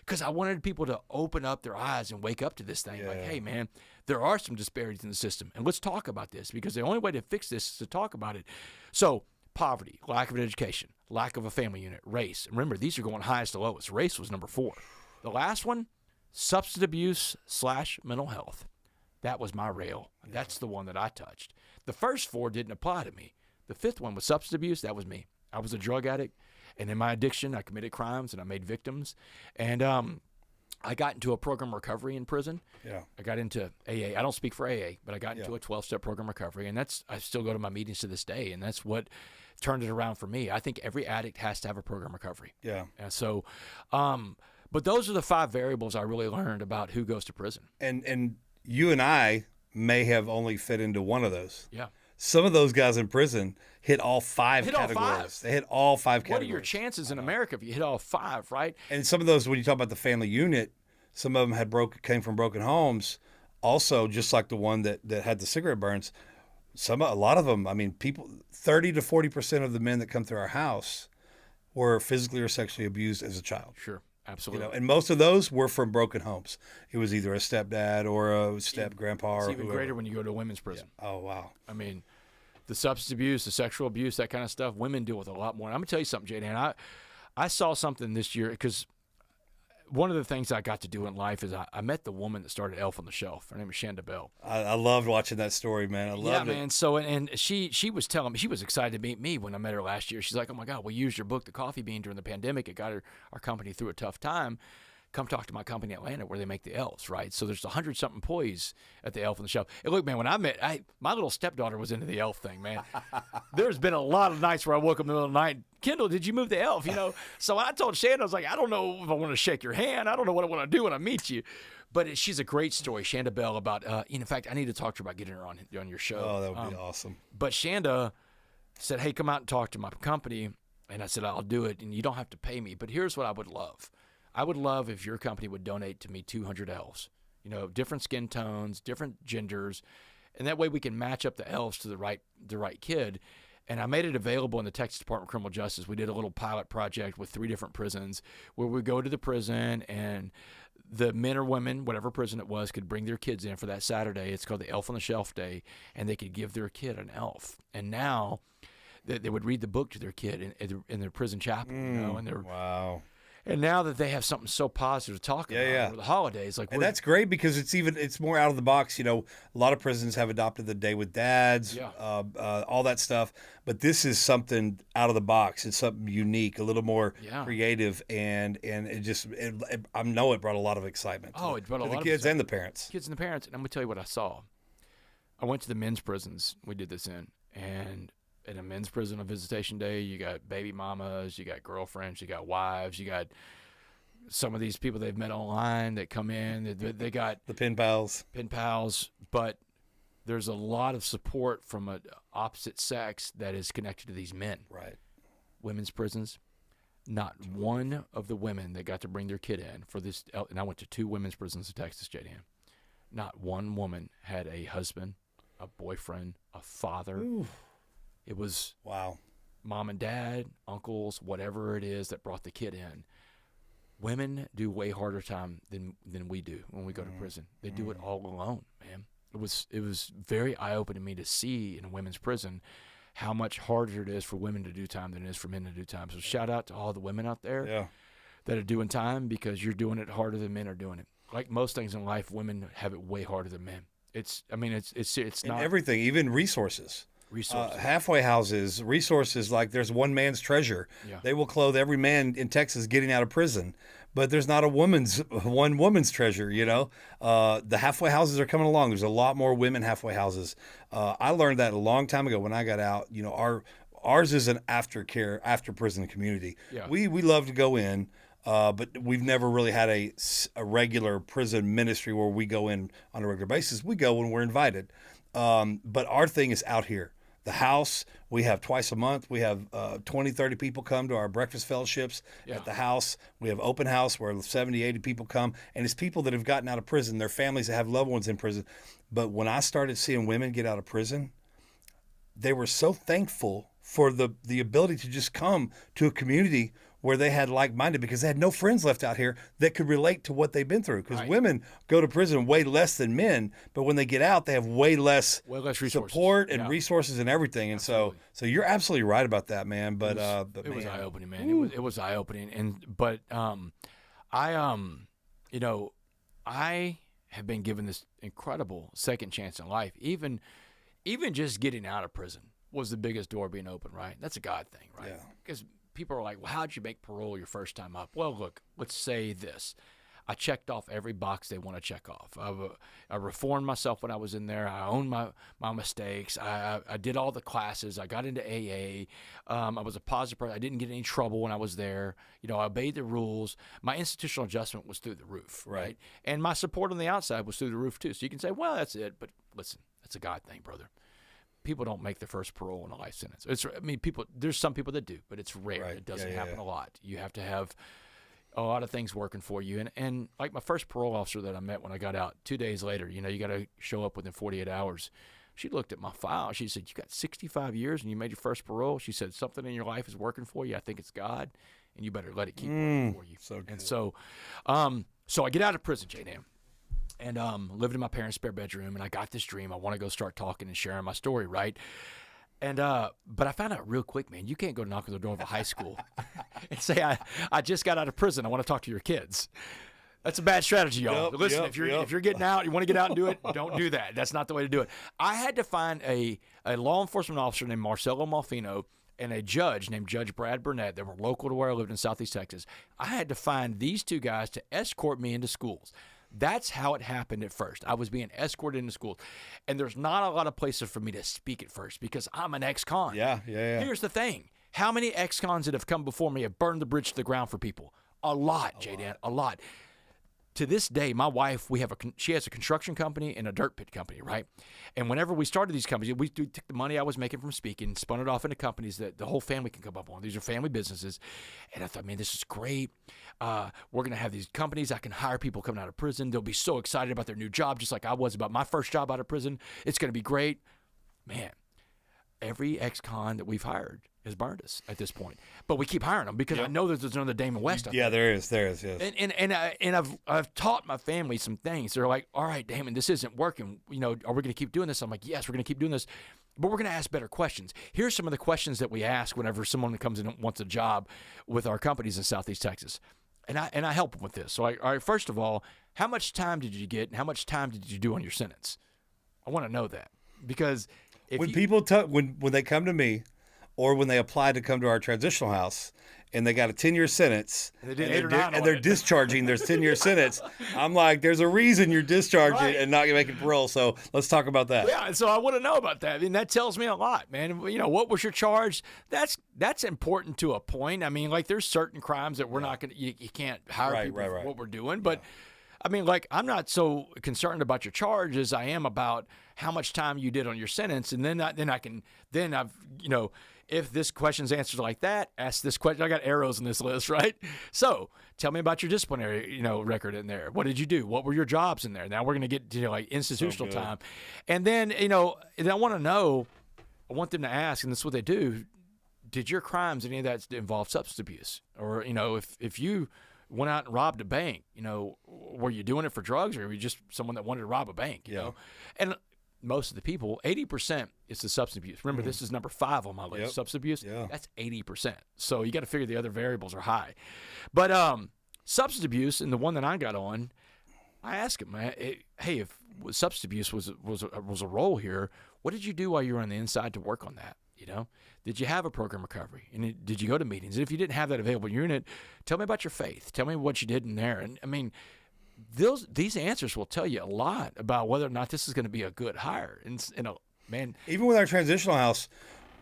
because I wanted people to open up their eyes and wake up to this thing. Like, hey, man, there are some disparities in the system. And let's talk about this, because the only way to fix this is to talk about it. So poverty, lack of an education, lack of a family unit, race. And remember, these are going highest to lowest. Race was number 4. The last one, substance abuse / mental health. That was my rail. That's the one that I touched. The first 4 didn't apply to me. The 5th one was substance abuse. That was me. I was a drug addict, and in my addiction, I committed crimes and I made victims. And I got into a program recovery in prison. Yeah. I got into AA. I don't speak for AA, but I got into a 12-step program recovery, and I still go to my meetings to this day, and that's what turned it around for me. I think every addict has to have a program recovery. Yeah. And so, but those are the 5 variables I really learned about who goes to prison. And you and I may have only fit into one of those. Yeah. Some of those guys in prison hit all 5 categories. All 5. They hit all 5 categories. What are your chances in America if you hit all 5, right? And some of those, when you talk about the family unit, some of them came from broken homes. Also, just like the one that had the cigarette burns, a lot of them, I mean, 30 to 40% of the men that come through our house were physically or sexually abused as a child. Sure. Absolutely. And most of those were from broken homes. It was either a stepdad or a step-grandpa or It's even whoever. greater when you go to a women's prison. Yeah. Oh, wow. I mean, the substance abuse, the sexual abuse, that kind of stuff, women deal with a lot more. And I'm going to tell you something, J-Dan. I saw something this year, because one of the things I got to do in life is I met the woman that started Elf on the Shelf. Her name is Shanda Bell. I loved watching that story, man. I loved it. Yeah, man. So, and she was telling me, she was excited to meet me when I met her last year. She's like, oh, my God, we used your book, The Coffee Bean, during the pandemic. It got our company through a tough time. Come talk to my company in Atlanta where they make the elves, right? So there's 100-something employees at the Elf on the Shelf. And look, man, when I met, my little stepdaughter was into the elf thing, man. There's been a lot of nights where I woke up in the middle of the night, Kendall, did you move the elf? You know, so I told Shanda, I was like, I don't know if I want to shake your hand. I don't know what I want to do when I meet you. But she's a great story, Shanda Bell, about, in fact, I need to talk to her about getting her on your show. Oh, that would be awesome. But Shanda said, hey, come out and talk to my company. And I said, I'll do it, and you don't have to pay me. But here's what I would love. I would love if your company would donate to me 200 elves, different skin tones, different genders, and that way we can match up the elves to the right kid. And I made it available in the Texas Department of Criminal Justice. We did a little pilot project with 3 different prisons where we go to the prison and the men or women, whatever prison it was, could bring their kids in for that Saturday. It's called the Elf on the Shelf Day, and they could give their kid an elf. And now they would read the book to their kid in their prison chapel, and they're wow. And now that they have something so positive to talk about for the holidays, and that's great because it's more out of the box. A lot of prisons have adopted the day with dads, all that stuff. But this is something out of the box. It's something unique, a little more creative, and I know it brought a lot of excitement it brought a lot the of kids and the parents. Kids and the parents. And I'm going to tell you what I saw. I went to the men's prisons we did this in, and in a men's prison on visitation day, you got baby mamas, you got girlfriends, you got wives, you got some of these people they've met online that come in. They got the pen pals. But there's a lot of support from an opposite sex that is connected to these men. Right. Women's prisons, not one of the women that got to bring their kid in for this, and I went to 2 women's prisons in Texas, J-Dan. not one woman had a husband, a boyfriend, a father. Ooh. It was wow. Mom and dad, uncles, whatever it is that brought the kid in. Women do way harder time than we do when we go to prison. They do it all alone, man. It was very eye-opening to me to see in a women's prison how much harder it is for women to do time than it is for men to do time. So shout out to all the women out there that are doing time, because you're doing it harder than men are doing it. Like most things in life, women have it way harder than men. It's not everything, even resources. Halfway houses, resources, like there's one man's treasure. Yeah. They will clothe every man in Texas getting out of prison, but there's not one woman's treasure, you know. The halfway houses are coming along. There's a lot more women halfway houses. I learned that a long time ago when I got out. You know, ours is an after prison community. Yeah. We love to go in. But we've never really had a regular prison ministry where we go in on a regular basis. We go when we're invited. But our thing is out here. The house, we have twice a month. We have 20, 30 people come to our breakfast fellowships at the house. We have open house where 70, 80 people come. And it's people that have gotten out of prison, their families that have loved ones in prison. But when I started seeing women get out of prison, they were so thankful for the ability to just come to a community where they had like-minded, because they had no friends left out here that could relate to what they've been through. Because women go to prison way less than men, but when they get out, they have way less resources. Support and resources and everything. And so you're absolutely right about that, man. But it was eye-opening, man. It was eye-opening. But I have been given this incredible second chance in life. Even just getting out of prison was the biggest door being open, right? That's a God thing, right? Yeah. Because people are like, well, how'd you make parole your first time up? Well, look, let's say this. I checked off every box they want to check off. I reformed myself when I was in there. I owned my mistakes. I did all the classes. I got into AA. I was a positive person. I didn't get any trouble when I was there. You know, I obeyed the rules. My institutional adjustment was through the roof, right? And my support on the outside was through the roof too. So you can say, well, that's it. But listen, that's a God thing, brother. People don't make their first parole in a life sentence. There's some people that do, but it's rare. It doesn't happen a lot. You have to have a lot of things working for you. And like my first parole officer that I met when I got out, 2 days later, you know, you got to show up within 48 hours. She looked at my file. She said, you got 65 years and you made your first parole. She said, something in your life is working for you. I think it's God, and you better let it keep working for you. So good. And so I get out of prison, J-Dan. And lived in my parents' spare bedroom, and I got this dream. I want to go start talking and sharing my story, right? And but I found out real quick, man, you can't go knock on the door of a high school and say, I just got out of prison. I want to talk to your kids. That's a bad strategy, y'all. Listen, if you're getting out, you want to get out and do it, don't do that. That's not the way to do it. I had to find a law enforcement officer named Marcelo Malfino and a judge named Judge Brad Burnett that were local to where I lived in Southeast Texas. I had to find these two guys to escort me into schools. That's how it happened at first. I was being escorted into schools. And there's not a lot of places for me to speak at first because I'm an ex-con. Yeah. Here's the thing. How many ex-cons that have come before me have burned the bridge to the ground for people? A lot, J-Dan, a lot. To this day, my wife, she has a construction company and a dirt pit company, right? And whenever we started these companies, we took the money I was making from speaking, spun it off into companies that the whole family can come up on. These are family businesses. And I thought, man, this is great. We're going to have these companies. I can hire people coming out of prison. They'll be so excited about their new job, just like I was about my first job out of prison. It's going to be great. Man, every ex-con that we've hired has burned us at this point. But we keep hiring them because I know that there's another Damon West out there. Yeah, there is, yes. And I've taught my family some things. They're like, all right, Damon, this isn't working. You know, are we going to keep doing this? I'm like, yes, we're going to keep doing this. But we're going to ask better questions. Here's some of the questions that we ask whenever someone comes in and wants a job with our companies in Southeast Texas. And I help them with this. So, all right, first of all, how much time did you get and how much time did you do on your sentence? I want to know that. Because when when they come to me, or when they apply to come to our transitional house and they got a 10-year sentence and they're discharging their 10-year sentence, I'm like, there's a reason you're discharging and not making parole. So let's talk about that. Yeah, so I want to know about that. I mean, that tells me a lot, man. You know, what was your charge? That's important to a point. I mean, like there's certain crimes that we're not going to, you can't hire people for what we're doing. But I mean, like, I'm not so concerned about your charge as I am about how much time you did on your sentence. And then I've, if this question's answered like that, ask this question. I got arrows in this list, right? So tell me about your disciplinary, record in there. What did you do? What were your jobs in there? Now we're going to get to like institutional time. And then, and I want to know, I want them to ask, and this is what they do. Did your crimes, any of that involve substance abuse? Or, if you went out and robbed a bank, were you doing it for drugs, or were you just someone that wanted to rob a bank, you know? And most of the people, 80% is the substance abuse. Remember, this is number 5 on my list. Substance abuse, that's 80%. So you got to figure the other variables are high. But substance abuse, and the one that I got on, I asked him, hey, if substance abuse was a role here, what did you do while you were on the inside to work on that? Did you have a program recovery? And did you go to meetings? And if you didn't have that available in your unit, tell me about your faith. Tell me what you did in there. And I mean, these answers will tell you a lot about whether or not this is going to be a good hire. And man, even with our transitional house,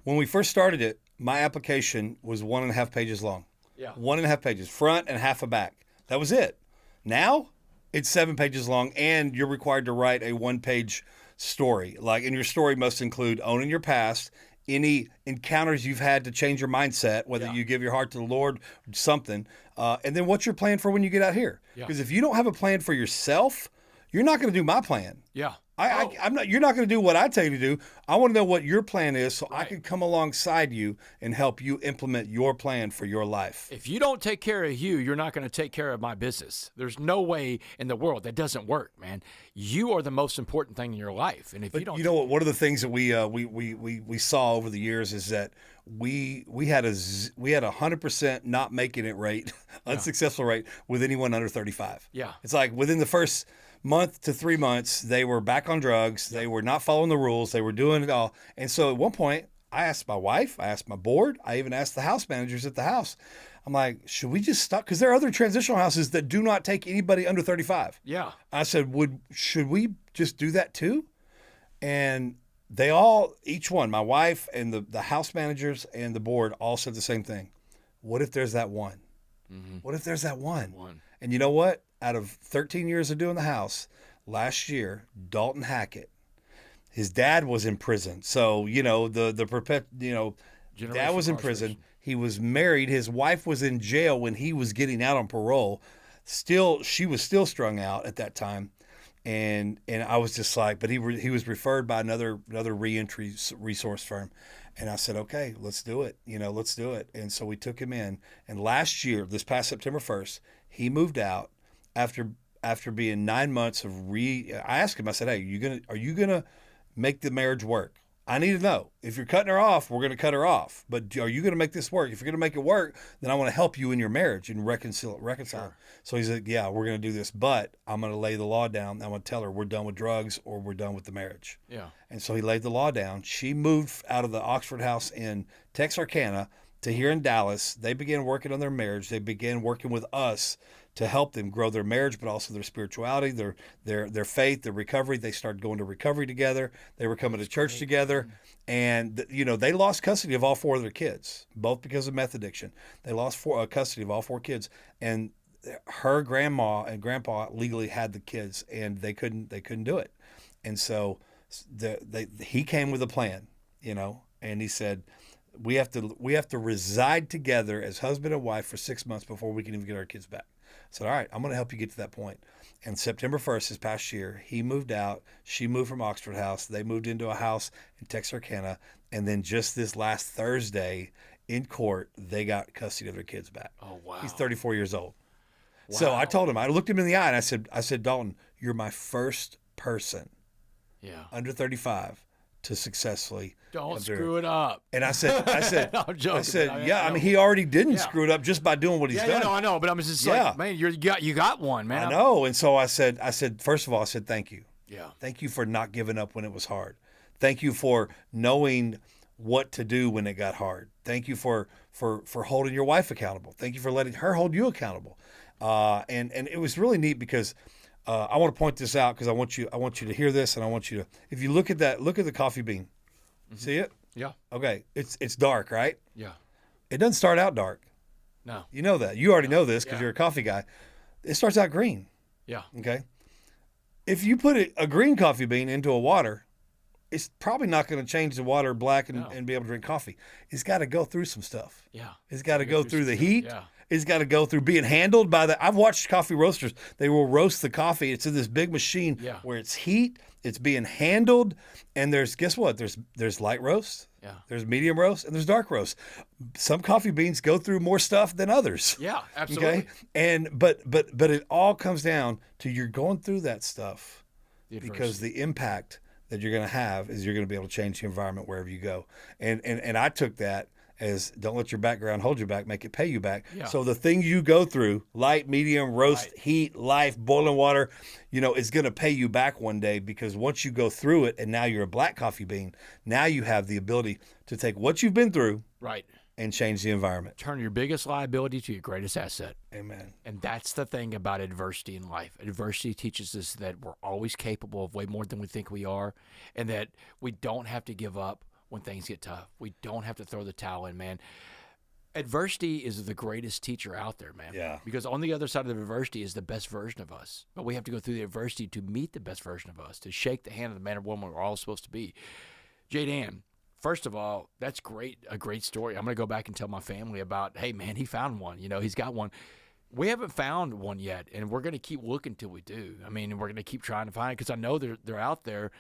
when we first started it, my application was 1.5 pages long. Yeah, 1.5 pages, front and half a back. That was it. Now it's 7 pages long, and you're required to write a 1-page story. And your story must include owning your past, any encounters you've had to change your mindset, whether you give your heart to the Lord, something, and then what's your plan for when you get out here? Because if you don't have a plan for yourself, you're not going to do my plan. Yeah. I'm not. You're not going to do what I tell you to do. I want to know what your plan is, so I can come alongside you and help you implement your plan for your life. If you don't take care of you're not going to take care of my business. There's no way in the world that doesn't work, man. You are the most important thing in your life, and if you don't, one of the things that we saw over the years is that we had a 100% not making it rate, unsuccessful rate with anyone under 35. Yeah, it's like within the first month to 3 months, they were back on drugs. They were not following the rules. They were doing it all. And so at one point, I asked my wife, I asked my board, I even asked the house managers at the house. I'm like, should we just stop? Because there are other transitional houses that do not take anybody under 35. Yeah. I said, should we just do that too? And they each one, my wife and the house managers and the board all said the same thing. What if there's that one? Mm-hmm. What if there's that one? And you know what? Out of 13 years of doing the house, last year, Dalton Hackett, his dad was in prison. So, dad was in prison. He was married. His wife was in jail when he was getting out on parole. She was still strung out at that time. And I was just like, but he was referred by another reentry resource firm. And I said, okay, let's do it. Let's do it. And so we took him in. And last year, this past September 1st, he moved out after being 9 months of I asked him, I said, hey, are you gonna make the marriage work? I need to know. If you're cutting her off, we're going to cut her off. But are you going to make this work? If you're going to make it work, then I want to help you in your marriage and reconcile. Sure. So he said, yeah, we're going to do this, but I'm going to lay the law down. I'm going to tell her we're done with drugs or we're done with the marriage. Yeah. And so he laid the law down. She moved out of the Oxford house in Texarkana to here in Dallas. They began working on their marriage. They began working with us to help them grow their marriage, but also their spirituality, their faith, their recovery. They started going to recovery together. They were coming to church together. And, they lost custody of all 4 of their kids, both because of meth addiction. They lost custody of all 4 kids. And her grandma and grandpa legally had the kids, and they couldn't do it. And so he came with a plan, and he said, we have to reside together as husband and wife for 6 months before we can even get our kids back. I said, all right, I'm going to help you get to that point. And September 1st, this past year, he moved out. She moved from Oxford House. They moved into a house in Texarkana. And then just this last Thursday in court, they got custody of their kids back. Oh, wow. He's 34 years old. Wow. So I told him, I looked him in the eye and I said, Dalton, you're my first person under 35 to successfully don't screw it up. And I said, I'm joking, I mean, he already didn't screw it up just by doing what he's done. I know, but I'm just like, man, you got one, man. I know. And so I said, first of all, I said, thank you. Yeah. Thank you for not giving up when it was hard. Thank you for knowing what to do when it got hard. Thank you for holding your wife accountable. Thank you for letting her hold you accountable. And it was really neat because I want to point this out because I want you to hear this, and I want you to, if you look at the coffee bean. Mm-hmm. See it? Yeah. Okay. It's dark, right? Yeah. It doesn't start out dark. No. You know that. You already know this because you're a coffee guy. It starts out green. Yeah. Okay. If you put a green coffee bean into a water, it's probably not going to change the water black and be able to drink coffee. It's got to go through some stuff. Yeah. It's got to go through the heat. Yeah. It's got to go through being handled by I've watched coffee roasters. They will roast the coffee. It's in this big machine where it's heat. It's being handled. And guess what? There's light roast. Yeah. There's medium roast and there's dark roast. Some coffee beans go through more stuff than others. Yeah, absolutely. Okay. And but it all comes down to you're going through that stuff because the impact that you're going to have is you're going to be able to change the environment wherever you go. And I took that as don't let your background hold you back, make it pay you back. Yeah. So the thing you go through, light, medium, roast, heat, life, boiling water, is going to pay you back one day, because once you go through it and now you're a black coffee bean, now you have the ability to take what you've been through and change the environment. Turn your biggest liability to your greatest asset. Amen. And that's the thing about adversity in life. Adversity teaches us that we're always capable of way more than we think we are, and that we don't have to give up when things get tough. We don't have to throw the towel in, man. Adversity is the greatest teacher out there, man. Yeah. Because on the other side of the adversity is the best version of us. But we have to go through the adversity to meet the best version of us, to shake the hand of the man or woman we're all supposed to be. J. Dan, first of all, that's great, a great story. I'm going to go back and tell my family about, hey, man, he found one. He's got one. We haven't found one yet, and we're going to keep looking till we do. I mean, we're going to keep trying to find it, because I know they're out there.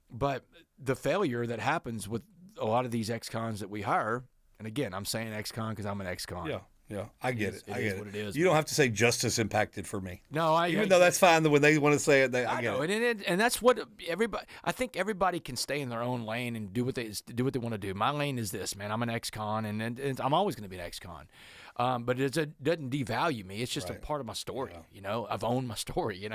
But the failure that happens with a lot of these ex-cons that we hire, and again, I'm saying ex-con because I'm an ex-con. Yeah, I get it. It is what it is. You don't have to say justice impacted for me. No, even though that's fine. When they want to say it, I get know, it. And that's what everybody. I think everybody can stay in their own lane and do what they want to do. My lane is this, man. I'm an ex-con, and I'm always going to be an ex-con. But it doesn't devalue me. It's just a part of my story. Yeah. I've owned my story.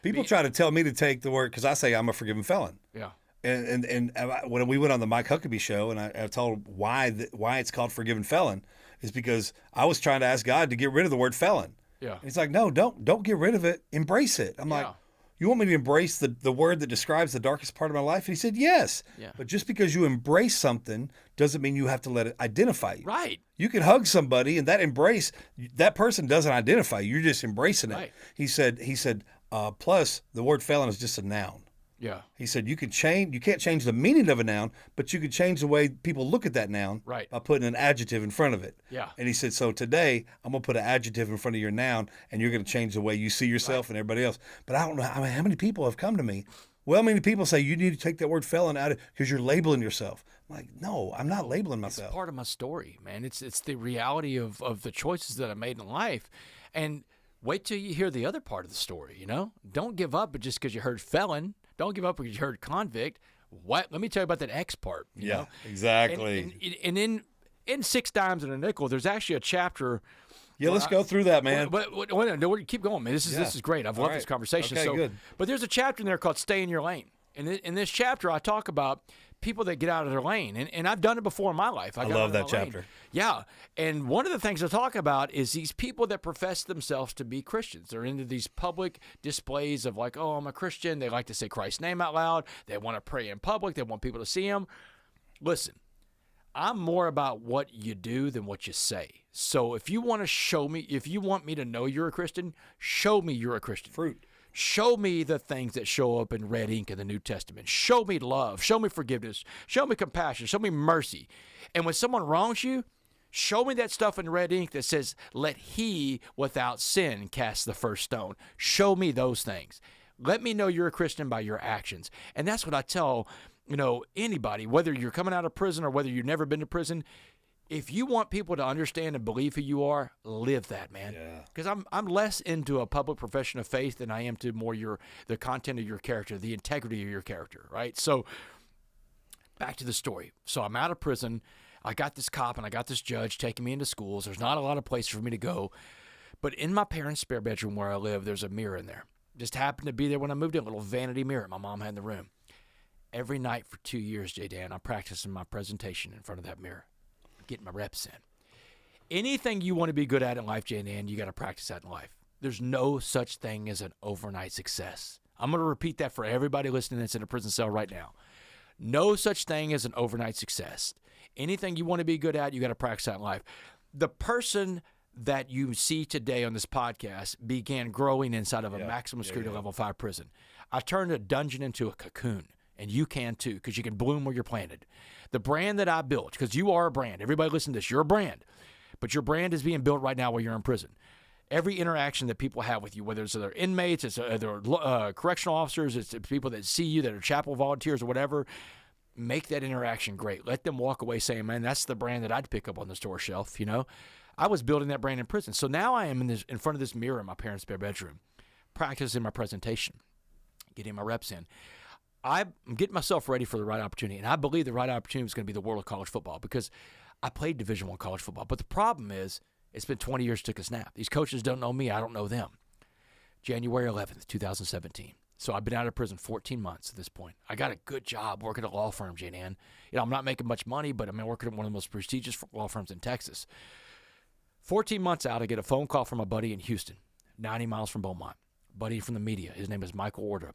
People try to tell me to take the word, because I say I'm a forgiven felon. Yeah. And when we went on the Mike Huckabee show, and I told why it's called forgiven felon, is because I was trying to ask God to get rid of the word felon. Yeah. And he's like, no, don't get rid of it. Embrace it. I'm like, you want me to embrace the word that describes the darkest part of my life? And he said, yes. Yeah. But just because you embrace something doesn't mean you have to let it identify you. Right. You can hug somebody, and that person doesn't identify you. You're just embracing it. Right. He said, plus the word felon is just a noun. Yeah. He said you can't change the meaning of a noun, but you could change the way people look at that noun by putting an adjective in front of it. Yeah. And he said, so today I'm going to put an adjective in front of your noun, and you're going to change the way you see yourself and everybody else. But I don't know how many people have come to me. Well, many people say you need to take that word felon out because you're labeling yourself. I'm like, no, I'm not labeling myself. It's part of my story, man. It's the reality of the choices that I made in life. And wait till you hear the other part of the story, Don't give up just because you heard felon. Don't give up because you heard convict. What? Let me tell you about that X part. You know? Exactly. And in 6 Dimes and a Nickel, there's actually a chapter. Yeah, let's go through that, man. But keep going, man. This is great. I've loved this conversation. Okay, good. But there's a chapter in there called "Stay in Your Lane." And in this chapter, I talk about people that get out of their lane. And I've done it before in my life. I love that chapter. Lane. Yeah. And one of the things I talk about is these people that profess themselves to be Christians. They're into these public displays of like, oh, I'm a Christian. They like to say Christ's name out loud. They want to pray in public. They want people to see them. Listen, I'm more about what you do than what you say. So if you want me to know you're a Christian, show me you're a Christian. Fruit. Show me the things that show up in red ink in the New Testament. Show me love. Show me forgiveness. Show me compassion. Show me mercy. And when someone wrongs you, show me that stuff in red ink that says, let he without sin cast the first stone. Show me those things. Let me know you're a Christian by your actions. And that's what I tell, anybody, whether you're coming out of prison or whether you've never been to prison. If you want people to understand and believe who you are, live that, man. Because I'm less into a public profession of faith than I am to more the content of your character, the integrity of your character, right? So back to the story. So I'm out of prison. I got this cop and I got this judge taking me into schools. There's not a lot of places for me to go. But in my parents' spare bedroom where I live, there's a mirror in there. Just happened to be there when I moved in, a little vanity mirror my mom had in the room. Every night for 2 years, J. Dan, I'm practicing my presentation in front of that mirror. Getting my reps in. Anything you want to be good at in life, J&N, you got to practice that in life. There's no such thing as an overnight success. I'm going to repeat that for everybody listening that's in a prison cell right now. No such thing as an overnight success. Anything you want to be good at, you got to practice that in life. The person that you see today on this podcast began growing inside of a maximum security level 5 prison. I turned a dungeon into a cocoon, and you can too, because you can bloom where you're planted. The brand that I built, because you are a brand. Everybody listen to this. You're a brand. But your brand is being built right now while you're in prison. Every interaction that people have with you, whether it's their inmates, it's their correctional officers, it's people that see you that are chapel volunteers or whatever, make that interaction great. Let them walk away saying, man, that's the brand that I'd pick up on the store shelf, you know? I was building that brand in prison. So now I am in front of this mirror in my parents' spare bedroom, practicing my presentation, getting my reps in. I'm getting myself ready for the right opportunity, and I believe the right opportunity is going to be the world of college football because I played Division I college football. But the problem is it's been 20 years took a snap. These coaches don't know me. I don't know them. January 11th, 2017. So I've been out of prison 14 months at this point. I got a good job working at a law firm, J-Dan. You know, I'm not making much money, but I'm working at one of the most prestigious law firms in Texas. 14 months out, I get a phone call from a buddy in Houston, 90 miles from Beaumont. Buddy from the media. His name is Michael Order.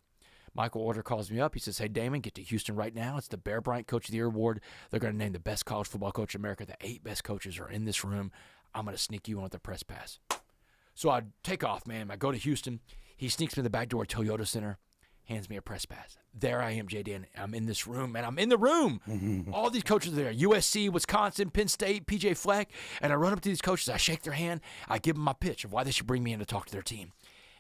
Michael Order calls me up. He says, hey, Damon, get to Houston right now. It's the Bear Bryant Coach of the Year Award. They're going to name the best college football coach in America. The 8 best coaches are in this room. I'm going to sneak you in with the press pass. So I take off, man. I go to Houston. He sneaks me in the back door of Toyota Center, hands me a press pass. There I am, J-Dan. I'm in this room, man. I'm in the room. All these coaches are there. USC, Wisconsin, Penn State, PJ Fleck. And I run up to these coaches. I shake their hand. I give them my pitch of why they should bring me in to talk to their team.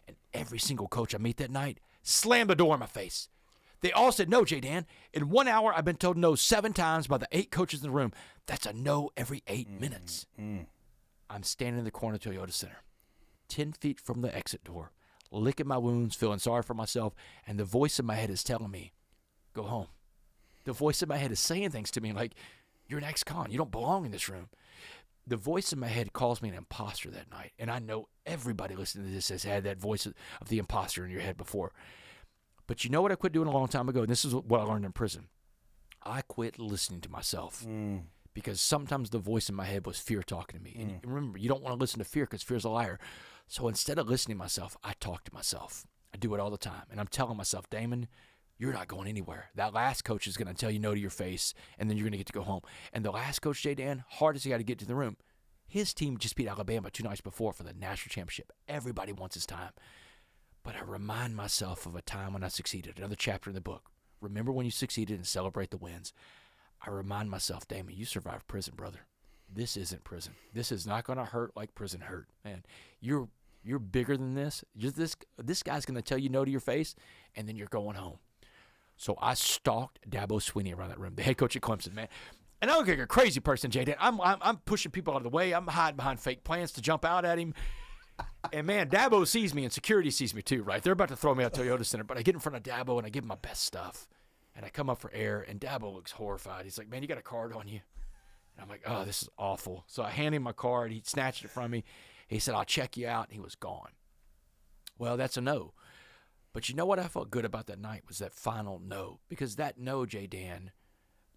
And every single coach I meet that night slammed the door in my face. They all said no, J-Dan. In 1 hour, I've been told no 7 times by the 8 coaches in the room. That's a no every 8 minutes. I'm standing in the corner of Toyota Center, 10 feet from the exit door, licking my wounds, feeling sorry for myself, and the voice in my head is telling me, go home. The voice in my head is saying things to me like, you're an ex-con. You don't belong in this room. The voice in my head calls me an imposter that night, and I know everybody listening to this has had that voice of the imposter in your head before. But you know what I quit doing a long time ago? And this is what I learned in prison. I quit listening to myself because sometimes the voice in my head was fear talking to me. And remember, you don't want to listen to fear because fear's a liar. So instead of listening to myself, I talk to myself. I do it all the time. And I'm telling myself, Damon, you're not going anywhere. That last coach is going to tell you no to your face, and then you're going to get to go home. And the last coach, J-Dan, hardest he got to get to the room. His team just beat Alabama 2 nights before for the national championship. Everybody wants his time. But I remind myself of a time when I succeeded, another chapter in the book. Remember when you succeeded and celebrate the wins. I remind myself, Damon, you survived prison, brother. This isn't prison. This is not going to hurt like prison hurt. Man, you're bigger than this. This guy's going to tell you no to your face, and then you're going home. So I stalked Dabo Swinney around that room, the head coach at Clemson, man. And I look like a crazy person, J-Dan. I'm pushing people out of the way. I'm hiding behind fake plans to jump out at him. And, man, Dabo sees me, and security sees me too, right? They're about to throw me out Toyota Center, but I get in front of Dabo, and I give him my best stuff. And I come up for air, and Dabo looks horrified. He's like, man, you got a card on you? And I'm like, oh, this is awful. So I hand him my card. He snatched it from me. He said, I'll check you out. And he was gone. Well, that's a no. But you know what I felt good about that night was that final no. Because that no, J-Dan,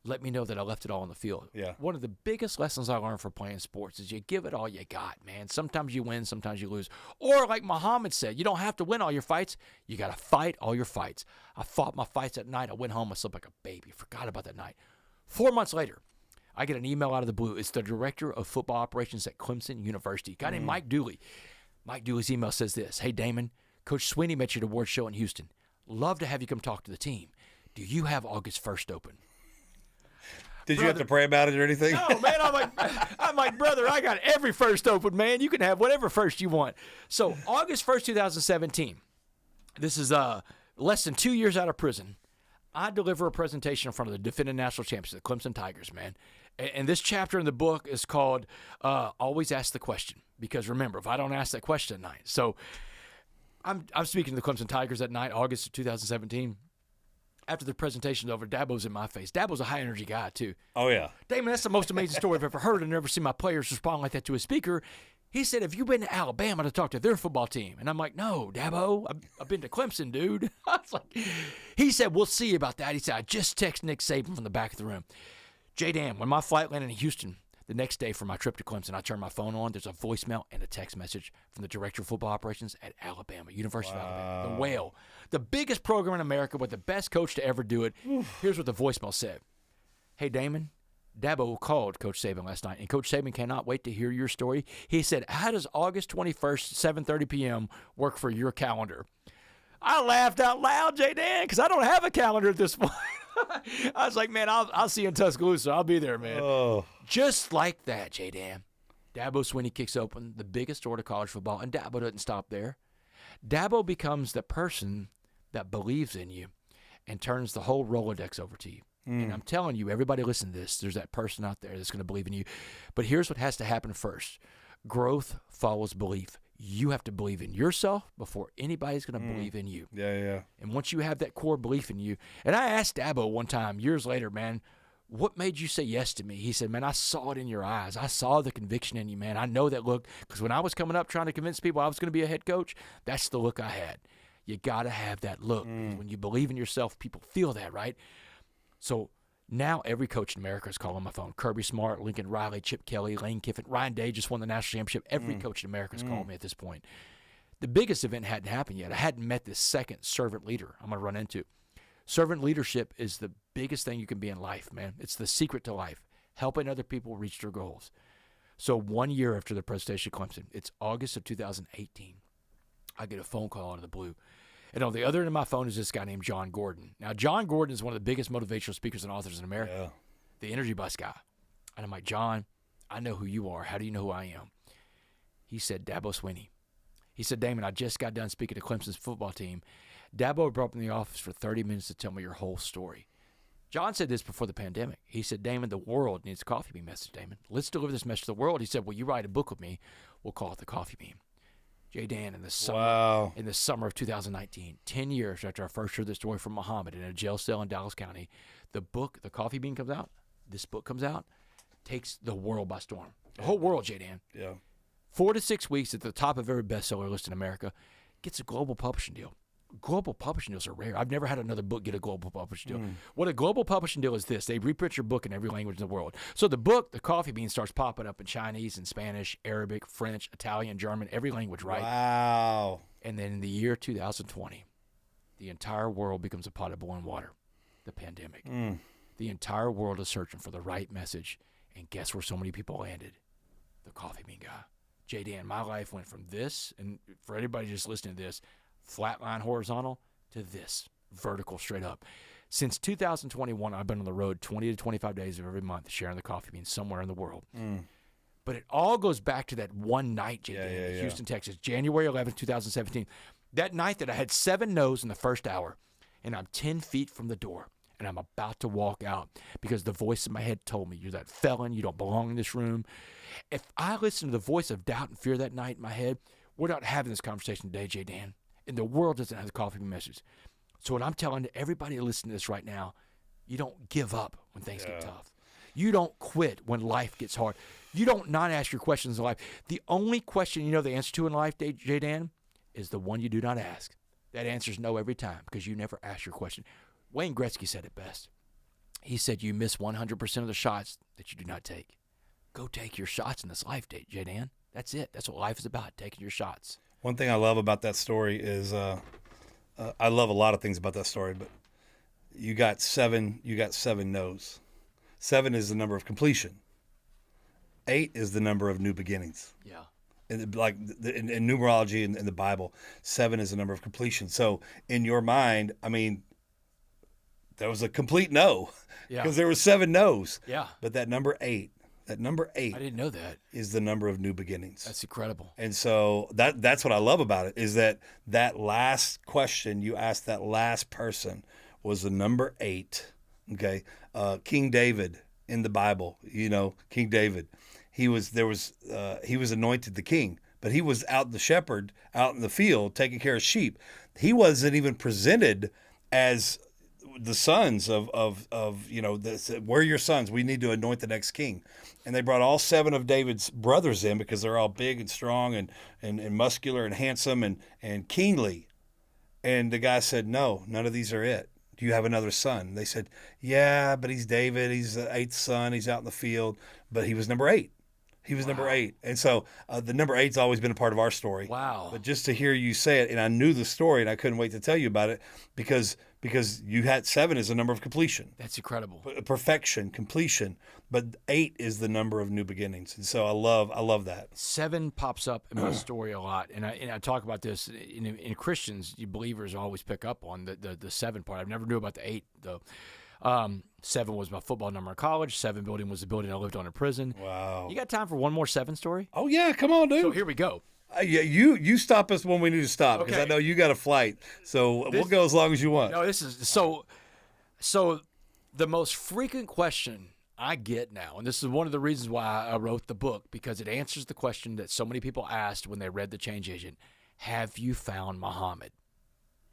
let me know that I left it all on the field. Yeah. One of the biggest lessons I learned from playing sports is you give it all you got, man. Sometimes you win, sometimes you lose. Or like Muhammad said, you don't have to win all your fights. You got to fight all your fights. I fought my fights that night. I went home. I slept like a baby. Forgot about that night. 4 months later, I get an email out of the blue. It's the director of football operations at Clemson University, a guy named Mike Dooley. Mike Dooley's email says this, hey, Damon, Coach Swinney met you at an award show in Houston. Love to have you come talk to the team. Do you have August 1st open? Did you have to pray about it or anything? No, man. I'm like, brother, I got every first open, man. You can have whatever first you want. So August 1st, 2017, this is less than 2 years out of prison. I deliver a presentation in front of the defending national champions, the Clemson Tigers, man. And this chapter in the book is called Always Ask the Question. Because remember, if I don't ask that question at night. So I'm speaking to the Clemson Tigers that night, August of 2017. After the presentation's over, Dabo's in my face. Dabo's a high-energy guy, too. Oh, yeah. Damon, that's the most amazing story I've ever heard. I've never seen my players respond like that to a speaker. He said, have you been to Alabama to talk to their football team? And I'm like, no, Dabo, I've been to Clemson, dude. I was like, he said, we'll see about that. He said, I just texted Nick Saban from the back of the room. J-Dan, when my flight landed in Houston the next day for my trip to Clemson, I turned my phone on. There's a voicemail and a text message from the director of football operations at Alabama, University of Alabama, the Whale. The biggest program in America with the best coach to ever do it. Here's what the voicemail said. Hey, Damon, Dabo called Coach Saban last night, and Coach Saban cannot wait to hear your story. He said, how does August 21st, 7:30 p.m. work for your calendar? I laughed out loud, J-Dan, because I don't have a calendar at this point. I was like, man, I'll see you in Tuscaloosa. I'll be there, man. Oh. Just like that, J-Dan. Dabo Swinney kicks open the biggest door to college football, and Dabo doesn't stop there. Dabo becomes the person that believes in you and turns the whole Rolodex over to you. And I'm telling you, everybody listen to this. There's that person out there that's going to believe in you. But here's what has to happen first. Growth follows belief. You have to believe in yourself before anybody's going to believe in you. Yeah. And once you have that core belief in you, and I asked Dabo one time, years later, man, what made you say yes to me? He said, man, I saw it in your eyes. I saw the conviction in you, man. I know that look, because when I was coming up trying to convince people I was going to be a head coach, that's the look I had. You got to have that look. When you believe in yourself, people feel that, right? So now every coach in America is calling my phone. Kirby Smart, Lincoln Riley, Chip Kelly, Lane Kiffin, Ryan Day just won the national championship. Every coach in America is calling me at this point. The biggest event hadn't happened yet. I hadn't met this second servant leader I'm going to run into. Servant leadership is the biggest thing you can be in life, man. It's the secret to life, helping other people reach their goals. So 1 year after the presentation at Clemson, it's August of 2018, I get a phone call out of the blue. And on the other end of my phone is this guy named John Gordon. Now, John Gordon is one of the biggest motivational speakers and authors in America, the Energy Bus guy. And I'm like, John, I know who you are. How do you know who I am? He said, Dabo Swinney. He said, Damon, I just got done speaking to Clemson's football team. Dabo brought up in the office for 30 minutes to tell me your whole story. John said this before the pandemic. He said, Damon, the world needs a coffee bean message, Damon. Let's deliver this message to the world. He said, will you write a book with me? We'll call it The Coffee Bean. J-Dan, in the summer of 2019, 10 years after I first heard this story from Muhammad in a jail cell in Dallas County, the book, The Coffee Bean, comes out. This book comes out, takes the world by storm. The whole world, J-Dan. Yeah. 4 to 6 weeks at the top of every bestseller list in America, gets a global publishing deal. Global publishing deals are rare. I've never had another book get a global publishing deal. What a global publishing deal is this. They reprint your book in every language in the world. So the book, The Coffee Bean, starts popping up in Chinese and Spanish, Arabic, French, Italian, German, every language, right? Wow. And then in the year 2020, the entire world becomes a pot of boiling water, the pandemic. The entire world is searching for the right message. And guess where so many people landed? The Coffee Bean guy. J-Dan, my life went from this, and for anybody just listening to this, flat line horizontal to this, vertical straight up. Since 2021, I've been on the road 20 to 25 days of every month sharing the coffee bean somewhere in the world. But it all goes back to that one night, J-Dan, in Houston, Texas, January 11th, 2017. That night that I had 7 no's in the first hour, and I'm 10 feet from the door, and I'm about to walk out because the voice in my head told me, you're that felon, you don't belong in this room. If I listened to the voice of doubt and fear that night in my head, we're not having this conversation today, J-Dan. And the world doesn't have the coffee bean message. So what I'm telling everybody listening to this right now, you don't give up when things get tough. You don't quit when life gets hard. You don't not ask your questions in life. The only question you know the answer to in life, J-Dan, is the one you do not ask. That answer is no every time because you never ask your question. Wayne Gretzky said it best. He said you miss 100% of the shots that you do not take. Go take your shots in this life, J-Dan. That's it. That's what life is about, taking your shots. One thing I love about that story is I love a lot of things about that story, but you got seven no's. 7 is the number of completion. 8 is the number of new beginnings. Yeah. And like in numerology in the Bible, 7 is the number of completion. So in your mind, I mean, there was a complete no because there were 7 no's. Yeah. But that number 8. I didn't know that. Is the number of new beginnings. That's incredible. And so that's what I love about it is that last question you asked that last person was the number 8. Okay. King David in the Bible, King David, he was anointed the king, but he was out the shepherd out in the field taking care of sheep. He wasn't even presented as the sons of we're your sons. We need to anoint the next king. And they brought all 7 of David's brothers in because they're all big and strong and muscular and handsome and kingly. And the guy said, no, none of these are it. Do you have another son? And they said, yeah, but he's David. He's the 8th son. He's out in the field. But he was number 8. He was number 8. And so the number 8's always been a part of our story. Wow. But just to hear you say it, and I knew the story, and I couldn't wait to tell you about it because you had 7 as a number of completion. That's incredible. Perfection, completion. But 8 is the number of new beginnings. And so I love that. 7 pops up in my story a lot. And I talk about this in Christians, you believers always pick up on the 7 part. I never knew about the 8, though. 7 was my football number in college. 7 building was the building I lived on in prison. Wow. You got time for one more 7 story? Oh, yeah. Come on, dude. So here we go. Yeah, you stop us when we need to stop because I know you got a flight. So we'll go as long as you want. No, this is so the most frequent question I get now, and this is one of the reasons why I wrote the book, because it answers the question that so many people asked when they read The Change Agent. Have you found Muhammad?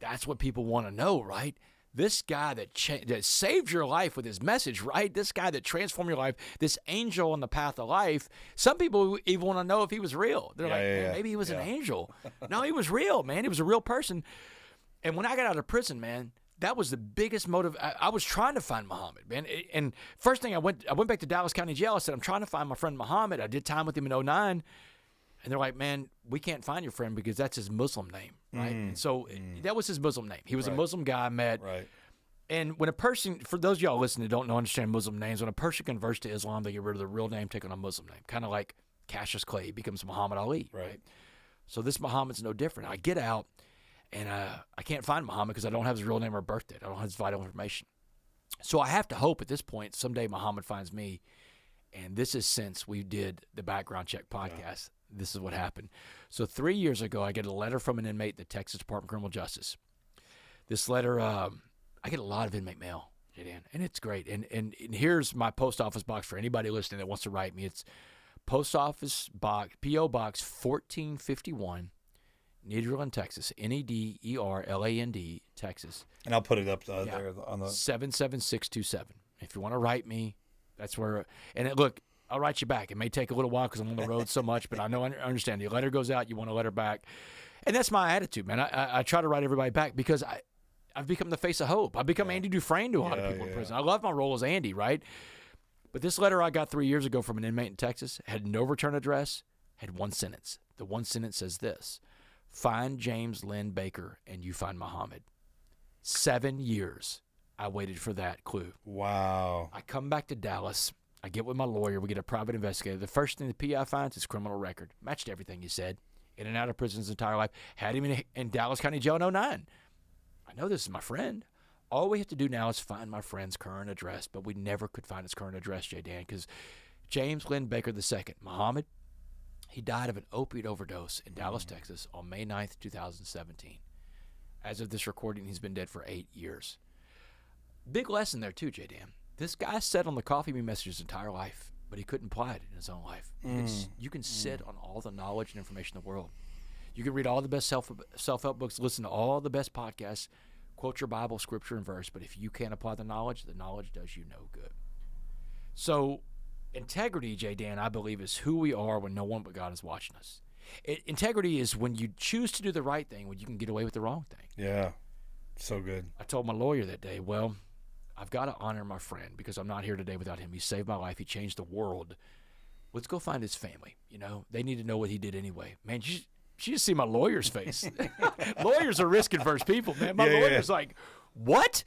That's what people want to know, right? This guy that saved your life with his message, right? This guy that transformed your life, this angel on the path of life. Some people even want to know if he was real. They're man, maybe he was an angel. No, he was real, man. He was a real person. And when I got out of prison, man, that was the biggest motive. I was trying to find Muhammad, man. And first thing I went back to Dallas County Jail. I said, I'm trying to find my friend Muhammad. I did time with him in 2009. And they're like, man, we can't find your friend because that's his Muslim name, right? And so that was his Muslim name. He was a Muslim guy I met. Right. And when a person, for those of y'all listening that don't understand Muslim names, when a person converts to Islam, they get rid of their real name, take on a Muslim name. Kind of like Cassius Clay becomes Muhammad Ali, right? So this Muhammad's no different. I get out, and I can't find Muhammad because I don't have his real name or birth date. I don't have his vital information. So I have to hope at this point someday Muhammad finds me. And this is since we did the Background Check podcast. Yeah. This is what happened. So 3 years ago, I get a letter from an inmate at the Texas Department of Criminal Justice. This letter, I get a lot of inmate mail, J-Dan, and it's great. And here's my post office box for anybody listening that wants to write me. It's post office box, P.O. Box 1451, Nederland, Texas, Nederland, Texas. And I'll put it up there on the 77627. If you want to write me, that's where. And look, I'll write you back. It may take a little while because I'm on the road so much, but I know I understand. The letter goes out, you want a letter back. And that's my attitude, man. I try to write everybody back because I've become the face of hope. I've become Andy Dufresne to a lot of people in prison. I love my role as Andy, right? But this letter I got 3 years ago from an inmate in Texas had no return address, had one sentence. The one sentence says this: find James Lynn Baker and you find Muhammad. 7 years I waited for that clue. Wow. I come back to Dallas. I get with my lawyer. We get a private investigator. The first thing the PI finds is criminal record. Matched everything he said. In and out of prison his entire life. Had him in Dallas County Jail in 2009. I know this is my friend. All we have to do now is find my friend's current address, but we never could find his current address, J-Dan, because James Lynn Baker II, Muhammad, he died of an opiate overdose in Dallas, Texas on May 9th, 2017. As of this recording, he's been dead for 8 years. Big lesson there, too, J-Dan. This guy sat on the coffee bean message his entire life, but he couldn't apply it in his own life. You can sit on all the knowledge and information in the world. You can read all the best self-help books, listen to all the best podcasts, quote your Bible, scripture, and verse, but if you can't apply the knowledge does you no good. So integrity, J-Dan, I believe, is who we are when no one but God is watching us. Integrity is when you choose to do the right thing when you can get away with the wrong thing. Yeah, so good. I told my lawyer that day, well, I've got to honor my friend because I'm not here today without him. He saved my life. He changed the world. Let's go find his family. You know, they need to know what he did anyway. Man, you should see my lawyer's face. Lawyers are risk-averse people, man. My lawyer's like, what?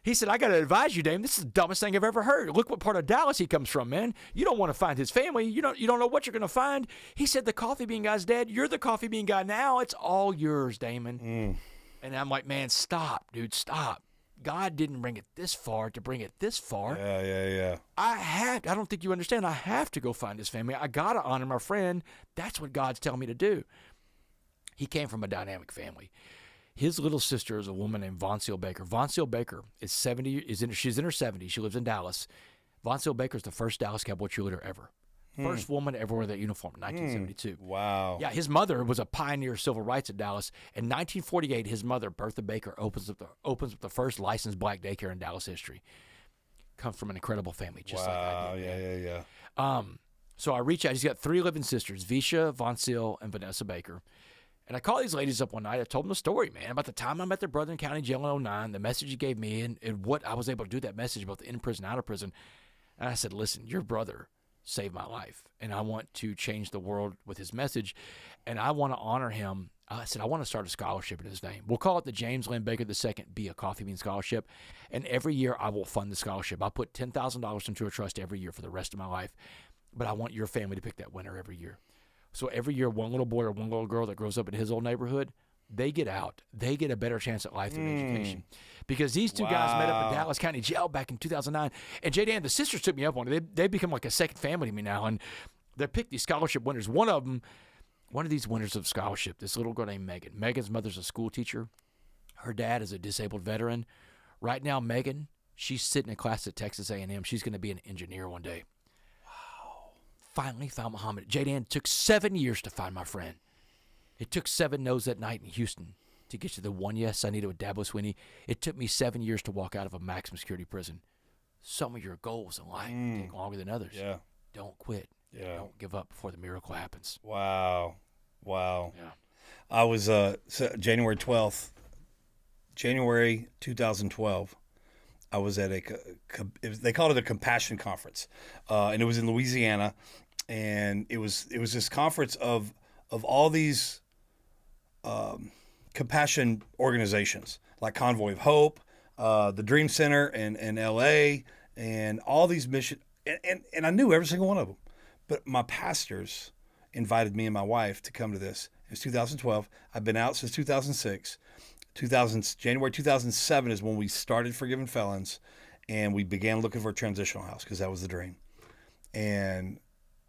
He said, I got to advise you, Dame, this is the dumbest thing I've ever heard. Look what part of Dallas he comes from, man. You don't want to find his family. You don't know what you're going to find. He said, the coffee bean guy's dead. You're the coffee bean guy now. It's all yours, Damon. And I'm like, man, stop, dude, stop. God didn't bring it this far to bring it this far. Yeah. I don't think you understand. I have to go find his family. I got to honor my friend. That's what God's telling me to do. He came from a dynamic family. His little sister is a woman named Von Seal Baker. Von Seal Baker is 70. She's in her 70s. She lives in Dallas. Von Seal Baker is the first Dallas Cowboy cheerleader ever. First woman to ever wear that uniform in 1972. Wow. Yeah, his mother was a pioneer of civil rights in Dallas. In 1948, his mother, Bertha Baker, opens up the first licensed black daycare in Dallas history. Comes from an incredible family, just like I did. Yeah. So I reach out. He's got 3 living sisters, Visha, Von Seal, and Vanessa Baker. And I called these ladies up one night. I told them the story, man, about the time I met their brother in county jail in 2009, the message he gave me, and what I was able to do that message, both in prison and out of prison. And I said, listen, your brother saved my life, and I want to change the world with his message, and I want to honor him. I said, I want to start a scholarship in his name. We'll call it the James Lynn Baker II Be a Coffee Bean Scholarship, and every year I will fund the scholarship. I'll put $10,000 into a trust every year for the rest of my life, but I want your family to pick that winner every year. So every year, one little boy or one little girl that grows up in his old neighborhood, they get out. They get a better chance at life through education. Because these two guys met up in Dallas County Jail back in 2009. And J-Dan, the sisters took me up on it. They've become like a second family to me now. And they picked these scholarship winners. One of these winners of scholarship, this little girl named Megan. Megan's mother's a school teacher. Her dad is a disabled veteran. Right now, Megan, she's sitting in class at Texas A&M. She's going to be an engineer one day. Wow. Finally found Muhammad. J-Dan, took 7 years to find my friend. It took 7 no's that night in Houston to get to the one yes I needed with Dabo Swinney. It took me 7 years to walk out of a maximum security prison. Some of your goals in life take longer than others. Yeah. Don't quit. Yeah. Don't give up before the miracle happens. Wow. Yeah. I was January 12th, January 2012. I was at they called it a compassion conference, and it was in Louisiana, and it was this conference of all these compassion organizations like Convoy of Hope, the Dream Center in L.A., and all these missions. And I knew every single one of them. But my pastors invited me and my wife to come to this. It was 2012. I've been out since 2006. January 2007 is when we started Forgiven Felons, and we began looking for a transitional house because that was the dream. And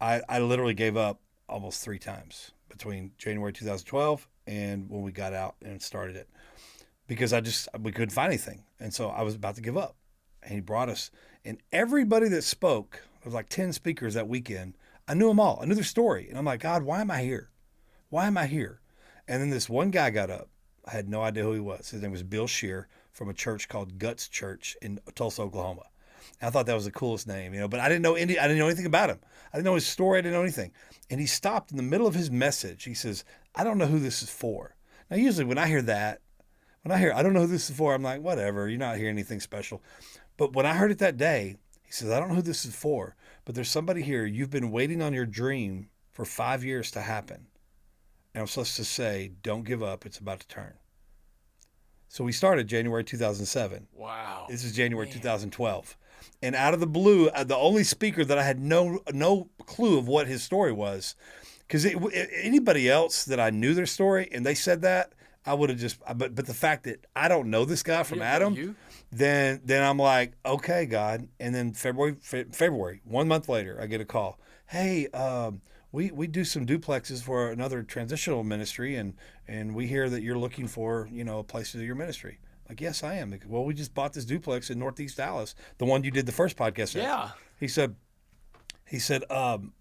I literally gave up almost 3 times between January 2012 and when we got out and started it, because we couldn't find anything. And so I was about to give up, and he brought us, and everybody that spoke, there was like 10 speakers that weekend, I knew them all. I knew their story. And I'm like, God, why am I here? Why am I here? And then this one guy got up. I had no idea who he was. His name was Bill Shear from a church called Guts Church in Tulsa, Oklahoma. And I thought that was the coolest name, but I didn't know anything about him. I didn't know his story. I didn't know anything. And he stopped in the middle of his message. He says, I don't know who this is for. Now, usually when I hear that, I don't know who this is for, I'm like, whatever, you're not hearing anything special. But when I heard it that day, he says, I don't know who this is for, but there's somebody here. You've been waiting on your dream for 5 years to happen. And I'm supposed to say, don't give up. It's about to turn. So we started January 2007. Wow. This is January 2012. And out of the blue, the only speaker that I had no clue of what his story was, because anybody else that I knew their story and they said that, I would have just, but the fact that I don't know this guy from Adam, then I'm like, okay, God. And then February, 1 month later, I get a call. Hey, we do some duplexes for another transitional ministry, and we hear that you're looking for, a place to do your ministry. Like, yes, I am. Well, we just bought this duplex in Northeast Dallas, the one you did the first podcast at. Yeah. He said,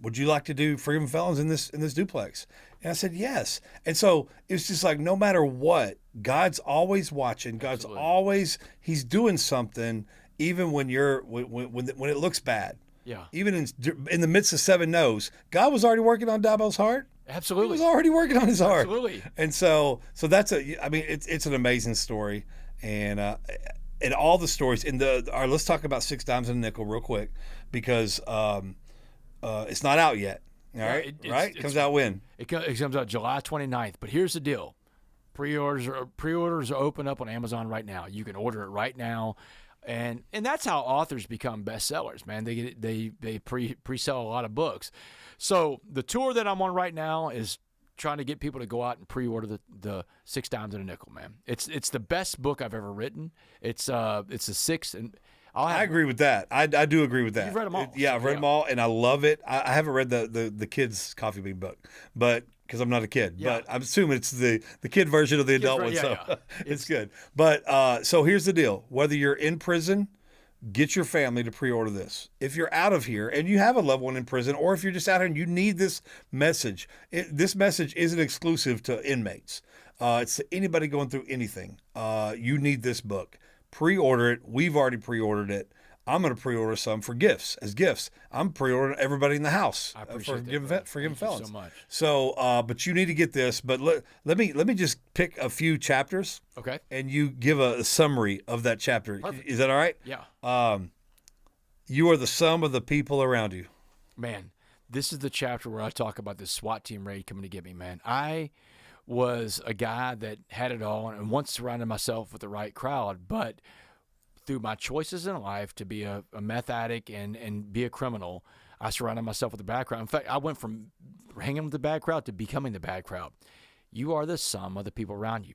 would you like to do Forgiven Felons in this duplex? And I said, yes. And so it's just like, no matter what, God's always watching. God's always, he's doing something, even when when it looks bad. Yeah. Even in the midst of 7 no's, God was already working on Dabo's heart. Absolutely. He was already working on his heart. Absolutely. And so that's it's an amazing story. And all the stories let's talk about 6 Dimes and a Nickel real quick, because it's not out yet. All right. It comes out when? It comes out July 29th. But here's the deal. Pre-orders are open up on Amazon right now. You can order it right now. And that's how authors become bestsellers, man. They pre-sell a lot of books. So the tour that I'm on right now is trying to get people to go out and pre-order the 6 Dimes and a Nickel, man. It's the best book I've ever written. It's the 6th, and I agree with that. I do agree with that. You've read them all. I've read them all, and I love it. I haven't read the kids' coffee bean book, but because I'm not a kid, but I'm assuming it's the kid version of the adult one, so it's good. But so here's the deal: whether you're in prison, get your family to pre-order this. If you're out of here and you have a loved one in prison, or if you're just out here and you need this message, this message isn't exclusive to inmates. It's to anybody going through anything. You need this book. Pre-order it. We've already pre-ordered it. I'm going to pre-order some for gifts. I'm pre-ordering everybody in the house for Forgiven Felons. So much. So, but you need to get this. But let me just pick a few chapters. Okay. And you give a summary of that chapter. Perfect. Is that all right? Yeah. You are the sum of the people around you. Man, this is the chapter where I talk about this SWAT team raid coming to get me, man. I was a guy that had it all and once surrounded myself with the right crowd, but through my choices in life to be a meth addict and be a criminal, I surrounded myself with a bad crowd. In fact, I went from hanging with the bad crowd to becoming the bad crowd. You are the sum of the people around you.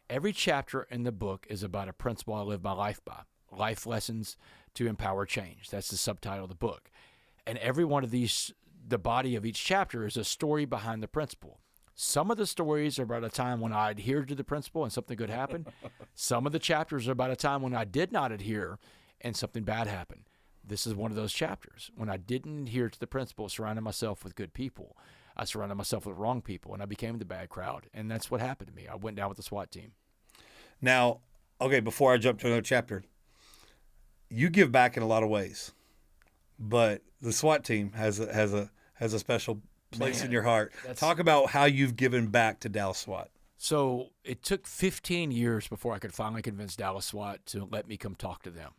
Every chapter in the book is about a principle I live my life by. Life lessons to empower change. That's the subtitle of the book. And every one of these, the body of each chapter is a story behind the principle. Some of the stories are about a time when I adhered to the principle and something good happened. Some of the chapters are about a time when I did not adhere and something bad happened. This is one of those chapters. When I didn't adhere to the principle, surrounding myself with good people. I surrounded myself with wrong people, and I became the bad crowd. And that's what happened to me. I went down with the SWAT team. Now, okay, before I jump to another chapter, you give back in a lot of ways, but the SWAT team has a special place in your heart. Talk about how you've given back to Dallas SWAT. So it took 15 years before I could finally convince Dallas SWAT to let me come talk to them.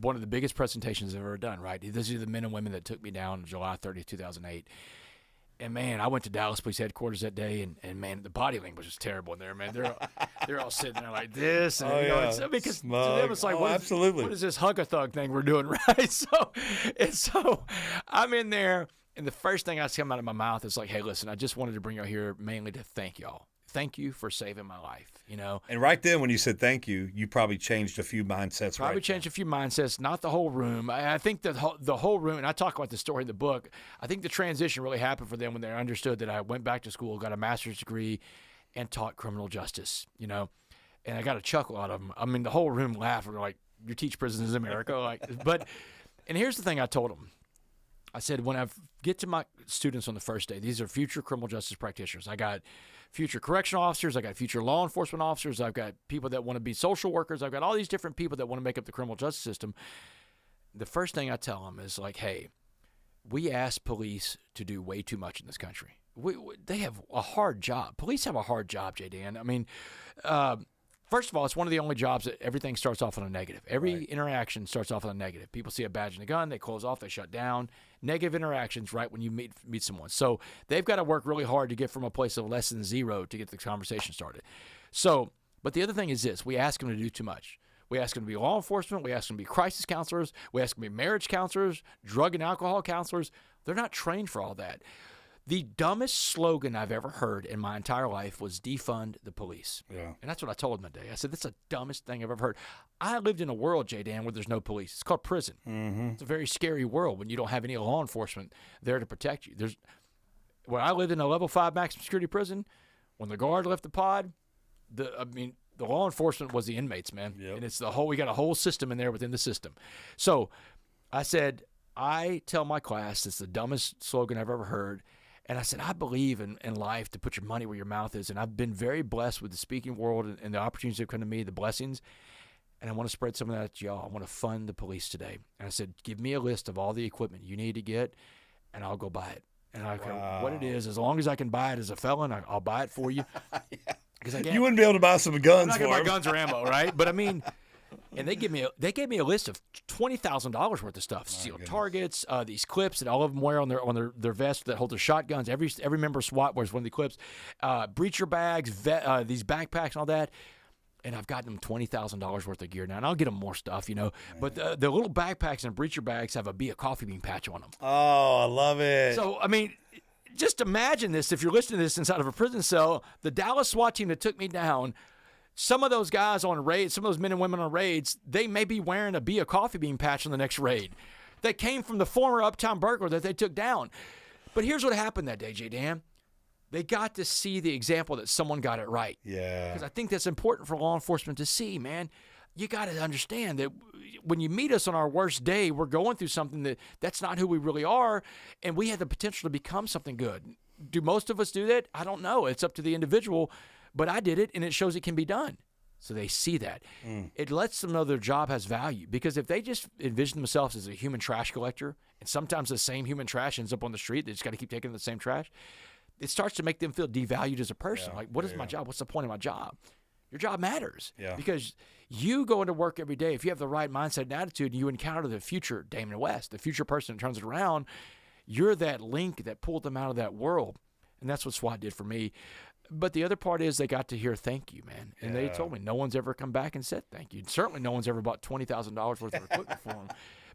One of the biggest presentations I've ever done, right? These are the men and women that took me down on July 30th, 2008. And, man, I went to Dallas Police Headquarters that day, and man, the body language was terrible in there, man. They're all sitting there like this. And, because to them it's like, what is this hug-a-thug thing we're doing, right? So I'm in there, and the first thing I come out of my mouth is like, hey, listen, I just wanted to bring you here mainly to thank y'all. Thank you for saving my life, you know. And right then when you said thank you, you probably changed a few mindsets. Probably changed a few mindsets, not the whole room. I think that the whole room, and I talk about the story in the book, I think the transition really happened for them when they understood that I went back to school, got a master's degree, and taught criminal justice, you know. And I got a chuckle out of them. I mean, the whole room laughed. We're like, you teach prisons in America? And here's the thing I told them. I said, when I get to my students on the first day, these are future criminal justice practitioners. I got future correctional officers. I got future law enforcement officers. I've got people that want to be social workers. I've got all these different people that want to make up the criminal justice system. The first thing I tell them is like, hey, we ask police to do way too much in this country. They have a hard job. Police have a hard job, J. Dan. I mean, first of all, it's one of the only jobs that everything starts off on a negative. Every interaction starts off on a negative. People see a badge and a gun, they close off, they shut down. Negative interactions right when you meet someone. So they've got to work really hard to get from a place of less than zero to get the conversation started. So, but the other thing is this. We ask them to do too much. We ask them to be law enforcement. We ask them to be crisis counselors. We ask them to be marriage counselors, drug and alcohol counselors. They're not trained for all that. The dumbest slogan I've ever heard in my entire life was defund the police. Yeah. And that's what I told them that day. I said, that's the dumbest thing I've ever heard. I lived in a world, J. Dan, where there's no police. It's called prison. Mm-hmm. It's a very scary world when you don't have any law enforcement there to protect you. When I lived in a level 5 maximum security prison, when the guard left the pod, the law enforcement was the inmates, man. Yep. And it's we got a whole system in there within the system. So I said, I tell my class, it's the dumbest slogan I've ever heard. And I said, I believe in life to put your money where your mouth is. And I've been very blessed with the speaking world and the opportunities that come to me, the blessings. And I want to spread some of that to y'all. I want to fund the police today. And I said, give me a list of all the equipment you need to get, and I'll go buy it. And I go, what it is, as long as I can buy it as a felon, I'll buy it for you. You wouldn't be able to buy some guns for them. I'm not going to buy guns or ammo, right? But I mean... And they gave me a list of $20,000 worth of stuff. Steel targets, these clips that all of them wear on their vest that hold their shotguns. Every member of SWAT wears one of the clips. Breacher bags, these backpacks and all that. And I've gotten them $20,000 worth of gear now. And I'll get them more stuff, you know. But the little backpacks and breacher bags have a Be a Coffee Bean patch on them. Oh, I love it. So, I mean, just imagine this. If you're listening to this inside of a prison cell, the Dallas SWAT team that took me down, some of those guys on raids, some of those men and women on raids, they may be wearing a Be a Coffee Bean patch on the next raid. They came from the former Uptown burglar that they took down. But here's what happened that day, J. Dan. They got to see the example that someone got it right. Yeah. Because I think that's important for law enforcement to see, man. You got to understand that when you meet us on our worst day, we're going through something that's not who we really are, and we have the potential to become something good. Do most of us do that? I don't know. It's up to the individual. But I did it, and it shows it can be done. So they see that. It lets them know their job has value. Because if they just envision themselves as a human trash collector, and sometimes the same human trash ends up on the street, they just got to keep taking the same trash, it starts to make them feel devalued as a person. What is my job? What's the point of my job? Your job matters. Yeah. Because you go into work every day, if you have the right mindset and attitude, and you encounter the future Damon West, the future person that turns it around, you're that link that pulled them out of that world. And that's what SWAT did for me. But the other part is they got to hear thank you, man. And they told me no one's ever come back and said thank you. Certainly no one's ever bought $20,000 worth of equipment for them.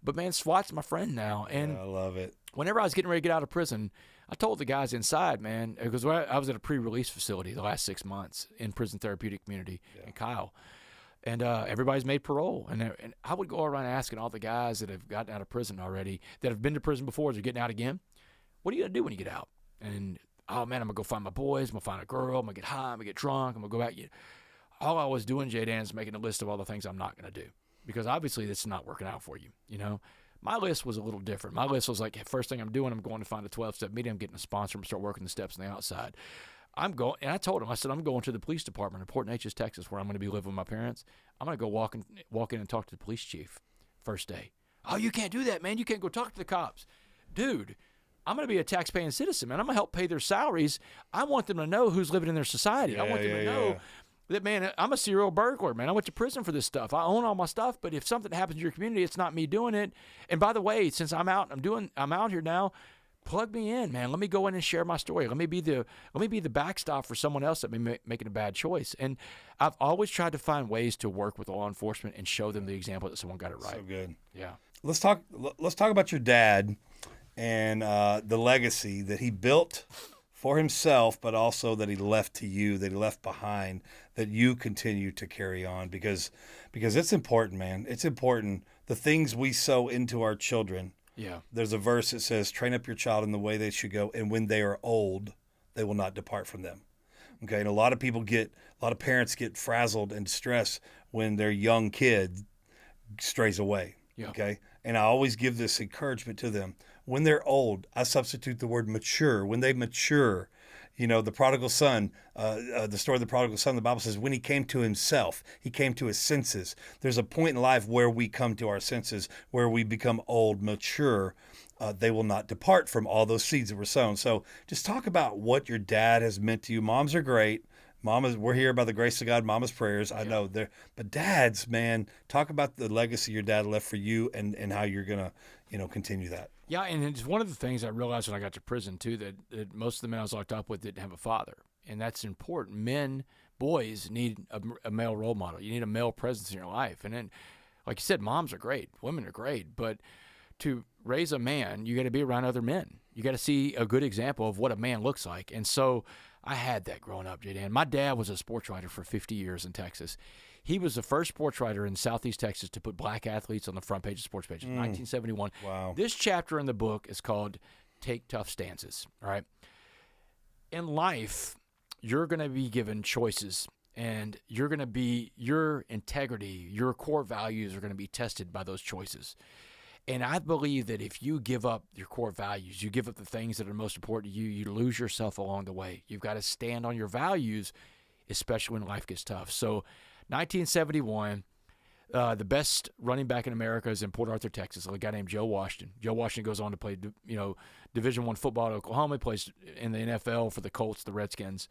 But, man, SWAT's my friend now. And I love it. Whenever I was getting ready to get out of prison, I told the guys inside, man, because I was at a pre-release facility the last 6 months in Prison Therapeutic Community in Kyle. And everybody's made parole. And I would go around asking all the guys that have gotten out of prison already, that have been to prison before, they're getting out again, what are you going to do when you get out? And, oh, man, I'm going to go find my boys. I'm going to find a girl. I'm going to get high. I'm going to get drunk. I'm going to go back. All I was doing, J-Dan, is making a list of all the things I'm not going to do. Because obviously this is not working out for you, you know. My list was a little different. My list was like, first thing I'm doing, I'm going to find a 12-step meeting. I'm getting a sponsor and start working the steps on the outside. I'm going, and I told him, I said, I'm going to the police department in Port Neches, Texas, where I'm going to be living with my parents. I'm going to go walk in and talk to the police chief first day. Oh, you can't do that, man. You can't go talk to the cops. Dude, I'm going to be a tax-paying citizen, man. I'm going to help pay their salaries. I want them to know who's living in their society. I want them to know that, man, I'm a serial burglar, man. I went to prison for this stuff. I own all my stuff, but if something happens in your community, it's not me doing it. And by the way, since I'm out here now, plug me in, man. Let me go in and share my story. Let me be the backstop for someone else that may be making a bad choice. And I've always tried to find ways to work with law enforcement and show them the example that someone got it right. So good. Yeah. Let's talk about your dad and the legacy that he built for himself, but also that he left to you, that he left behind, that you continue to carry on, because it's important, man. It's important. The things we sow into our children. Yeah. There's a verse that says, train up your child in the way they should go, and when they are old, they will not depart from them. Okay. And a lot of parents get frazzled and distressed when their young kid strays away. Yeah. Okay. And I always give this encouragement to them. When they're old, I substitute the word mature. When they mature, the prodigal son, the story of the prodigal son, the Bible says when he came to himself, he came to his senses. There's a point in life where we come to our senses, where we become old, mature. They will not depart from all those seeds that were sown. So just talk about what your dad has meant to you. Moms are great. We're here by the grace of God, mama's prayers. I know there, but dads, man, talk about the legacy your dad left for you and how you're going to, continue that. Yeah, and it's one of the things I realized when I got to prison, too, that most of the men I was locked up with didn't have a father. And that's important. Boys need a male role model. You need a male presence in your life. And then, like you said, moms are great. Women are great. But to raise a man, you got to be around other men. You got to see a good example of what a man looks like. And so I had that growing up, J-Dan. My dad was a sports writer for 50 years in Texas. He was the first sports writer in Southeast Texas to put black athletes on the front page of sports pages, 1971. Wow. This chapter in the book is called Take Tough Stances, all right? In life, you're going to be given choices, and your integrity, your core values are going to be tested by those choices. And I believe that if you give up your core values, you give up the things that are most important to you, you lose yourself along the way. You've got to stand on your values, especially when life gets tough. So 1971, the best running back in America is in Port Arthur, Texas, a guy named Joe Washington. Joe Washington goes on to play, Division I football at Oklahoma. He plays in the NFL for the Colts, the Redskins.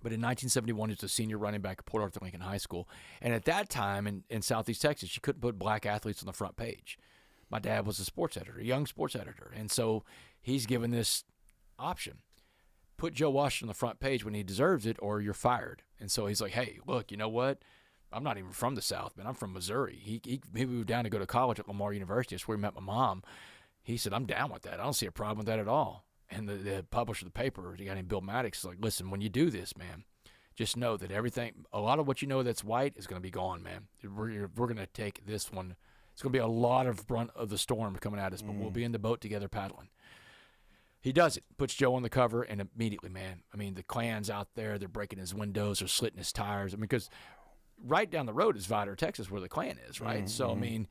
But in 1971, he was a senior running back at Port Arthur Lincoln High School. And at that time in Southeast Texas, you couldn't put black athletes on the front page. My dad was a sports editor, a young sports editor. And so he's given this option. Put Joe Washington on the front page when he deserves it, or you're fired. And so he's like, hey, look, you know what? I'm not even from the South, man. I'm from Missouri. He moved down to go to college at Lamar University. That's where he met my mom. He said, I'm down with that. I don't see a problem with that at all. And the publisher of the paper, a guy named Bill Maddox, is like, listen, when you do this, man, just know that a lot of what you know that's white is going to be gone, man. We're going to take this one. It's going to be a lot of brunt of the storm coming at us, but we'll be in the boat together paddling. He does it, puts Joe on the cover, and immediately, man, I mean, the Klan's out there. They're breaking his windows. They're slitting his tires. I mean, because right down the road is Vida, Texas, where the Klan is, right? So, I mean,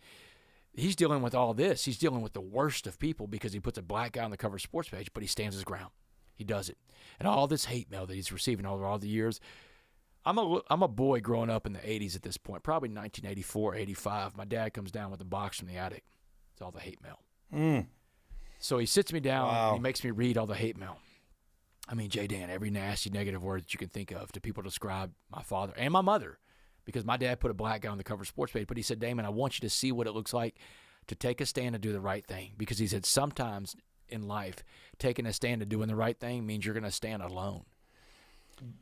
he's dealing with all this. He's dealing with the worst of people because he puts a black guy on the cover of sports page, but he stands his ground. He does it. And all this hate mail that he's receiving all the years. I'm a boy growing up in the 80s at this point, probably 1984, 85. My dad comes down with a box from the attic. It's all the hate mail. So he sits me down and he makes me read all the hate mail. I mean, J. Dan, every nasty negative word that you can think of to people describe my father and my mother, because my dad put a black guy on the cover of sports page, but he said, Damon, I want you to see what it looks like to take a stand and do the right thing, because he said sometimes in life, taking a stand and doing the right thing means you're going to stand alone.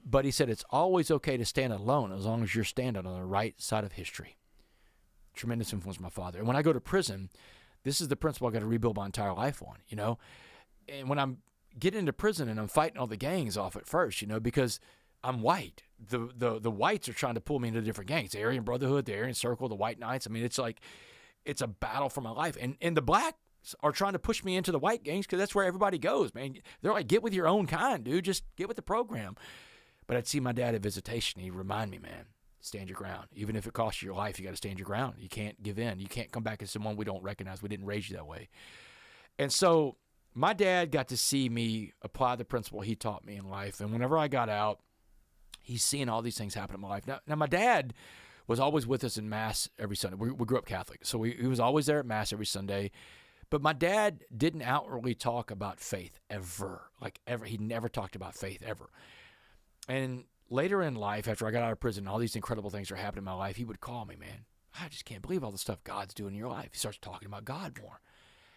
But he said it's always okay to stand alone as long as you're standing on the right side of history. Tremendous influence on my father. And when I go to prison, this is the principle I got to rebuild my entire life on, you know. And when I'm getting into prison and I'm fighting all the gangs off at first, you know, because I'm white. The whites are trying to pull me into different gangs, the Aryan Brotherhood, the Aryan Circle, the White Knights. I mean, it's like it's a battle for my life. And the blacks are trying to push me into the white gangs because that's where everybody goes, man. They're like, get with your own kind, dude. Just get with the program. But I'd see my dad at visitation. He'd remind me, man, stand your ground. Even if it costs you your life, you got to stand your ground. You can't give in. You can't come back as someone we don't recognize. We didn't raise you that way. And so my dad got to see me apply the principle he taught me in life. And whenever I got out, he's seeing all these things happen in my life. Now my dad was always with us in Mass every Sunday. We grew up Catholic. So he was always there at Mass every Sunday. But my dad didn't outwardly talk about faith ever. Like ever. He never talked about faith ever. And later in life, after I got out of prison, all these incredible things are happening in my life, he would call me, man, I just can't believe all the stuff God's doing in your life. He starts talking about God more.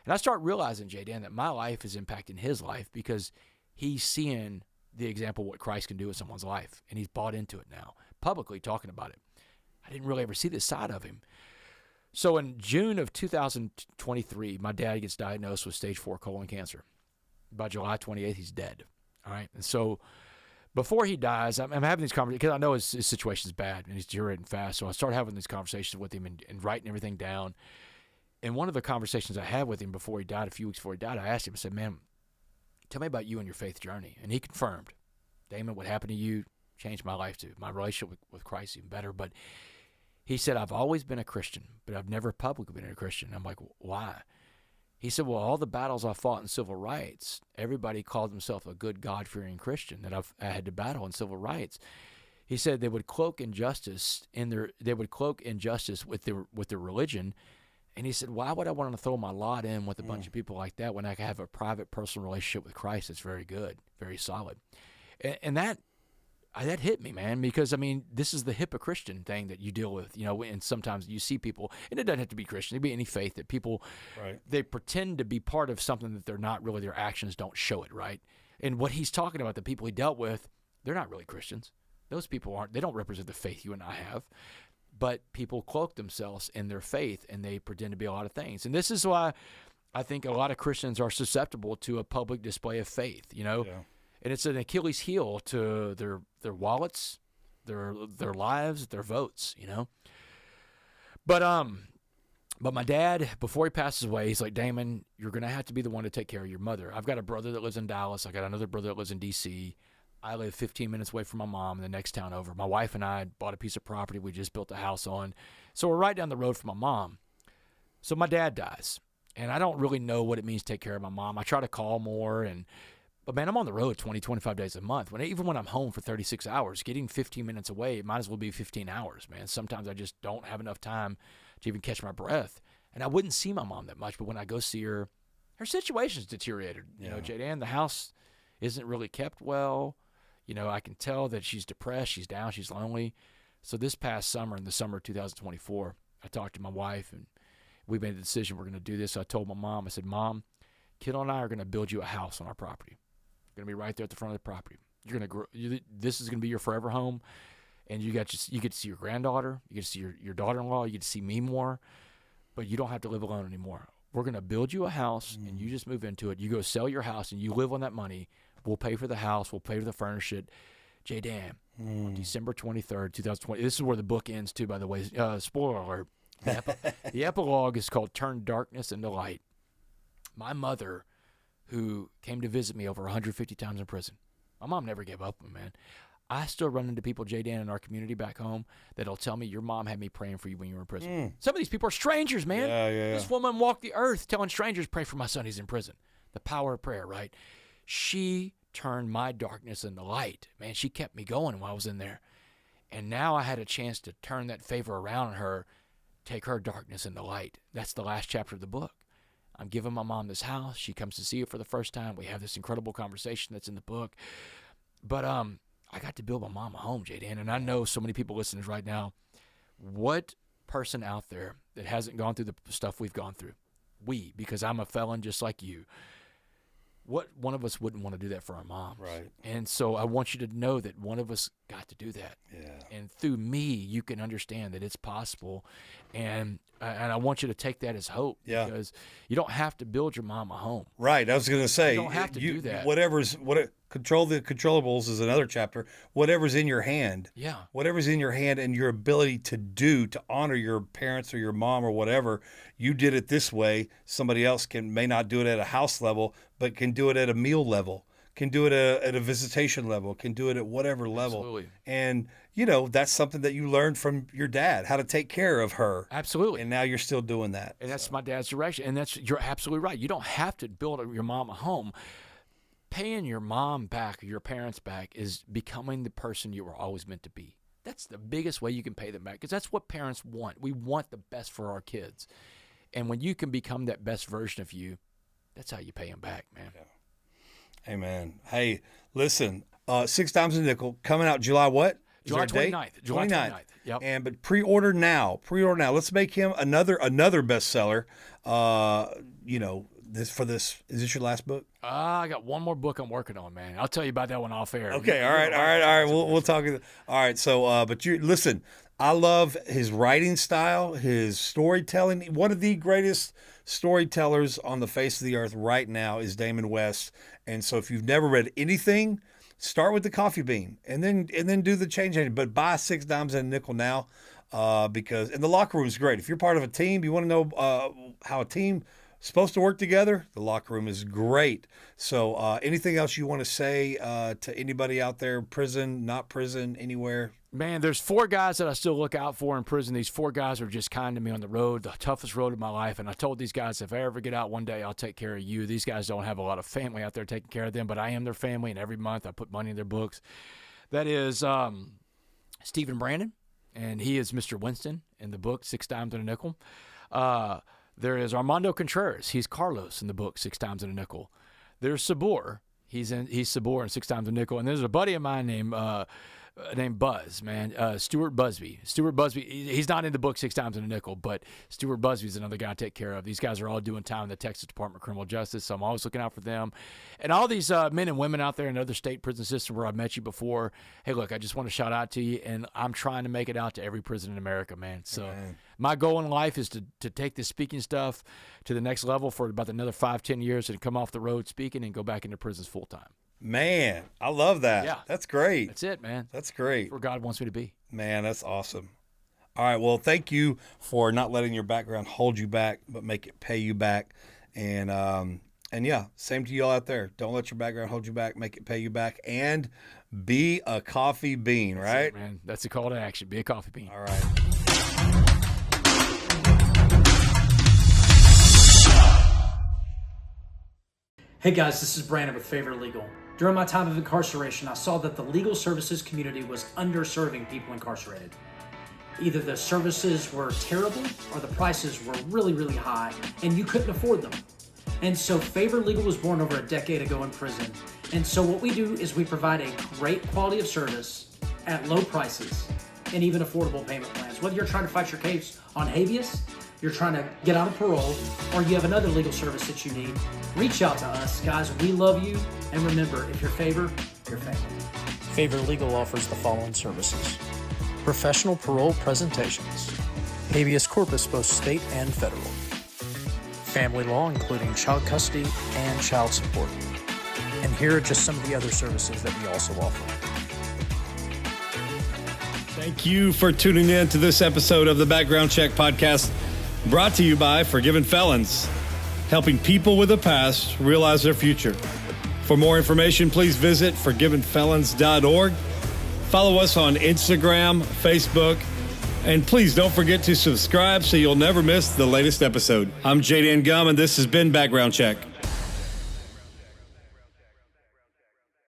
And I start realizing, J. Dan, that my life is impacting his life because he's seeing the example of what Christ can do in someone's life. And he's bought into it now, publicly talking about it. I didn't really ever see this side of him. So in June of 2023, my dad gets diagnosed with stage 4 colon cancer. By July 28th, he's dead. All right. And so before he dies, I'm having these conversations because I know his situation is bad and he's deteriorating fast. So I start having these conversations with him and writing everything down. And one of the conversations I had with him before he died, a few weeks before he died, I asked him, I said, man, tell me about you and your faith journey. And he confirmed, Damon, what happened to you changed my life too. My relationship with Christ even better. But he said, I've always been a Christian, but I've never publicly been a Christian. I'm like, why? He said, well, all the battles I fought in civil rights, everybody called himself a good God-fearing Christian that I had to battle in civil rights. He said they would cloak injustice with their religion. And he said, why would I want to throw my lot in with a bunch of people like that when I can have a private, personal relationship with Christ that's very good, very solid? And that hit me, man, because, I mean, this is the hypocristian thing that you deal with, you know, and sometimes you see people, and it doesn't have to be Christian, it can be any faith, that people, right, they pretend to be part of something that they're not really, their actions don't show it, right? And what he's talking about, the people he dealt with, they're not really Christians. Those people they don't represent the faith you and I have. But people cloak themselves in their faith, and they pretend to be a lot of things. And this is why I think a lot of Christians are susceptible to a public display of faith, you know? Yeah. And it's an Achilles heel to their wallets, their lives, their votes, you know? But my dad, before he passes away, he's like, Damon, you're going to have to be the one to take care of your mother. I've got a brother that lives in Dallas. I got another brother that lives in D.C., I live 15 minutes away from my mom in the next town over. My wife and I bought a piece of property we just built a house on. So we're right down the road from my mom. So my dad dies, and I don't really know what it means to take care of my mom. I try to call more, but, man, I'm on the road 20, 25 days a month. Even when I'm home for 36 hours, getting 15 minutes away, it might as well be 15 hours, man. Sometimes I just don't have enough time to even catch my breath. And I wouldn't see my mom that much, but when I go see her, her situation's deteriorated. You know, J.Dan, the house isn't really kept well. You know, I can tell that she's depressed, she's down, she's lonely. So this past summer, in the summer of 2024, I talked to my wife, and we made the decision we're going to do this. So I told my mom, I said, Mom, Kiddo and I are going to build you a house on our property. We're going to be right there at the front of the property. You're going to grow. This is going to be your forever home, and you get to see your granddaughter, you get to see your daughter-in-law, you get to see me more, but you don't have to live alone anymore. We're going to build you a house, and you just move into it. You go sell your house, and you live on that money. We'll pay for the house. We'll pay for the furnish it. J-Dan, on December 23rd, 2020. This is where the book ends, too, by the way. Spoiler alert. The epilogue is called Turn Darkness into Light. My mother, who came to visit me over 150 times in prison, my mom never gave up on me, man. I still run into people, J-Dan, in our community back home that'll tell me, your mom had me praying for you when you were in prison. Some of these people are strangers, man. Yeah. This woman walked the earth telling strangers, pray for my son, he's in prison. The power of prayer, right? She turned my darkness into light. Man, she kept me going while I was in there. And now I had a chance to turn that favor around on her, take her darkness into light. That's the last chapter of the book. I'm giving my mom this house. She comes to see it for the first time. We have this incredible conversation that's in the book. But I got to build my mom a home, Jaden, and I know so many people listening right now. What person out there that hasn't gone through the stuff we've gone through? Because I'm a felon just like you. What one of us wouldn't want to do that for our mom? Right. And so I want you to know that one of us got to do that. Yeah. And through me, you can understand that it's possible. And I want you to take that as hope. Yeah. Because you don't have to build your mom a home. Right. I was going to say, you don't have to do that. Control the controllables is another chapter. Whatever's in your hand. Yeah. Whatever's in your hand and your ability to honor your parents or your mom or whatever, you did it this way. Somebody else may not do it at a house level, but can do it at a meal level, can do it at a visitation level, can do it at whatever level. Absolutely. And, that's something that you learned from your dad, how to take care of her. Absolutely. And now you're still doing that. And that's my dad's direction. And you're absolutely right. You don't have to build your mom a home. Paying your mom back or your parents back is becoming the person you were always meant to be. That's the biggest way you can pay them back, because that's what parents want. We want the best for our kids. And when you can become that best version of you, that's how you pay them back, man. Yeah. Amen. Hey, listen, 6 Dimes a Nickel coming out July what? July 29th. July 29th. Yep. But pre-order now. Let's make him another bestseller. Is this your last book? I got one more book I'm working on, man. I'll tell you about that one off air. Okay, all right. We'll talk. All right, so but you listen. I love his writing style, his storytelling. One of the greatest storytellers on the face of the earth right now is Damon West. And so if you've never read anything, start with the Coffee Bean and then do the change engine. But buy 6 Dimes and a Nickel now, because the locker room is great. If you're part of a team, you want to know how a team supposed to work together, the locker room is great. So anything else you want to say to anybody out there, prison, not prison, anywhere? Man, there's 4 guys that I still look out for in prison. These 4 guys are just kind to me on the road, the toughest road of my life. And I told these guys, if I ever get out one day, I'll take care of you. These guys don't have a lot of family out there taking care of them, but I am their family, and every month I put money in their books. That is Stephen Brandon, and he is Mr. Winston in the book, 6 Dimes and a Nickel. There is Armando Contreras. He's Carlos in the book, 6 Dimes and a Nickel. There's Sabor. He's Sabor in 6 Dimes and a Nickel. And there's a buddy of mine named Buzz, man, Stuart Busby. Stuart Busby, he's not in the book 6 Dimes and a Nickel, but Stuart Busby is another guy I take care of. These guys are all doing time in the Texas Department of Criminal Justice, so I'm always looking out for them. And all these men and women out there in other state prison systems where I've met you before, hey, look, I just want to shout out to you, and I'm trying to make it out to every prison in America, man. So my goal in life is to take this speaking stuff to the next level for about another 5-10 years and come off the road speaking and go back into prisons full time. Man, I love that. Yeah. That's great. That's it, man. That's great. That's where God wants me to be. Man, that's awesome. All right, well, thank you for not letting your background hold you back, but make it pay you back. And yeah, same to you all out there. Don't let your background hold you back, make it pay you back, and be a coffee bean, right? That's it, man. That's the call to action. Be a coffee bean. All right. Hey guys, this is Brandon with Favor Legal. During my time of incarceration, I saw that the legal services community was underserving people incarcerated. Either the services were terrible or the prices were really, really high and you couldn't afford them. And so Favor Legal was born over a decade ago in prison. And so what we do is we provide a great quality of service at low prices and even affordable payment plans. Whether you're trying to fight your case on habeas, you're trying to get out of parole, or you have another legal service that you need, reach out to us. Guys, we love you. And remember, if you're Favor, you're family. Favor Legal offers the following services: professional parole presentations, habeas corpus both state and federal, family law including child custody and child support. And here are just some of the other services that we also offer. Thank you for tuning in to this episode of the Background Check Podcast, brought to you by Forgiven Felons, helping people with a past realize their future. For more information, please visit forgivenfelons.org. Follow us on Instagram, Facebook, and please don't forget to subscribe so you'll never miss the latest episode. I'm jgumm, and this has been Background Check.